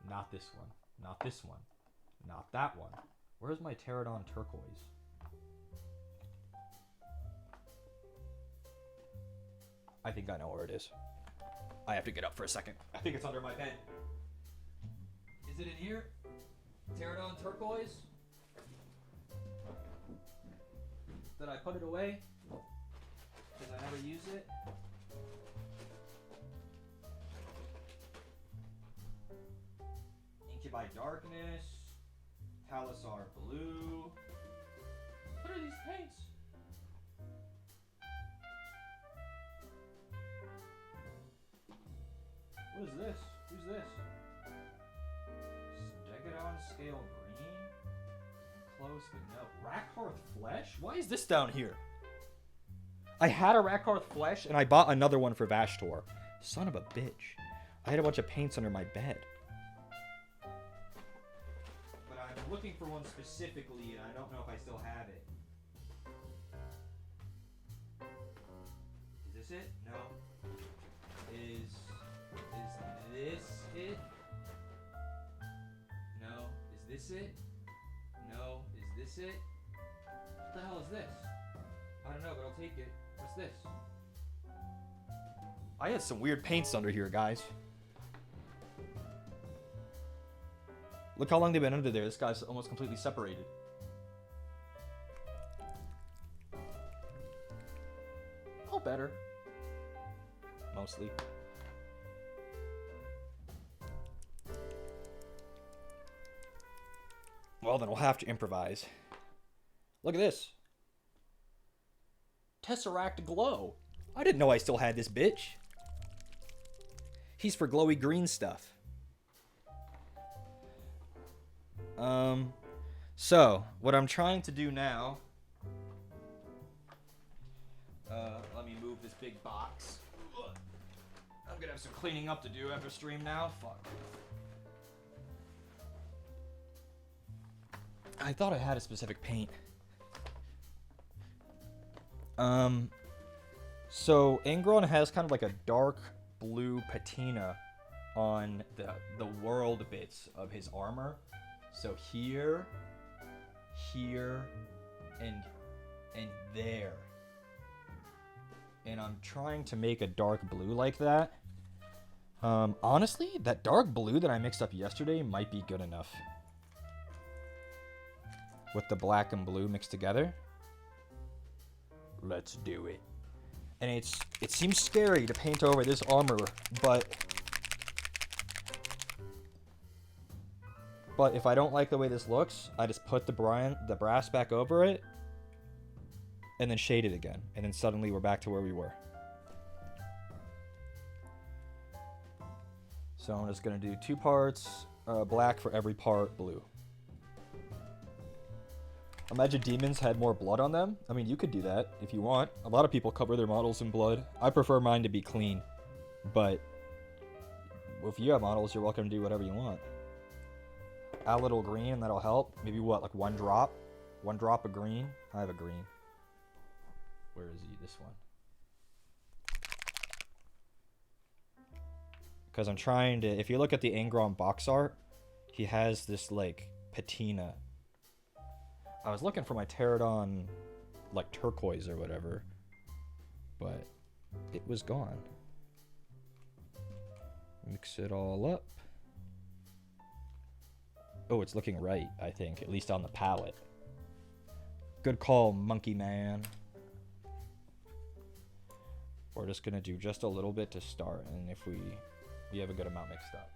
Not this one. Not this one. Not that one. Where's my Pterodon turquoise? I think I know where it is. I have to get up for a second. I think it's under my bed. Is it in here? Pterodon turquoise? Did I put it away? Because I never use it? Incubi Darkness. Talisar Blue. What are these paints? What is this? Who's this? Stegodon scale green? Close but no. Rackhearth flesh? Why is this down here? I had a Rackhearth flesh and I bought another one for Vashtor. Son of a bitch. I had a bunch of paints under my bed. But I'm looking for one specifically and I don't know if I still have it. Is this it? No. Is this it? No. Is this it? No. Is this it? What the hell is this? I don't know, but I'll take it. What's this? I had some weird paints under here, guys. Look how long they've been under there. This guy's almost completely separated. All better. Mostly. Well, then we'll have to improvise. Look at this. Tesseract Glow. I didn't know I still had this bitch. He's for glowy green stuff. So, what I'm trying to do now... let me move this big box. I'm gonna have some cleaning up to do after stream now. Fuck. I thought I had a specific paint. So Angron has kind of like a dark blue patina on the world bits of his armor. So here, and there. And I'm trying to make a dark blue like that. Honestly, that dark blue that I mixed up yesterday might be good enough. With the black and blue mixed together. Let's do it. And it seems scary to paint over this armor, but if I don't like the way this looks, I just put the brass back over it and then shade it again, and then suddenly we're back to where we were. So I'm just gonna do 2 parts black for every part blue. Imagine demons had more blood on them. I mean, you could do that if you want. A lot of people cover their models in blood. I prefer mine to be clean. But if you have models, you're welcome to do whatever you want. Add a little green, and that'll help. Maybe what, like 1 drop? 1 drop of green? I have a green. Where is he? This one. Because I'm trying to... If you look at the Angron box art, he has this, like, patina. I was looking for my Pterodon, like, turquoise or whatever, but it was gone. Mix it all up. Oh, it's looking right, I think, at least on the palette. Good call, monkey man. We're just gonna do just a little bit to start, and if we have a good amount mixed up.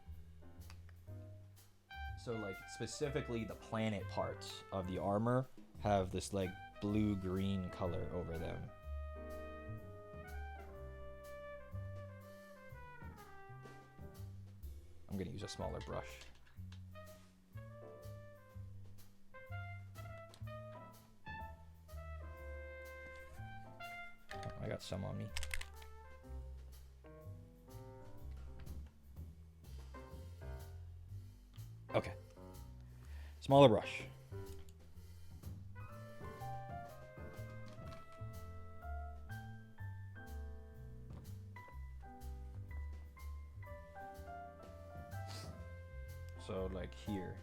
So, like, specifically the planet parts of the armor have this, like, blue-green color over them. I'm gonna use a smaller brush. Oh, I got some on me. Okay. Smaller brush. So, like here.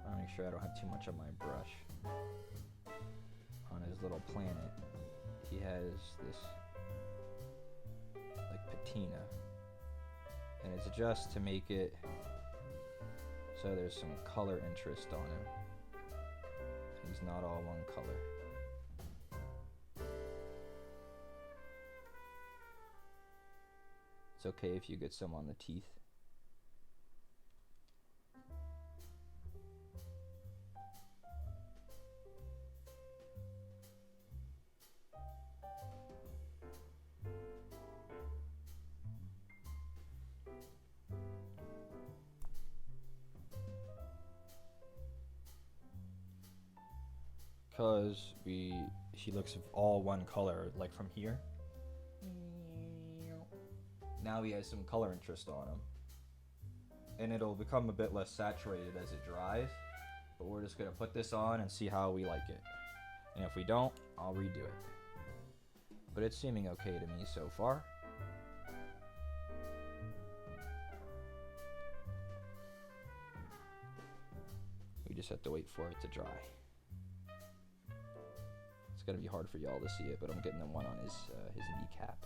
I'll make sure I don't have too much on my brush. On his little planet, he has this, like, patina. And it's just to make it so there's some color interest on him. He's not all one color. It's okay if you get some on the teeth. because he looks all one color, like from here. Now he has some color interest on him. And it'll become a bit less saturated as it dries. But we're just going to put this on and see how we like it. And if we don't, I'll redo it. But it's seeming okay to me so far. We just have to wait for it to dry. It's going to be hard for y'all to see it, but I'm getting the one on his kneecap.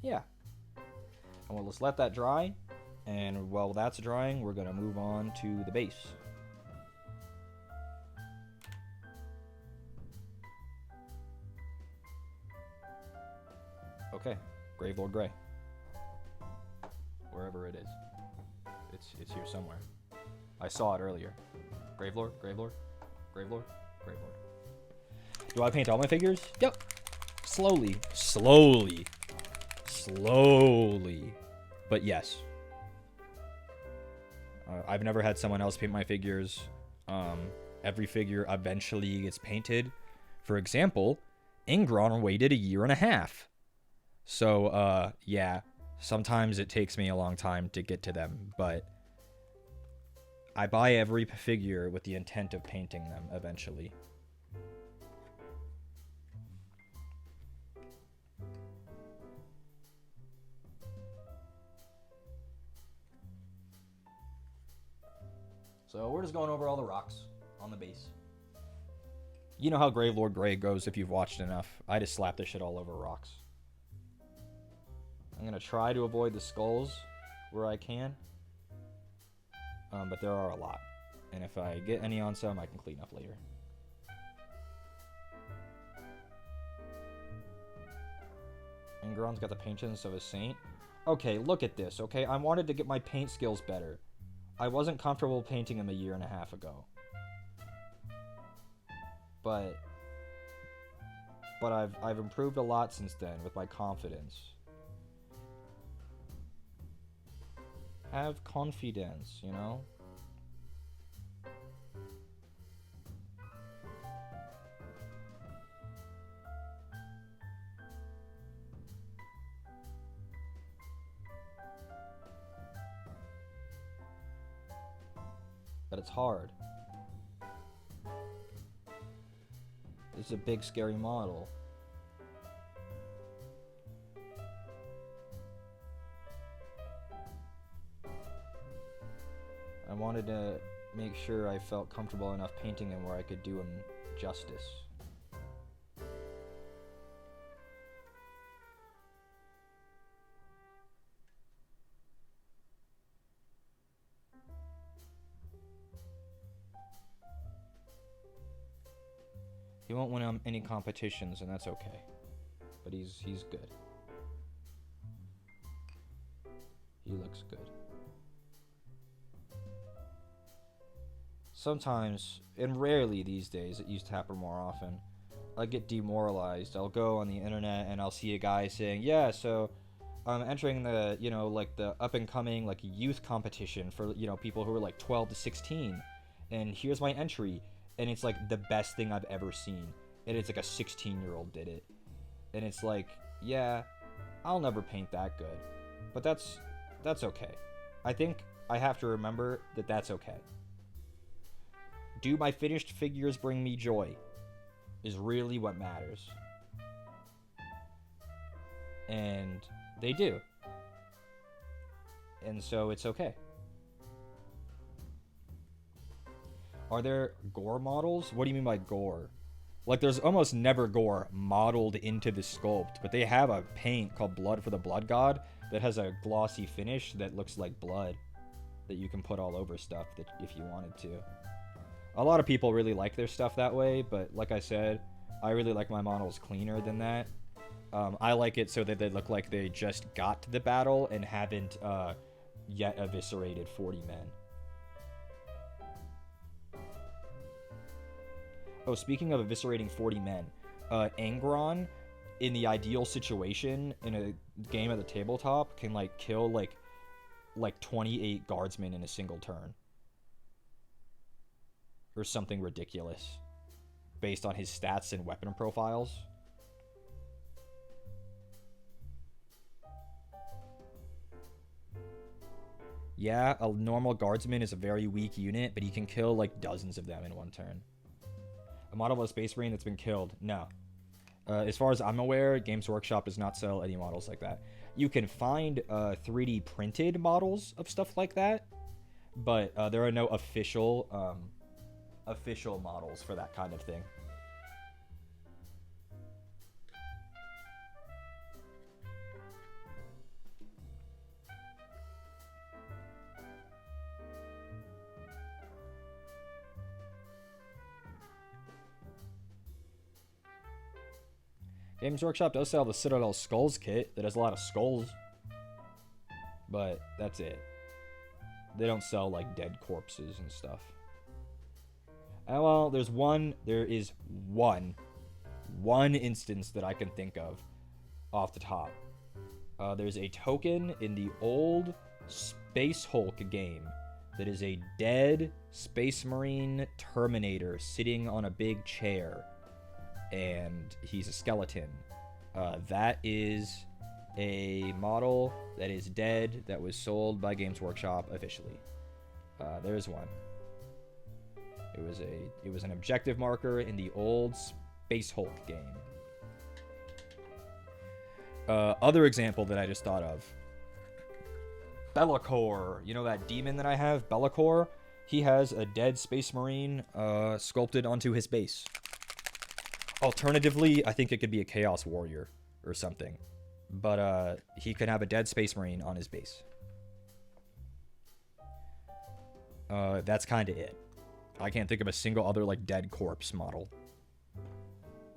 Yeah. And we'll just let that dry. And while that's drying, we're going to move on to the base. Okay. Gravelord Grey. Wherever it is. It's here somewhere. I saw it earlier. Gravelord, Gravelord, Gravelord, Gravelord. Do I paint all my figures? Yep. Slowly. But yes. I've never had someone else paint my figures. Every figure eventually gets painted. For example, Angron waited 1.5 years. So, yeah. Sometimes it takes me a long time to get to them, but I buy every figure with the intent of painting them eventually. So we're just going over all the rocks on the base. You know how Gravelord Grey goes if you've watched enough. I just slap this shit all over rocks. I'm going to try to avoid the skulls where I can. But there are a lot. And if I get any on some, I can clean up later. Angron's got the patience of a saint. Okay, look at this, okay? I wanted to get my paint skills better. I wasn't comfortable painting him 1.5 years ago. But I've improved a lot since then with my confidence. Have confidence, you know? But it's hard. This is a big, scary model. I wanted to make sure I felt comfortable enough painting him where I could do him justice. He won't win any competitions, and that's okay. But he's good. He looks good. Sometimes, and rarely these days, it used to happen more often, I get demoralized. I'll go on the internet and I'll see a guy saying, yeah, so I'm entering the, you know, like the up-and-coming, like, youth competition for, you know, people who are like 12 to 16. And here's my entry. And it's like the best thing I've ever seen. And it's like a 16-year-old did it. And it's like, yeah, I'll never paint that good. But that's okay. I think I have to remember that that's okay. Do my finished figures bring me joy? Is really what matters. And they do. And so it's okay. Are there gore models? What do you mean by gore? Like, there's almost never gore modeled into the sculpt, but they have a paint called Blood for the Blood God that has a glossy finish that looks like blood that you can put all over stuff that if you wanted to. A lot of people really like their stuff that way, but like I said, I really like my models cleaner than that. I like it so that they look like they just got to the battle and haven't yet eviscerated 40 men. Oh, speaking of eviscerating 40 men, Angron in the ideal situation in a game at the tabletop can like kill like 28 guardsmen in a single turn or something ridiculous based on his stats and weapon profiles. Yeah, a normal guardsman is a very weak unit, but he can kill like dozens of them in one turn. A model of a Space Marine that's been killed? No. As far as I'm aware, Games Workshop does not sell any models like that. You can find 3D printed models of stuff like that, but there are no official models for that kind of thing. Games Workshop does sell the Citadel Skulls kit that has a lot of skulls, but that's it. They don't sell like dead corpses and stuff. Well, there is one instance that I can think of off the top. There's a token in the old Space Hulk game that is a dead Space Marine Terminator sitting on a big chair, and he's a skeleton. That is a model that is dead that was sold by Games Workshop officially. There's one. It was an objective marker in the old Space Hulk game. Other example that I just thought of. Be'lakor. You know that demon that I have, Be'lakor? He has a dead Space Marine sculpted onto his base. Alternatively, I think it could be a Chaos Warrior or something. But he could have a dead Space Marine on his base. That's kind of it. I can't think of a single other like dead corpse model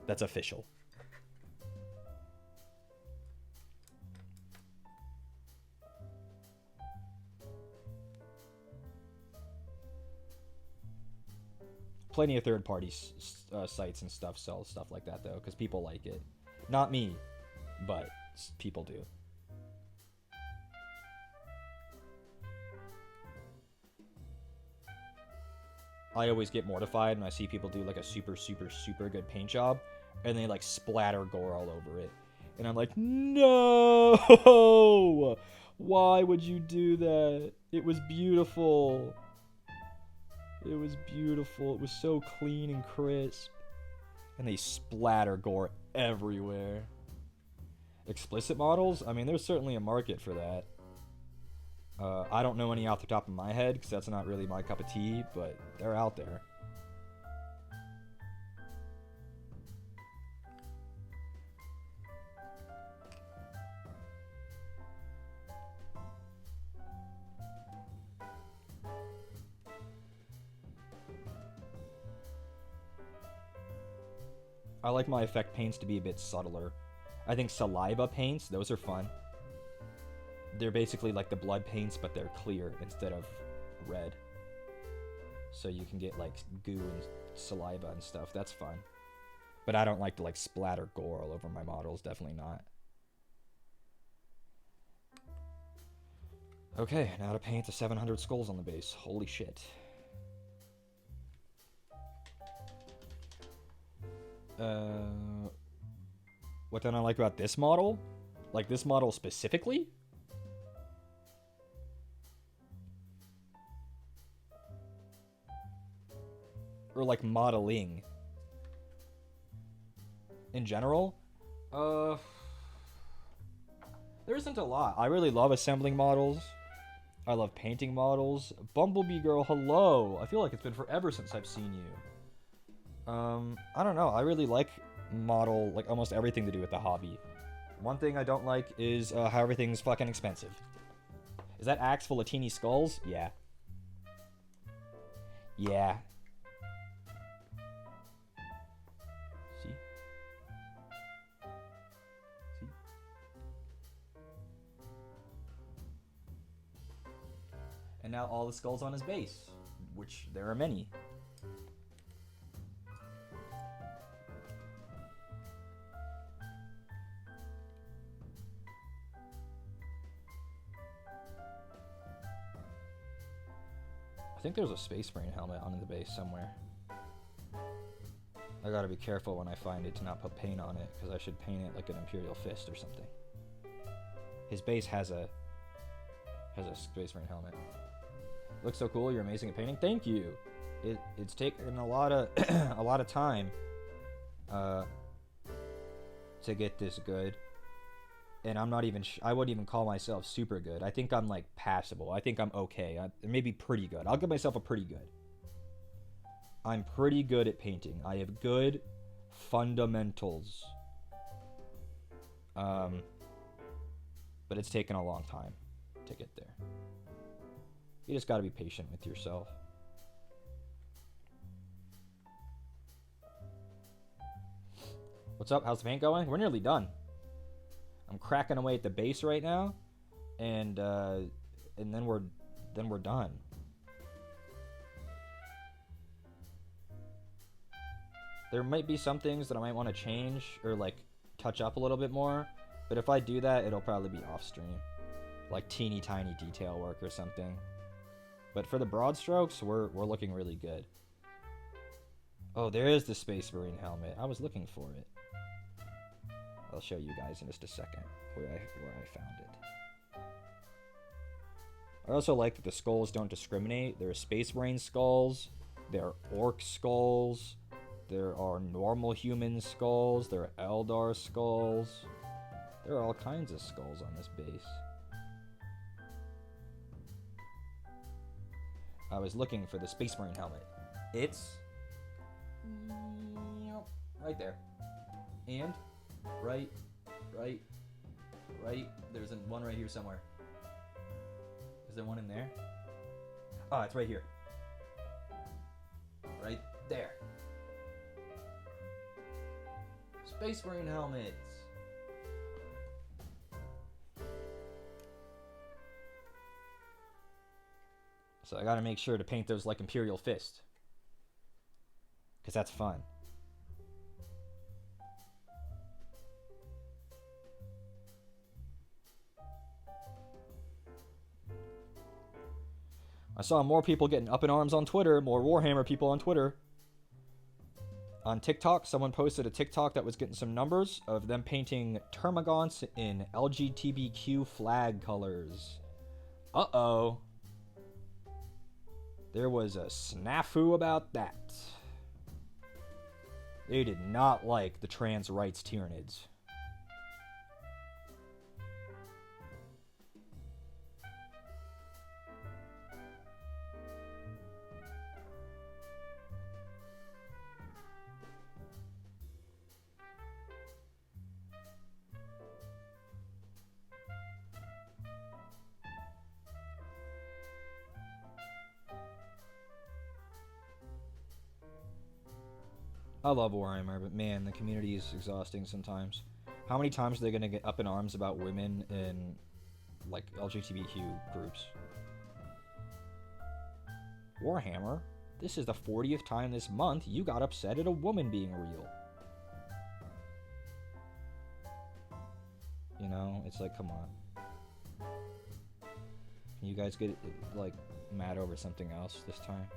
that's official. Plenty of third-party sites and stuff sell stuff like that, though, because people like it. Not me, but people do. I always get mortified when I see people do, like, a super, super, super good paint job, and they, like, splatter gore all over it. And I'm like, no! Why would you do that? It was beautiful. It was beautiful. It was so clean and crisp. And they splatter gore everywhere. Explicit models? I mean, there's certainly a market for that. I don't know any off the top of my head, because that's not really my cup of tea, but they're out there. I like my effect paints to be a bit subtler. I think saliva paints, those are fun. They're basically like the blood paints, but they're clear instead of red. So you can get like goo and saliva and stuff. That's fun. But I don't like to like splatter gore all over my models. Definitely not. Okay, now to paint the 700 skulls on the base. Holy shit. What don't I like about this model? Like this model specifically? Or like modeling in general? There isn't a lot. I really love assembling models. I love painting models. Bumblebee Girl, hello. I feel like it's been forever since I've seen you. I don't know. I really like model, like, almost everything to do with the hobby. One thing I don't like is how everything's fucking expensive. Is that axe full of teeny skulls? Yeah. Yeah. See? See? And now all the skulls on his base, which there are many. I think there's a Space Marine helmet on the base somewhere. I gotta be careful when I find it to not put paint on it, because I should paint it like an Imperial Fist or something. His base has a Space Marine helmet. Looks so cool. You're amazing at painting. Thank you. It's taken a lot of a lot of time to get this good, and I'm not even. I wouldn't even call myself super good. I think I'm like passable. I think I'm okay. Maybe pretty good. I'll give myself a pretty good. I'm pretty good at painting. I have good fundamentals. But it's taken a long time to get there. You just gotta be patient with yourself. What's up? How's the paint going? We're nearly done. I'm cracking away at the base right now, and then we're done. There might be some things that I might want to change or like touch up a little bit more, but if I do that, it'll probably be off stream, like teeny tiny detail work or something. But for the broad strokes, we're looking really good. Oh, there is the Space Marine helmet. I was looking for it. I'll show you guys in just a second where I found it. I also like that the skulls don't discriminate. There are Space Marine skulls, there are Orc skulls, there are normal human skulls, there are Eldar skulls. There are all kinds of skulls on this base. I was looking for the Space Marine helmet. It's right there. And right. There's one right here somewhere. Is there one in there? Oh, it's right here. Right there. Space Marine helmets. So I gotta make sure to paint those like Imperial Fist, because that's fun. I saw more people getting up in arms on Twitter, more Warhammer people on Twitter. On TikTok, someone posted a TikTok that was getting some numbers of them painting termagants in LGBTQ flag colors. Uh-oh. There was a snafu about that. They did not like the trans rights Tyranids. I love Warhammer, but man, the community is exhausting sometimes. How many times are they going to get up in arms about women in, like, LGBTQ groups? Warhammer, this is the 40th time this month you got upset at a woman being real. You know, it's like, come on. Can you guys get, like, mad over something else this time?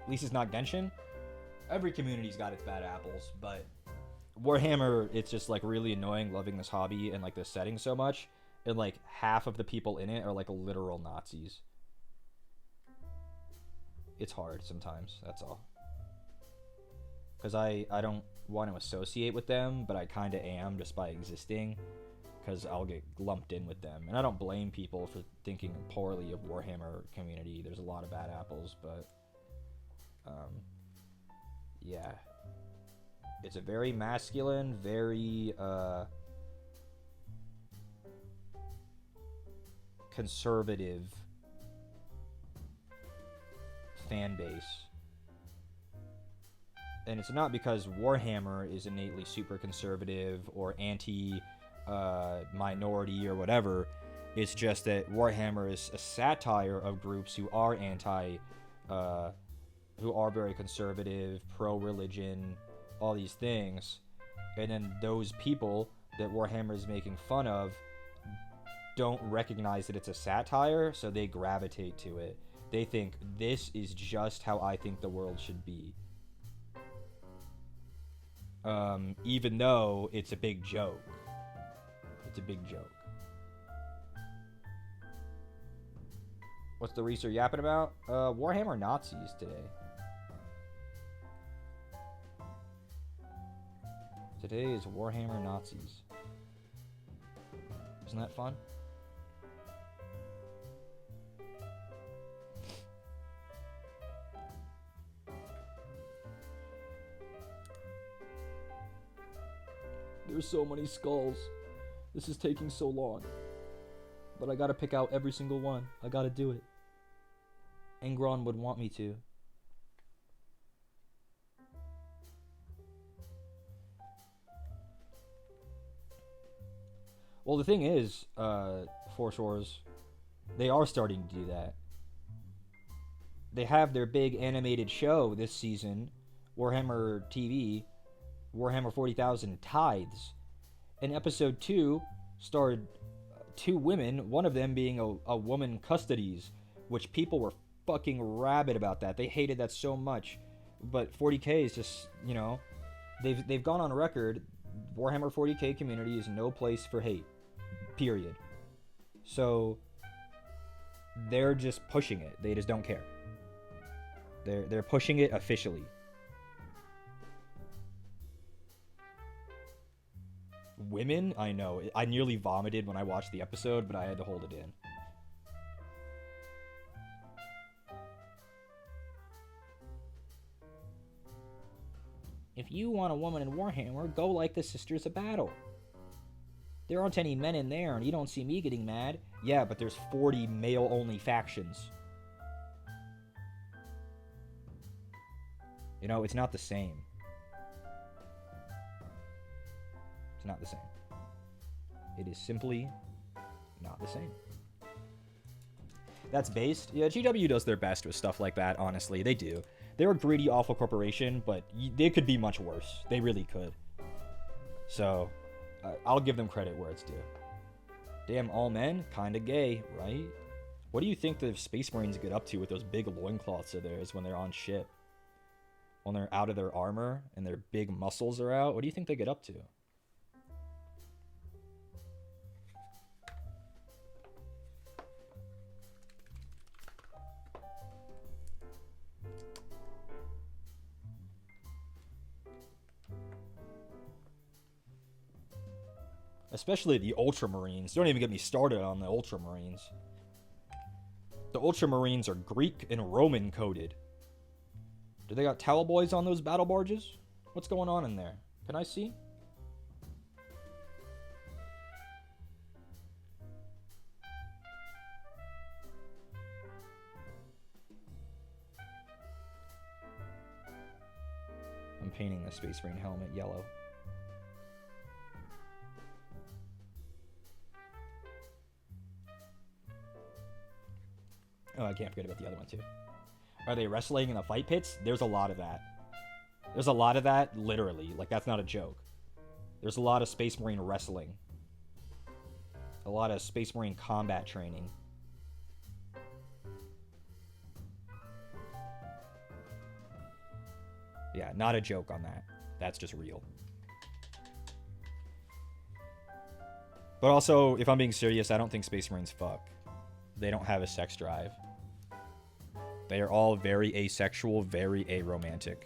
At least it's not Genshin. Every community's got its bad apples, but Warhammer, it's just like really annoying loving this hobby and like this setting so much, and like half of the people in it are like literal Nazis. It's hard sometimes, that's all. Because I don't want to associate with them, but I kind of am just by existing, because I'll get lumped in with them. And I don't blame people for thinking poorly of Warhammer community. There's a lot of bad apples, but yeah, it's a very masculine, very conservative fan base. And it's not because Warhammer is innately super conservative or anti minority or whatever. It's just that Warhammer is a satire of groups who are who are very conservative, pro-religion, all these things, And then those people that Warhammer is making fun of don't recognize that it's a satire, so they gravitate to it. They think, this is just how I think the world should be. Even though it's a big joke. It's a big joke. What's the Reeser yapping about? Warhammer Nazis today. Today is Warhammer Nazis. Isn't that fun? There's so many skulls. This is taking so long. But I gotta pick out every single one. I gotta do it. Angron would want me to. Well, the thing is, Foreshores, they are starting to do that. They have their big animated show this season, Warhammer TV, Warhammer 40,000 Tithes. And episode 2 starred 2 women, one of them being a woman custodies, which people were fucking rabid about that. They hated that so much. But 40K is just, you know, they've gone on record, Warhammer 40K community is no place for hate. Period. So they're just pushing it. They just don't care. They're pushing it officially. Women? I know. I nearly vomited when I watched the episode, but I had to hold it in. If you want a woman in Warhammer, go like the Sisters of Battle. There aren't any men in there, and you don't see me getting mad. Yeah, but there's 40 male-only factions. You know, it's not the same. It's not the same. It is simply not the same. That's based. Yeah, GW does their best with stuff like that, honestly. They do. They're a greedy, awful corporation, but they could be much worse. They really could. So, I'll give them credit where it's due. Damn, all men? Kinda gay, right? What do you think the Space Marines get up to with those big loincloths of theirs when they're on ship? When they're out of their armor and their big muscles are out? What do you think they get up to? Especially the Ultramarines. Don't even get me started on the Ultramarines. The Ultramarines are Greek and Roman coded. Do they got towel boys on those battle barges? What's going on in there? Can I see? I'm painting the Space Marine helmet yellow. Oh, I can't forget about the other one, too. Are they wrestling in the fight pits? There's a lot of that. There's a lot of that, literally. Like, that's not a joke. There's a lot of Space Marine wrestling. A lot of Space Marine combat training. Yeah, not a joke on that. That's just real. But also, if I'm being serious, I don't think Space Marines fuck. They don't have a sex drive. They are all very asexual, very aromantic.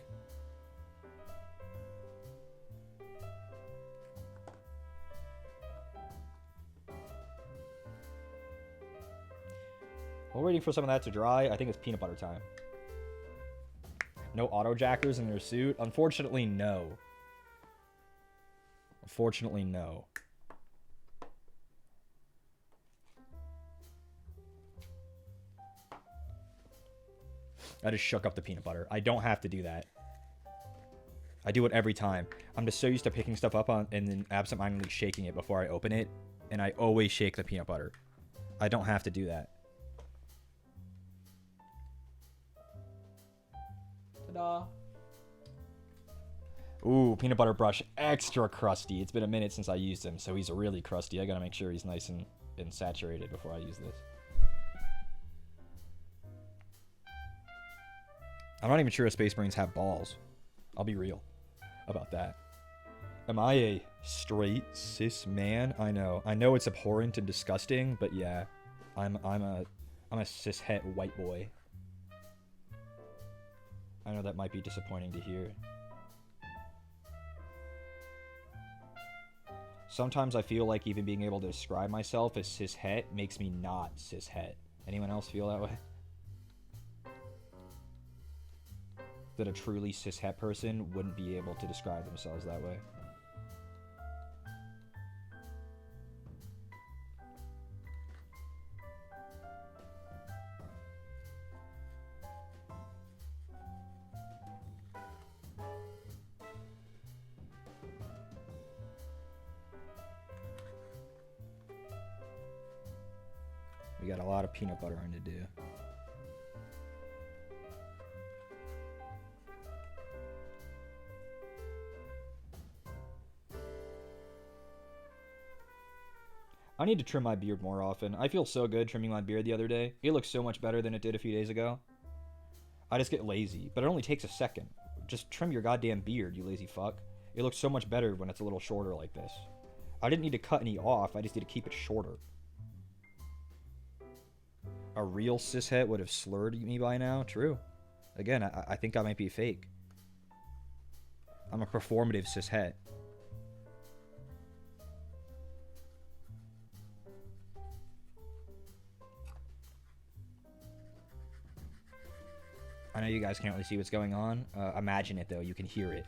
While waiting for some of that to dry, I think it's peanut butter time. No auto-jackers in their suit? Unfortunately, no. Unfortunately, no. I just shook up the peanut butter. I don't have to do that. I do it every time. I'm just so used to picking stuff up on and then absentmindedly shaking it before I open it, and I always shake the peanut butter. I don't have to do that. Ta-da! Ooh, peanut butter brush, extra crusty. It's been a minute since I used him, so he's really crusty. I gotta make sure he's nice and saturated before I use this. I'm not even sure if Space Marines have balls. I'll be real about that. Am I a straight cis man? I know it's abhorrent and disgusting, but yeah, I'm a cishet white boy. I know that might be disappointing to hear. Sometimes I feel like even being able to describe myself as cishet makes me not cishet. Anyone else feel that way? That a truly cishet person wouldn't be able to describe themselves that way. We got a lot of peanut buttering to do. I need to trim my beard more often. I feel so good trimming my beard the other day. It looks so much better than it did a few days ago. I just get lazy, but it only takes a second. Just trim your goddamn beard, you lazy fuck. It looks so much better when it's a little shorter like this. I didn't need to cut any off, I just need to keep it shorter. A real cishet would have slurred me by now. True. Again, I think I might be fake. I'm a performative cishet. I know you guys can't really see what's going on. Imagine it though, you can hear it.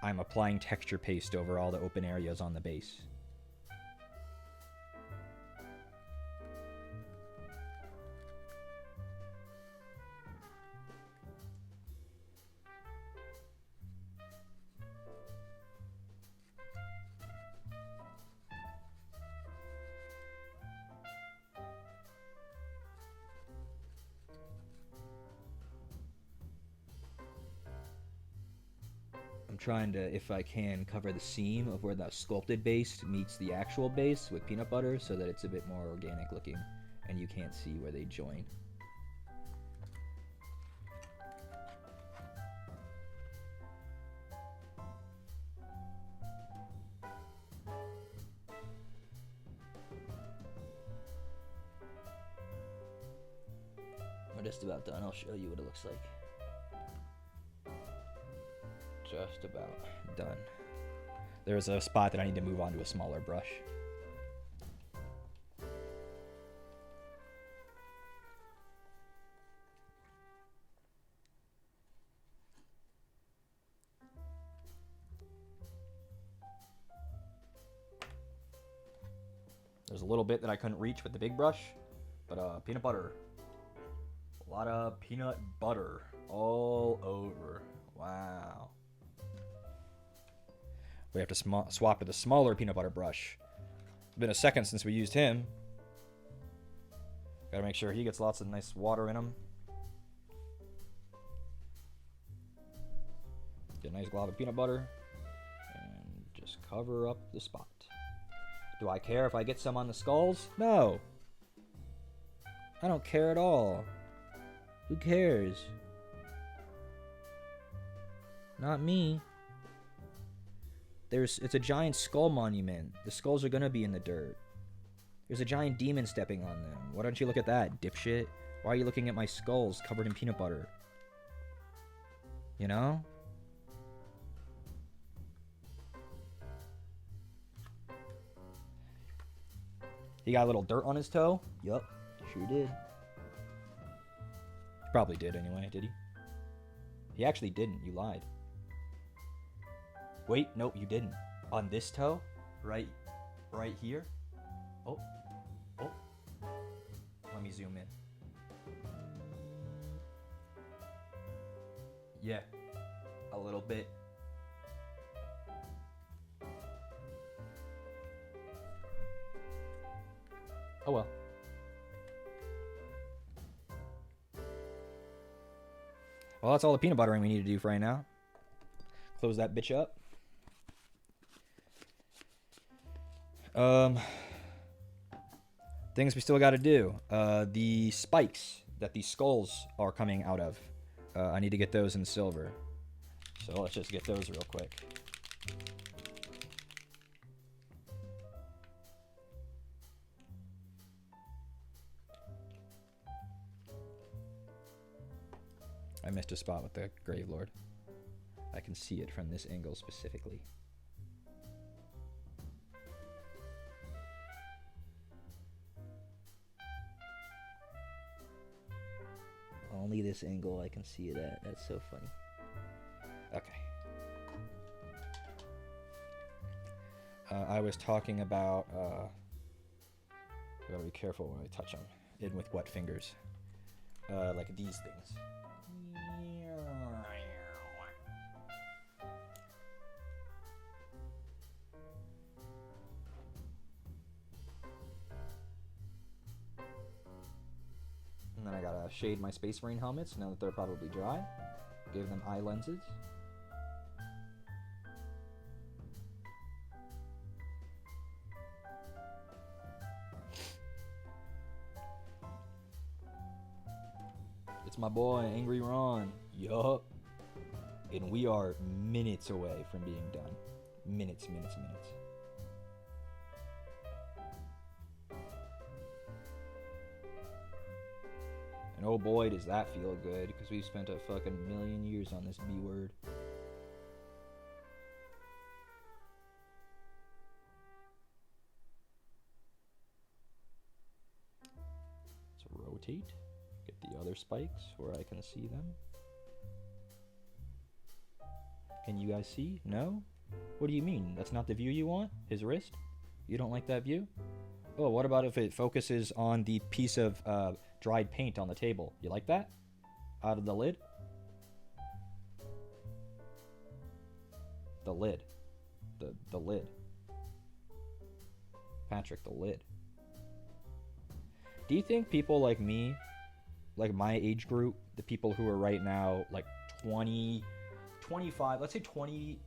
I'm applying texture paste over all the open areas on the base. I'm trying to, if I can, cover the seam of where the sculpted base meets the actual base with peanut butter so that it's a bit more organic looking and you can't see where they join. We're just about done. I'll show you what it looks like. Just about done. There's a spot that I need to move on to a smaller brush. There's a little bit that I couldn't reach with the big brush, but peanut butter. A lot of peanut butter all over. Wow. We have to swap to the smaller peanut butter brush. It's been a second since we used him. Gotta make sure he gets lots of nice water in him. Get a nice glob of peanut butter. And just cover up the spot. Do I care if I get some on the skulls? No. I don't care at all. Who cares? Not me. It's a giant skull monument. The skulls are gonna be in the dirt. There's a giant demon stepping on them. Why don't you look at that, dipshit? Why are you looking at my skulls covered in peanut butter? You know? He got a little dirt on his toe? Yup, sure did. Probably did anyway, did he? He actually didn't, you lied. Wait, nope, you didn't. On this toe? Right here? Oh. Let me zoom in. Yeah, a little bit. Oh well. Well, that's all the peanut buttering we need to do for right now. Close that bitch up. Um, things we still got to do. The spikes that these skulls are coming out of. I need to get those in silver. So let's just get those real quick. I missed a spot with the Grave Lord. I can see it from this angle specifically. Only this angle I can see it at. That's so funny. Okay. I was talking about... I gotta be careful when I touch them. In with wet fingers. Like these things. And then I gotta shade my Space Marine helmets now that they're probably dry. Give them eye lenses. It's my boy, Angry Ron. Yup. And we are minutes away from being done. Minutes. And oh boy, does that feel good, because we've spent a fucking million years on this B word. Let's rotate. Get the other spikes where I can see them. Can you guys see? No? What do you mean? That's not the view you want? His wrist? You don't like that view? Oh, what about if it focuses on the piece of dried paint on the table? You like that? Out of the lid? The lid. The lid. Patrick, the lid. Do you think people like me, like my age group, the people who are right now like 20, 25, let's say 20,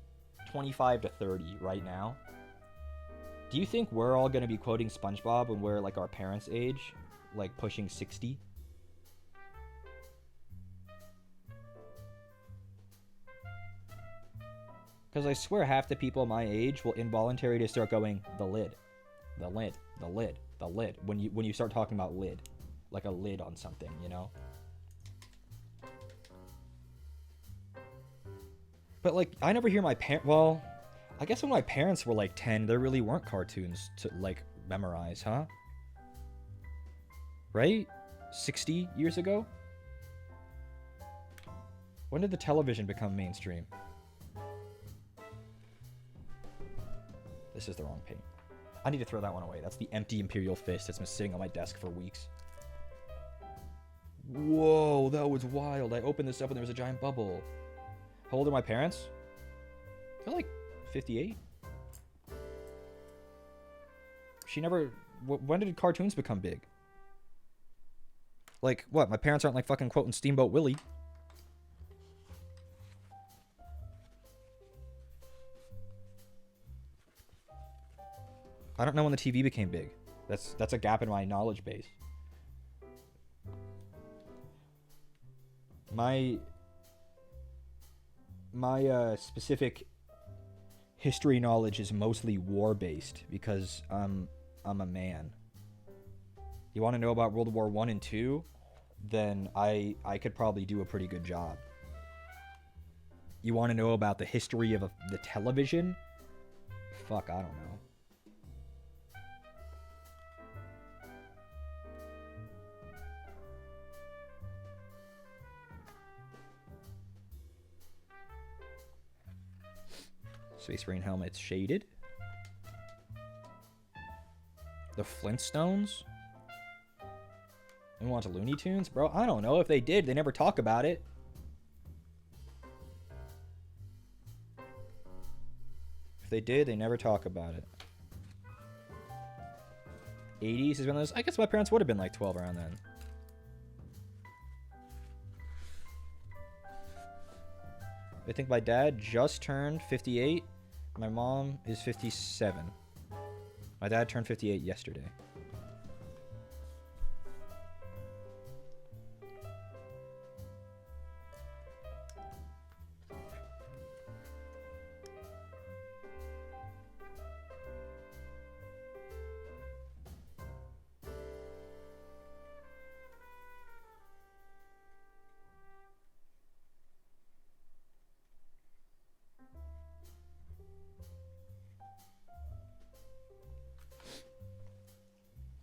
25 to 30 right now, do you think we're all going to be quoting SpongeBob when we're like our parents' age, like pushing 60? Because I swear half the people my age will involuntarily just start going, the lid, the lid, the lid, the lid, when you start talking about lid, like a lid on something, you know? But like, I never hear my parents, well, I guess when my parents were like 10, there really weren't cartoons to like memorize, huh? Right? 60 years ago? When did the television become mainstream? This is the wrong paint. I need to throw that one away. That's the empty Imperial Fist that's been sitting on my desk for weeks. Whoa, that was wild. I opened this up and there was a giant bubble. How old are my parents? They're like 58. She never... When did cartoons become big? Like, what? My parents aren't like fucking quoting Steamboat Willie. I don't know when the TV became big. That's a gap in my knowledge base. My specific history knowledge is mostly war-based because I'm a man. You want to know about World War I and II? Then I could probably do a pretty good job. You want to know about the history of the television? Fuck, I don't know. Space Marine helmet's shaded. The Flintstones? You want the Looney Tunes? Bro, I don't know. If they did, they never talk about it. If they did, they never talk about it. 80s is one of those. I guess my parents would have been like 12 around then. I think my dad just turned 58. My mom is 57. My dad turned 58 yesterday.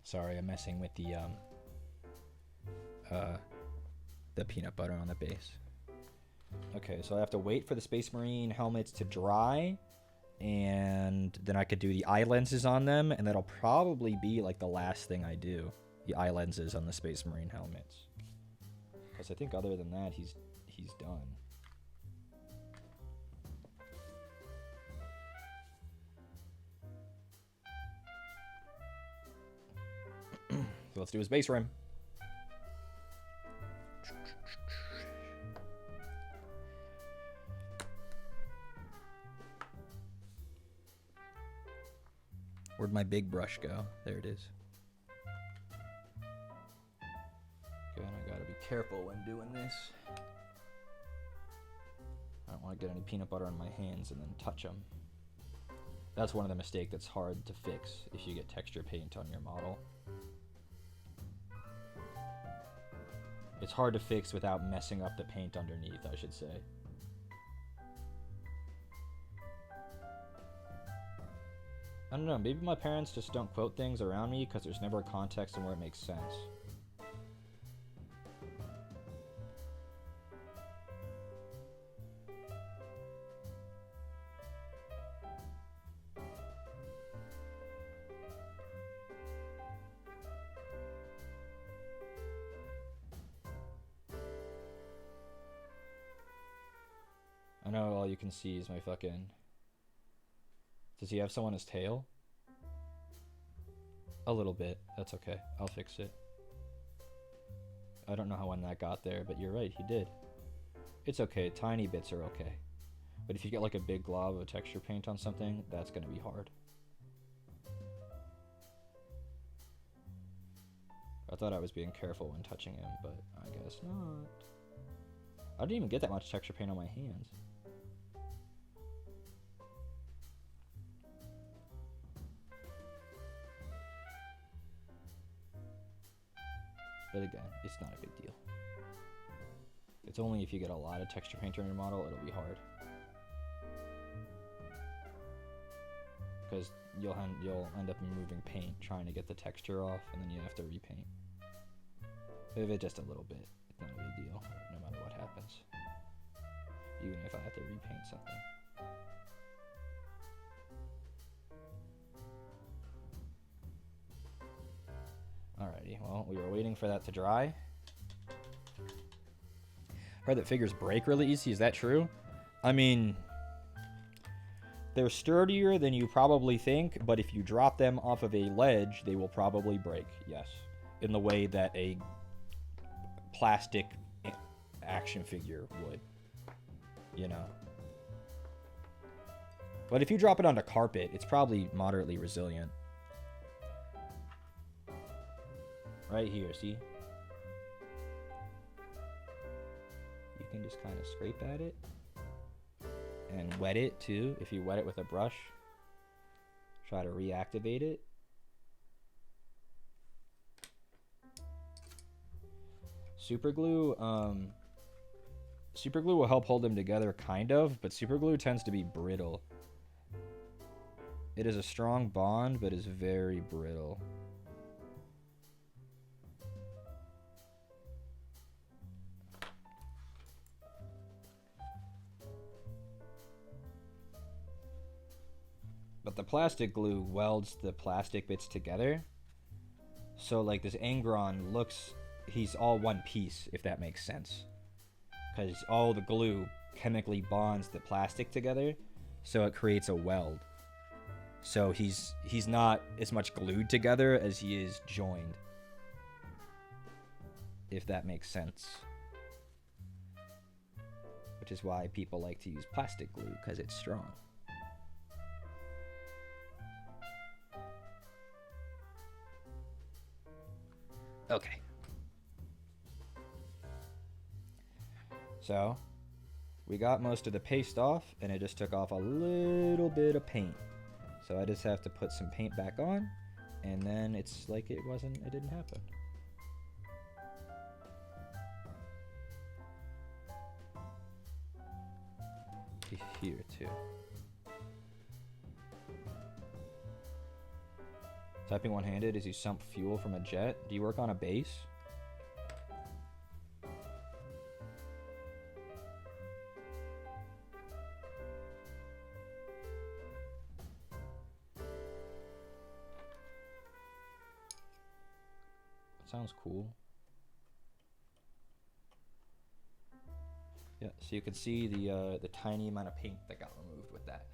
Sorry, I'm messing with the peanut butter on the base. Okay, so I have to wait for the Space Marine helmets to dry, and then I could do the eye lenses on them, and that'll probably be like the last thing I do, the eye lenses on the Space Marine helmets. Because I think other than that, he's done. So let's do his base rim. Where'd my big brush go? There it is. Okay, and I gotta be careful when doing this. I don't want to get any peanut butter on my hands and then touch them. That's one of the mistakes that's hard to fix if you get texture paint on your model. It's hard to fix without messing up the paint underneath, I should say. I don't know, maybe my parents just don't quote things around me because there's never a context in where it makes sense. I know all you can see is my fucking... Does he have someone as tail? A little bit. That's okay. I'll fix it. I don't know how when that got there, but you're right, he did. It's okay. Tiny bits are okay. But if you get like a big glob of texture paint on something, that's going to be hard. I thought I was being careful when touching him, but I guess not. I didn't even get that much texture paint on my hands. But again, it's not a big deal. It's only if you get a lot of texture paint on your model, it'll be hard. Because you'll end up removing paint trying to get the texture off, and then you have to repaint. If it's just a little bit, it's not a big deal, no matter what happens. Even if I have to repaint something. Alrighty, well, we were waiting for that to dry. Heard that figures break really easy, is that true? I mean, they're sturdier than you probably think, but if you drop them off of a ledge, they will probably break, yes. In the way that a plastic action figure would, you know. But if you drop it onto carpet, it's probably moderately resilient. Right here, see? You can just kind of scrape at it. And wet it, too, if you wet it with a brush. Try to reactivate it. Superglue will help hold them together, kind of, but superglue tends to be brittle. It is a strong bond, but is very brittle. But the plastic glue welds the plastic bits together. So like this Angron looks, he's all one piece, if that makes sense. Because all the glue chemically bonds the plastic together, so it creates a weld. So he's not as much glued together as he is joined. If that makes sense. Which is why people like to use plastic glue, because it's strong. Okay. So, we got most of the paste off, and it just took off a little bit of paint. So I just have to put some paint back on, and then it's like it didn't happen. Here too. Typing one-handed as you sump fuel from a jet. Do you work on a base? Sounds cool. Yeah, so you can see the tiny amount of paint that got removed with that.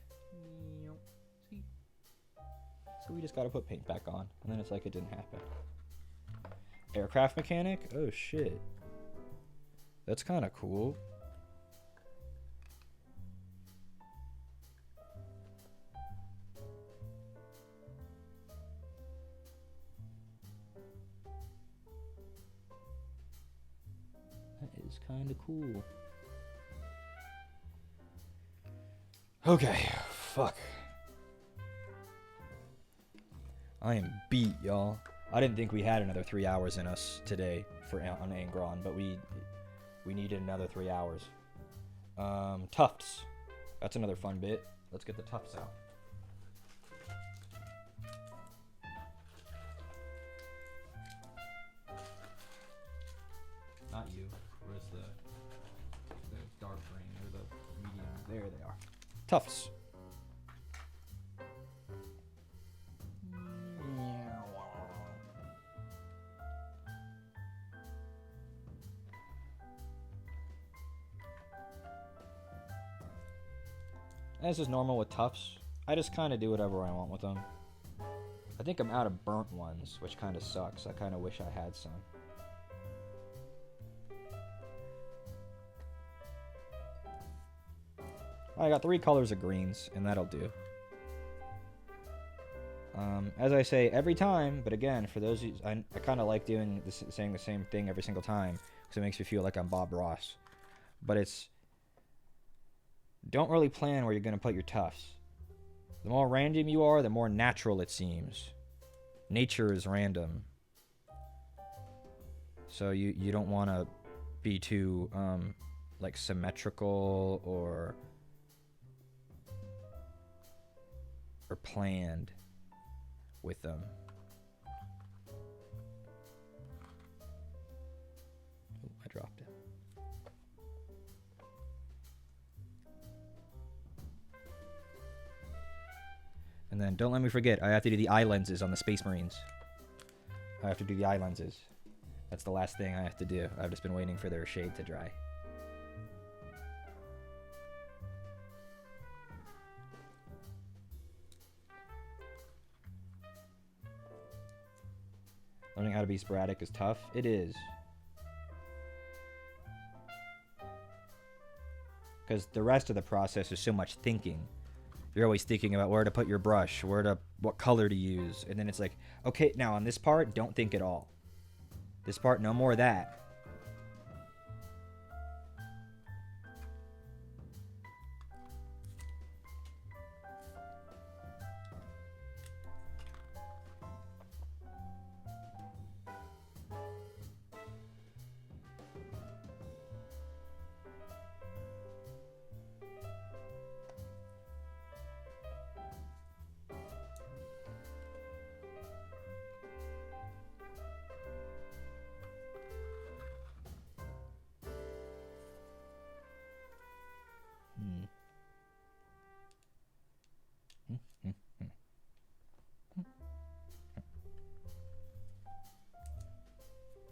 See? So we just gotta put paint back on, and then it's like it didn't happen. Aircraft mechanic? Oh shit. That's kind of cool. That is kind of cool. Okay, fuck. I am beat, y'all. I didn't think we had another 3 hours in us today on Angron, but we needed another 3 hours. Tufts. That's another fun bit. Let's get the tufts out. Not you. Where's the dark green or the medium? There they are. Tufts. As is normal with tufts, I just kind of do whatever I want with them. I think I'm out of burnt ones, which kind of sucks. I kind of wish I had some. I got 3 colors of greens, and that'll do. As I say every time, but again, for those of you, I kind of like saying the same thing every single time, because it makes me feel like I'm Bob Ross. But it's, don't really plan where you're going to put your tufts. The more random you are, the more natural it seems. Nature is random. So you don't want to be too, like, symmetrical or planned with them. Ooh, I dropped it. And then don't let me forget, I have to do the eye lenses on the Space Marines. I have to do the eye lenses. That's the last thing I have to do. I've just been waiting for their shade to dry. Learning how to be sporadic is tough. It is. Because the rest of the process is so much thinking. You're always thinking about where to put your brush, what color to use. And then it's like, okay, now on this part, don't think at all. This part, no more of that.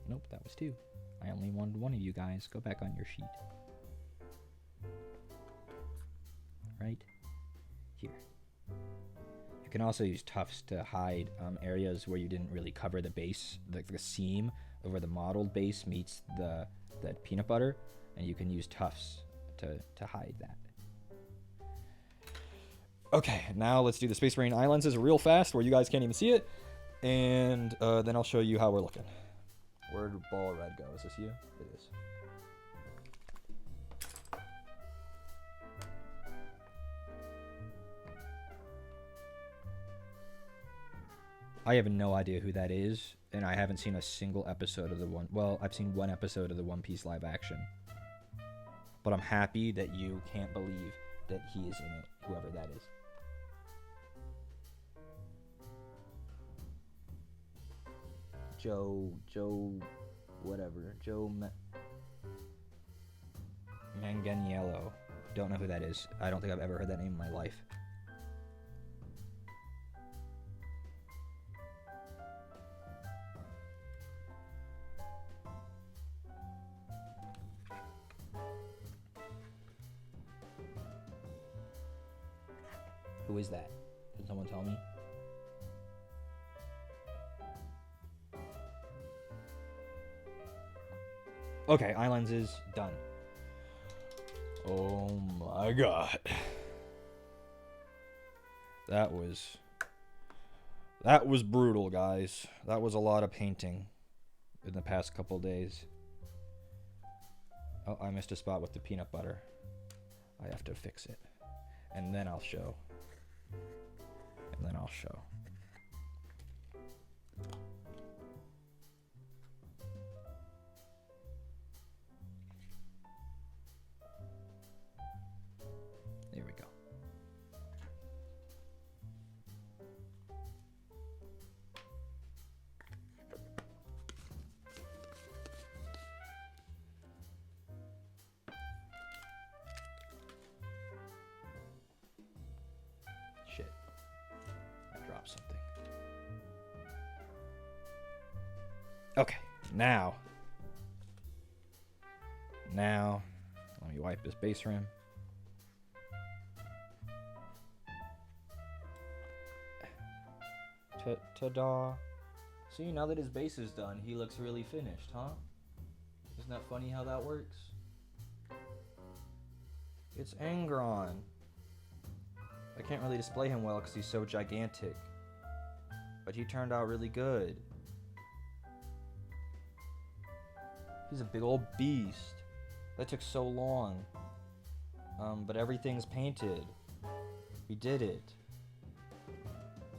Nope, that was 2. I only wanted 1 of you guys. Go back on your sheet. Right here. You can also use tufts to hide areas where you didn't really cover the base, the seam over the modeled base meets the peanut butter, and you can use tufts to hide that. Okay, now let's do the Space Marine eye lenses real fast where you guys can't even see it, and then I'll show you how we're looking. Where'd ball red go? Is this you? It is. I have no idea who that is, and I haven't seen a single episode of the one. Well, I've seen one episode of the One Piece live action. But I'm happy that you can't believe that he is in it, whoever that is. Joe, whatever. Manganiello. Don't know who that is. I don't think I've ever heard that name in my life. Who is that? Can someone tell me? Okay, eye lenses, done. Oh my god. That was brutal, guys. That was a lot of painting in the past couple days. Oh, I missed a spot with the peanut butter. I have to fix it. And then I'll show. There we go. Shit. I dropped something. Okay, now, let me wipe this base rim. Ta-da. See, now that his base is done, he looks really finished, huh? Isn't that funny how that works? It's Angron. I can't really display him well because he's so gigantic. But he turned out really good. He's a big old beast. That took so long. But everything's painted. We did it.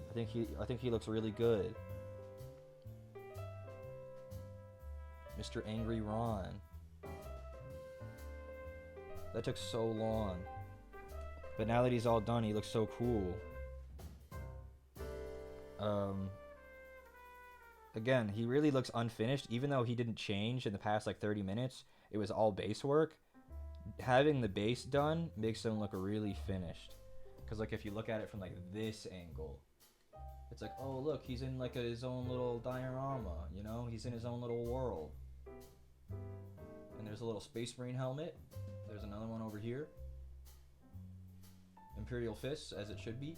I think he looks really good. Mr. Angry Ron. That took so long. But now that he's all done, he looks so cool. Again, he really looks unfinished, even though he didn't change in the past like 30 minutes. It was all base work. Having the base done makes him look really finished. Because like if you look at it from like this angle, it's like, oh look, he's in like his own little diorama, you know? He's in his own little world. And there's a little Space Marine helmet. There's another one over here. Imperial fists, as it should be.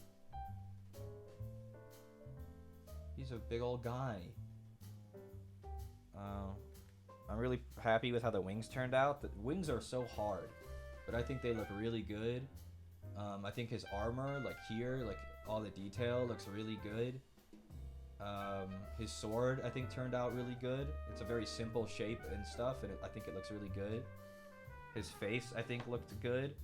He's a big old guy. I'm really happy with how the wings turned out. The wings are so hard, but I think they look really good. I think his armor, like here, like all the detail looks really good. His sword, I think, turned out really good. It's a very simple shape and stuff, and I think it looks really good. His face, I think, looked good.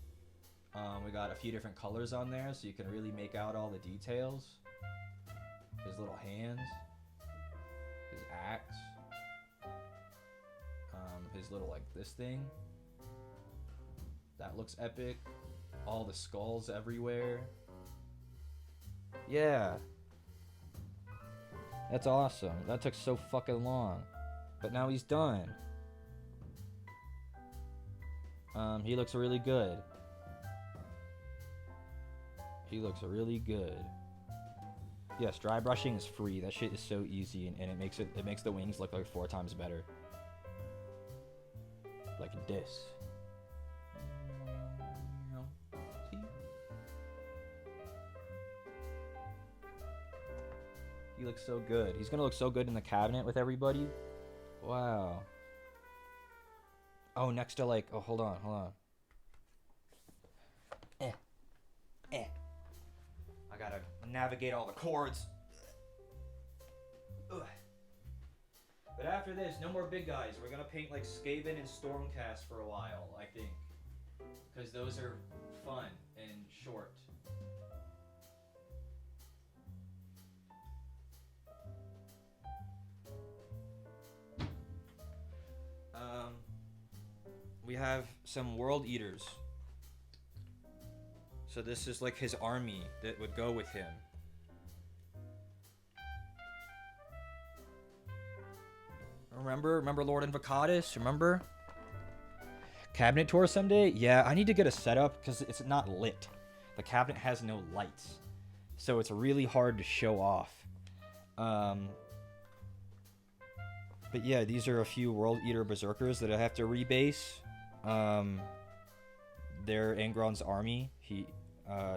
We got a few different colors on there, so you can really make out all the details. His little hands. His axe. His little, like, this thing. That looks epic. All the skulls everywhere. Yeah. That's awesome. That took so fucking long. But now he's done. He looks really good. He looks really good. Yes, dry brushing is free. That shit is so easy, and it makes the wings look like 4 times better. Like this. See? He looks so good. He's gonna look so good in the cabinet with everybody. Wow. Oh, next to like, oh, hold on. I gotta navigate all the cords. Ugh. But after this, no more big guys. We're gonna paint like Skaven and Stormcast for a while, I think. Because those are fun and short. We have some World Eaters. So this is like his army that would go with him. Remember Lord Invocatus? Remember? Cabinet tour someday? Yeah, I need to get a setup because it's not lit. The cabinet has no lights. So it's really hard to show off. But yeah, these are a few World Eater Berserkers that I have to rebase. They're Angron's army.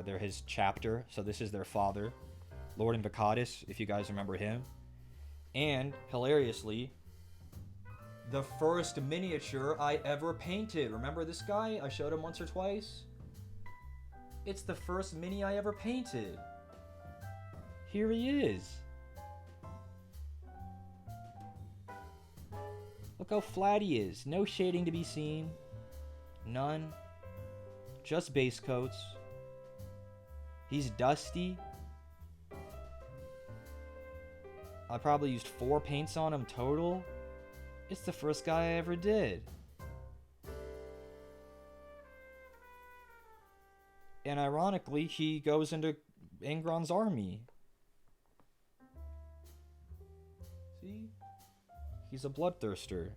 They're his chapter. So this is their father, Lord Invocatus, if you guys remember him. And, hilariously, the first miniature I ever painted. Remember this guy? I showed him once or twice. It's the first mini I ever painted. Here he is. Look how flat he is. No shading to be seen. None. Just base coats. He's dusty. I probably used 4 paints on him total. It's the first guy I ever did. And ironically, he goes into Angron's army. See? He's a bloodthirster.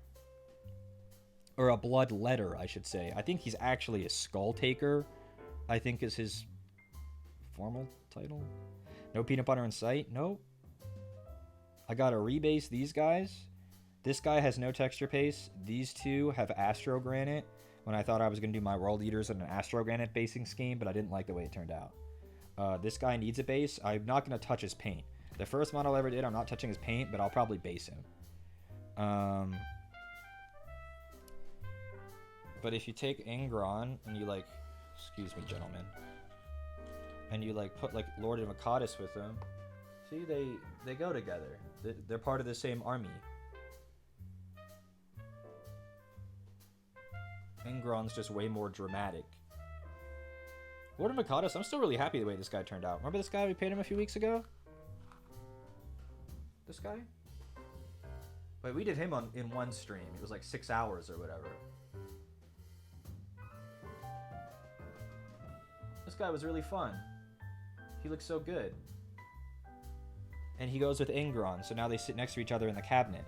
Or a bloodletter, I should say. I think he's actually a skull taker, I think is his formal title. No peanut butter in sight? Nope. I gotta rebase these guys. This guy has no texture paste. These two have Astro Granite. When I thought I was going to do my World Eaters in an Astro Granite basing scheme, but I didn't like the way it turned out. This guy needs a base. I'm not going to touch his paint. The first model I ever did, I'm not touching his paint, but I'll probably base him. But if you take Angron and you like, excuse me, gentlemen, and you like put like Lord Invocatus with him, see, they go together. They're part of the same army. Angron's just way more dramatic. Lord Invocatus, I'm still really happy the way this guy turned out. Remember this guy we paid him a few weeks ago? This guy? Wait, we did him in one stream. It was like 6 hours or whatever. This guy was really fun. He looks so good. And he goes with Angron, so now they sit next to each other in the cabinet.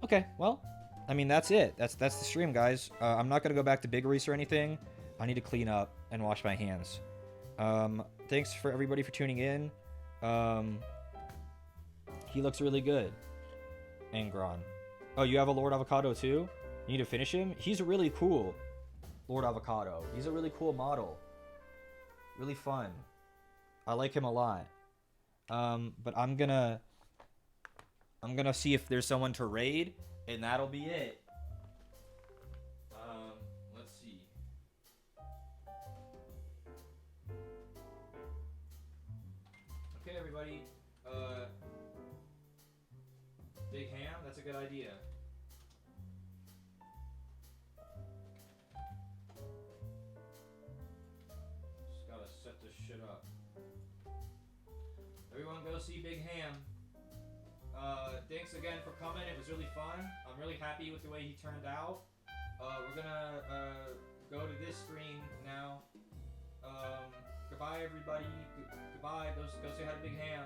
Okay, well, I mean, that's it. That's the stream, guys. I'm not going to go back to Big Reese or anything. I need to clean up and wash my hands. Thanks for everybody for tuning in. He looks really good. Angron. Oh, you have a Lord Avocado too? You need to finish him? He's really cool. Lord Avocado. He's a really cool model. Really fun. I like him a lot. But I'm gonna see if there's someone to raid, and that'll be it. Let's see. Okay, everybody. Big ham, that's a good idea. Just gotta set this shit up. Everyone go see Big Ham. Thanks again for coming. It was really fun. I'm really happy with the way he turned out. We're gonna go to this screen now. Goodbye, everybody. Goodbye. Go say hi to Big Ham.